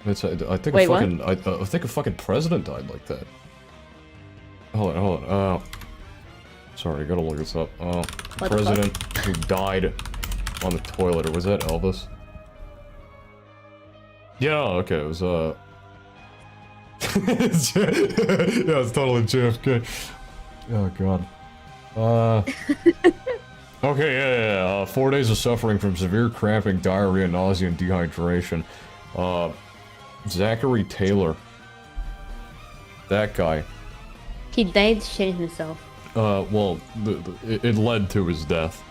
I think Wait, a fucking... I think a fucking president died like that. Hold on. Oh. Sorry, I gotta look this up. President who died on the toilet, or was that Elvis? Yeah, okay, it was, yeah, it's totally JFK. Oh, God. Okay, yeah. 4 days of suffering from severe cramping, diarrhea, nausea, and dehydration. Zachary Taylor. That guy. He died shitting himself. Well, it led to his death.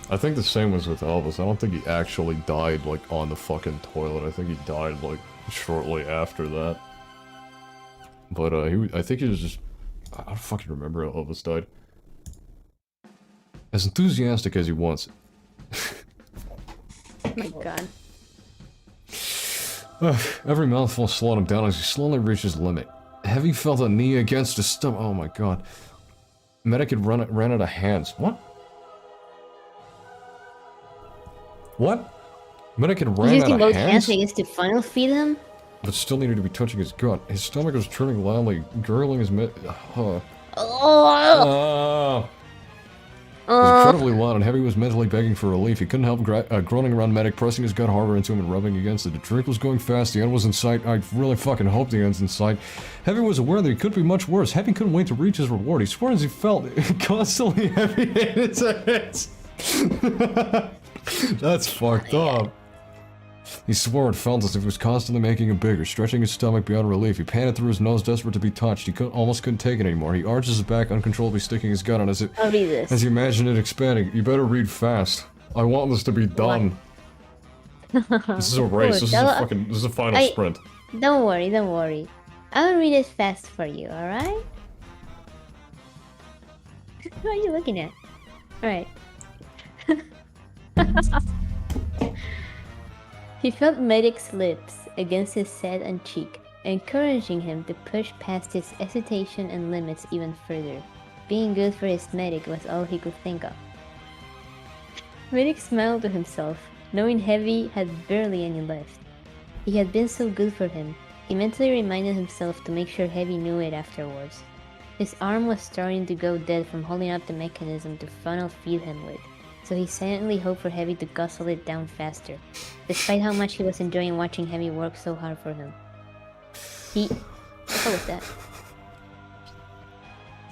I think the same was with Elvis. I don't think he actually died, like, on the fucking toilet. I think he died, like, shortly after that. But, I think he was just... I don't fucking remember how Elvis died. As enthusiastic as he was. Oh my god. Every mouthful slowed him down as he slowly reached his limit. Heavy felt a knee against his stomach. Oh my god. Medic had ran out of hands. What? What? Medic had ran out of both hands? against the funnel feed him? But still needed to be touching his gut. His stomach was churning loudly, gurgling his It was incredibly loud, and Heavy was mentally begging for relief. He couldn't help groaning around Medic, pressing his gut harder into him and rubbing against it. The drink was going fast, the end was in sight. I really fucking hope the end's in sight. Heavy was aware that he could be much worse. Heavy couldn't wait to reach his reward. He swore as he felt constantly heavy in his hands. That's fucked up. He swore and felt as if he was constantly making him bigger, stretching his stomach beyond relief. He panted through his nose, desperate to be touched. He almost couldn't take it anymore. He arches his back, uncontrollably sticking his gut on as I'll read this. he imagined it expanding. You better read fast. I want this to be done. This is a race. This is a final sprint. Don't worry. I'll read it fast for you, alright? What are you looking at? Alright. He felt Medic's lips against his satin cheek, encouraging him to push past his hesitation and limits even further. Being good for his Medic was all he could think of. Medic smiled to himself, knowing Heavy had barely any left. He had been so good for him. He mentally reminded himself to make sure Heavy knew it afterwards. His arm was starting to go dead from holding up the mechanism to funnel feed him with, so he silently hoped for Heavy to guzzle it down faster, despite how much he was enjoying watching Heavy work so hard for him. What was that?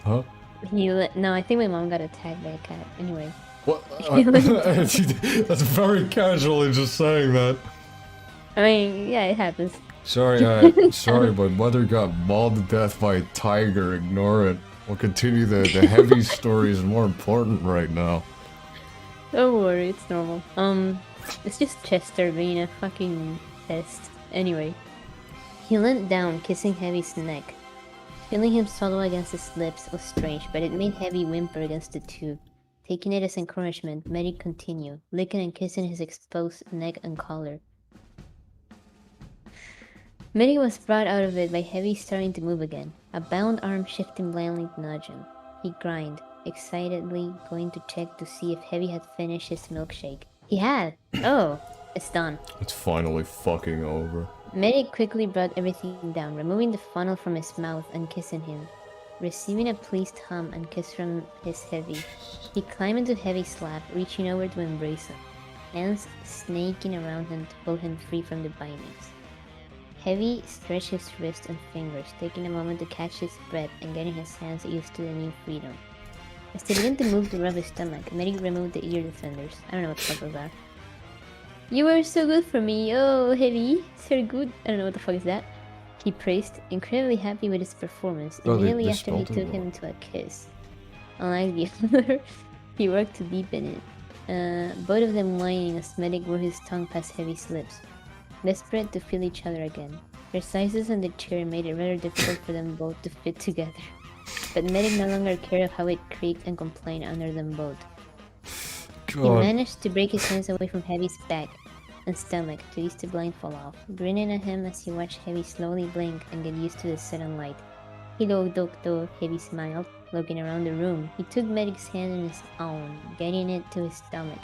Huh? No, I think my mom got attacked by a cat. Anyway. What? That's very casually just saying that. I mean, yeah, it happens. Sorry, sorry, but mother got mauled to death by a tiger. Ignore it. We'll continue the heavy story is more important right now. Don't worry, it's normal. It's just Chester being a fucking pest. Anyway. He leant down, kissing Heavy's neck. Feeling him swallow against his lips was strange, but it made Heavy whimper against the tube. Taking it as encouragement, Medic continued, licking and kissing his exposed neck and collar. Medic was brought out of it by Heavy starting to move again, a bound arm shifting blindly to nudge him. He grinned, excitedly going to check to see if Heavy had finished his milkshake. He had! Oh, it's done. It's finally fucking over. Medic quickly brought everything down, removing the funnel from his mouth and kissing him. Receiving a pleased hum and kiss from his Heavy, he climbed into Heavy's lap, reaching over to embrace him, hands snaking around him to pull him free from the bindings. Heavy stretched his wrists and fingers, taking a moment to catch his breath and getting his hands used to the new freedom. As they began to move to rub his stomach, Medic removed the ear defenders. I don't know what the fuck those are. You were so good for me, oh Heavy, so good. I don't know what the fuck is that. He praised, incredibly happy with his performance, immediately after he took him into a kiss. Unlike the other, he worked to deepen it. Both of them whining as Medic wore his tongue past Heavy's lips, desperate to feel each other again. Their sizes on the chair made it rather difficult for them both to fit together, but Medic no longer cared how it creaked and complained under them both. God. He managed to break his hands away from Heavy's back and stomach to ease the blindfold off, grinning at him as he watched Heavy slowly blink and get used to the sudden light. Hello, Doctor, Heavy smiled, looking around the room. He took Medic's hand in his own, getting it to his stomach.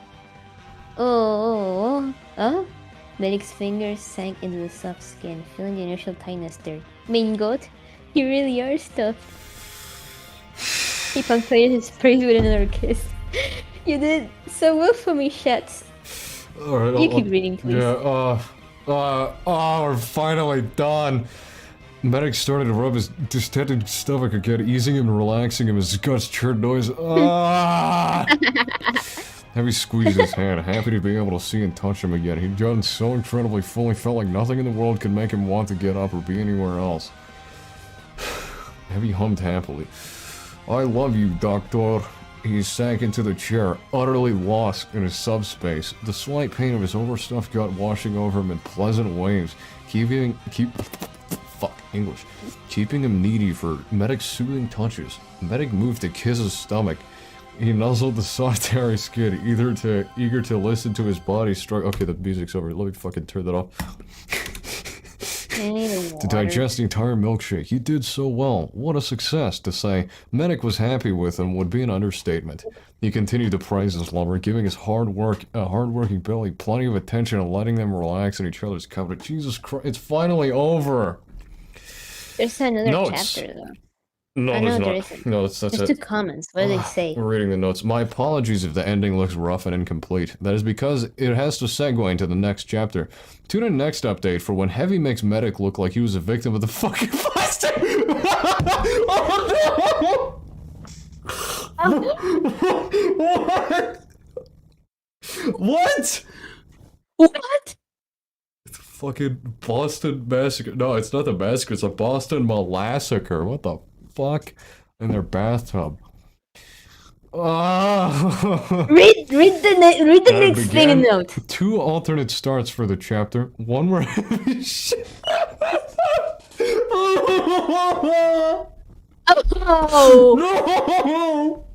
Oh? Medic's fingers sank into the soft skin, feeling the initial tightness there. Main goat, you really are stuffed. He punctuated his praise with another kiss. You did so well for me, Shats. Alright, You keep reading, please. Yeah, we're finally done. Medic started to rub his distended stomach again, easing him and relaxing him as his guts churned noise. Heavy squeezed his hand, happy to be able to see and touch him again. He'd gotten so incredibly full, he felt like nothing in the world could make him want to get up or be anywhere else. Heavy hummed happily. I love you, Doctor. He sank into the chair, utterly lost in his subspace, the slight pain of his overstuffed gut washing over him in pleasant waves, keeping him needy for Medic's soothing touches. Medic moved to kiss his stomach. He nuzzled the soft, hairy skin, eager to listen to his body struggle. Okay, the music's over. Let me fucking turn that off. To digest the entire milkshake. He did so well. What a success. To say Medic was happy with him would be an understatement. He continued to praise his lover, giving his hard-working belly plenty of attention and letting them relax in each other's company. Jesus Christ, it's finally over. There's another chapter though. No, I know there there's not. isn't. No, that's There's it. 2 comments. What do they say? We're reading the notes. My apologies if the ending looks rough and incomplete. That is because it has to segue into the next chapter. Tune in next update for when Heavy makes Medic look like he was a victim of the fucking plastic. Oh no! What? What? Fucking Boston Massacre. No, it's not the massacre, it's a Boston Malassacre. What the fuck? In their bathtub. Read the next thing and note. 2 alternate starts for the chapter. One where Oh! No!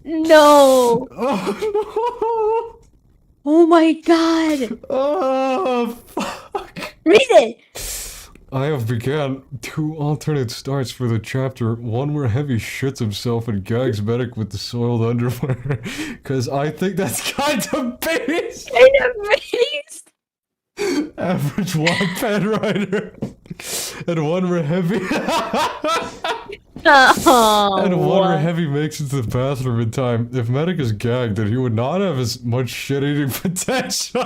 No! Oh Oh my god! no! Oh fuck! Read it! I have began 2 alternate starts for the chapter. One where Heavy shits himself and gags Medic with the soiled underwear. Cause I think that's kind of based! Kind of based! Average Wattpad writer. And one where Heavy... Oh, And one where what? Heavy makes it to the bathroom in time. If Medic is gagged, then he would not have as much shit-eating potential.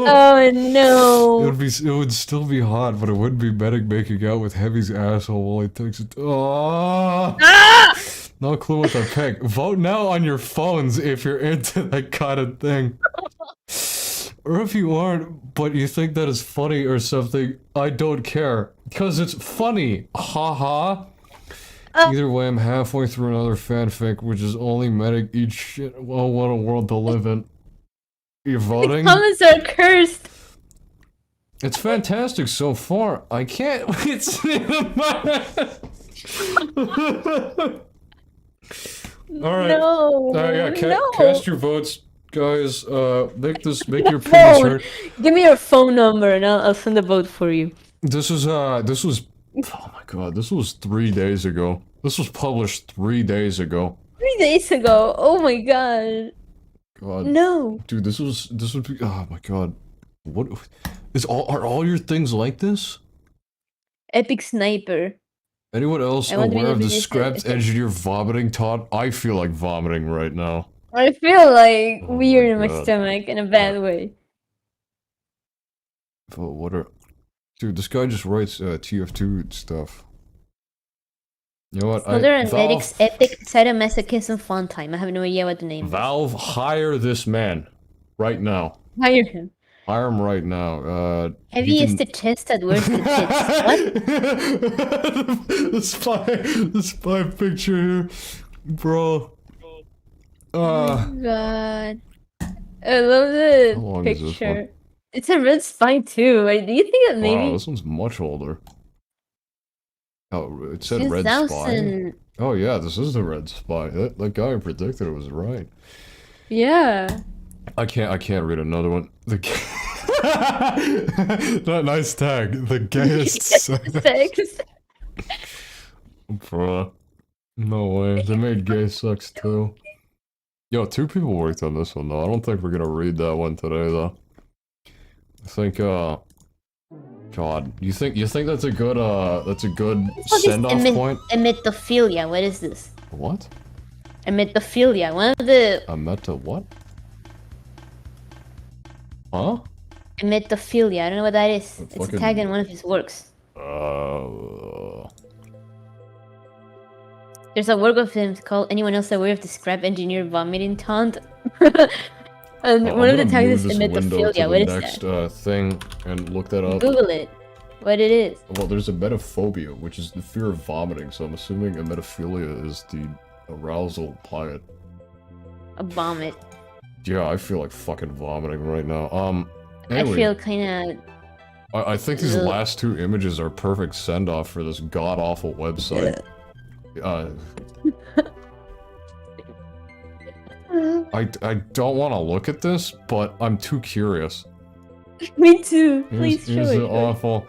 Oh no! It would still be hot, but it wouldn't be Medic making out with Heavy's asshole while he takes it. Oh! Ah! No clue what to pick. Vote now on your phones if you're into that kind of thing. Or if you aren't, but you think that is funny or something, I don't care. Because it's funny. Haha. Either way, I'm halfway through another fanfic, which is only Medic eats shit. Oh, what a world to live in. You voting? Comments are cursed! It's fantastic so far. I can't. It's. Alright. No! Yeah, no! cast your votes, guys. Make your opinions Phone. heard. Give me your phone number and I'll send a vote for you. This was, oh my god, this was 3 days ago. This was published 3 days ago. 3 days ago. Oh my god. God. No. Dude, this would be, oh my god. What, are all your things like this? Epic sniper. Anyone else I want to be aware of the the biggest- scrapped engineer vomiting, Todd? I feel like vomiting right now. I feel like Oh my weird in my God. stomach in a bad way. But what are... Dude, this guy just writes TF2 stuff. You know what? Mother and Medic's epic sadomasochism fun time. I have no idea what the name is. Valve, hire this man. Right now. Hire him. Hire him right now. Heavy he is can- the chest that wears the tits. What? the spy picture here. Bro. God. I love the How long is this picture. one? It's a red spine too. Do you think that maybe Wow, this one's much older. Oh, it said Red Spy. 2000. Oh yeah, this is the Red Spy. That guy who predicted it was right. Yeah. I can't read another one. Nice tag. The gayest Sex. Bruh. No way. They made gay sucks too. Yo, 2 people worked on this one though. I don't think we're gonna read that one today though. I think God, you think that's a good send off point? Emetophilia. What is this? What? Emetophilia. One of the A meta what? Huh? emetophilia. I don't know what that is. It's a fucking- tag in one of his works. There's a work of him called "Anyone Else Aware of the Scrap Engineer Vomiting Taunt?" And I'm one of the gonna tags move is this window to emetophilia. What the is next that? thing and look that up. Google it. What it is? Well, there's emetophobia, which is the fear of vomiting, so I'm assuming emetophilia is the arousal by it. A vomit. Yeah, I feel like fucking vomiting right now. I Anyway, feel kind of. I think these Ugh. last 2 images are perfect send-off for this god-awful website. I don't want to look at this, but I'm too curious. Me too. Please Is show it it. awful?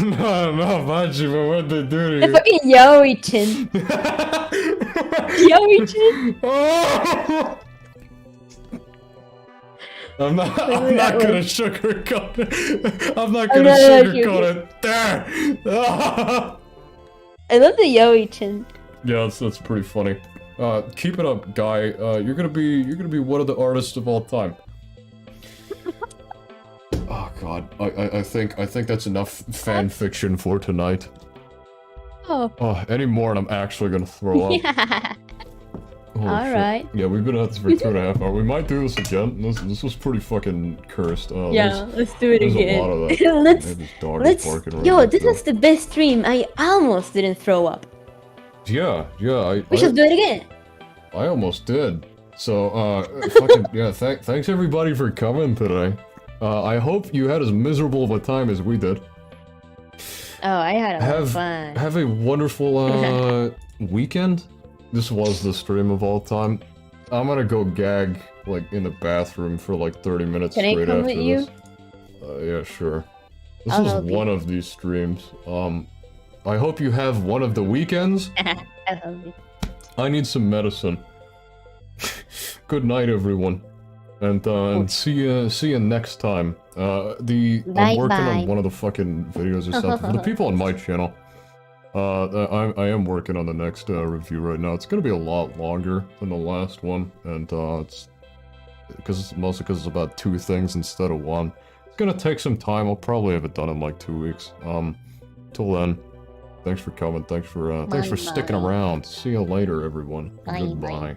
No, not about you, but what they do to The you. fucking yaoi chin. Yaoi chin. Oh! I'm not Literally that gonna way. sugarcoat it. I'm not I'm gonna not sugarcoat it. There! I love the yaoi chin. Yeah, that's pretty funny. Keep it up, guy. You're gonna be one of the artists of all time. Oh god, I think that's enough fan fiction for tonight. Oh. Oh, any more and I'm actually gonna throw up. Yeah. Holy All shit. right. Yeah, we've been at this for 2.5 hours. We might do this again. This was pretty fucking cursed. Yeah, let's do it there's again. a lot of that. let's Maybe this dog is barking right yo, now, this too. was the best stream. I almost didn't throw up. Yeah, We should do it again. I almost did. So, fucking, yeah, thanks everybody for coming today. I hope you had as miserable of a time as we did. Oh, I had a lot of fun. Have a wonderful weekend. This was the stream of all time. I'm gonna go gag like in the bathroom for like 30 minutes Can I straight come after with you? this. Yeah, sure. This I'll is help you. one of these streams. I hope you have one of the weekends. I'll help you. I need some medicine. Good night, everyone, and see you next time. I'm working on one of the fucking videos or something for the people on my channel. I am working on the next review right now. It's gonna be a lot longer than the last one, and it's mostly because it's about 2 things instead of 1. It's gonna take some time. I'll probably have it done in like 2 weeks. Till then, thanks for coming. Thanks for sticking around. See you later, everyone. Bye, Goodbye. bye.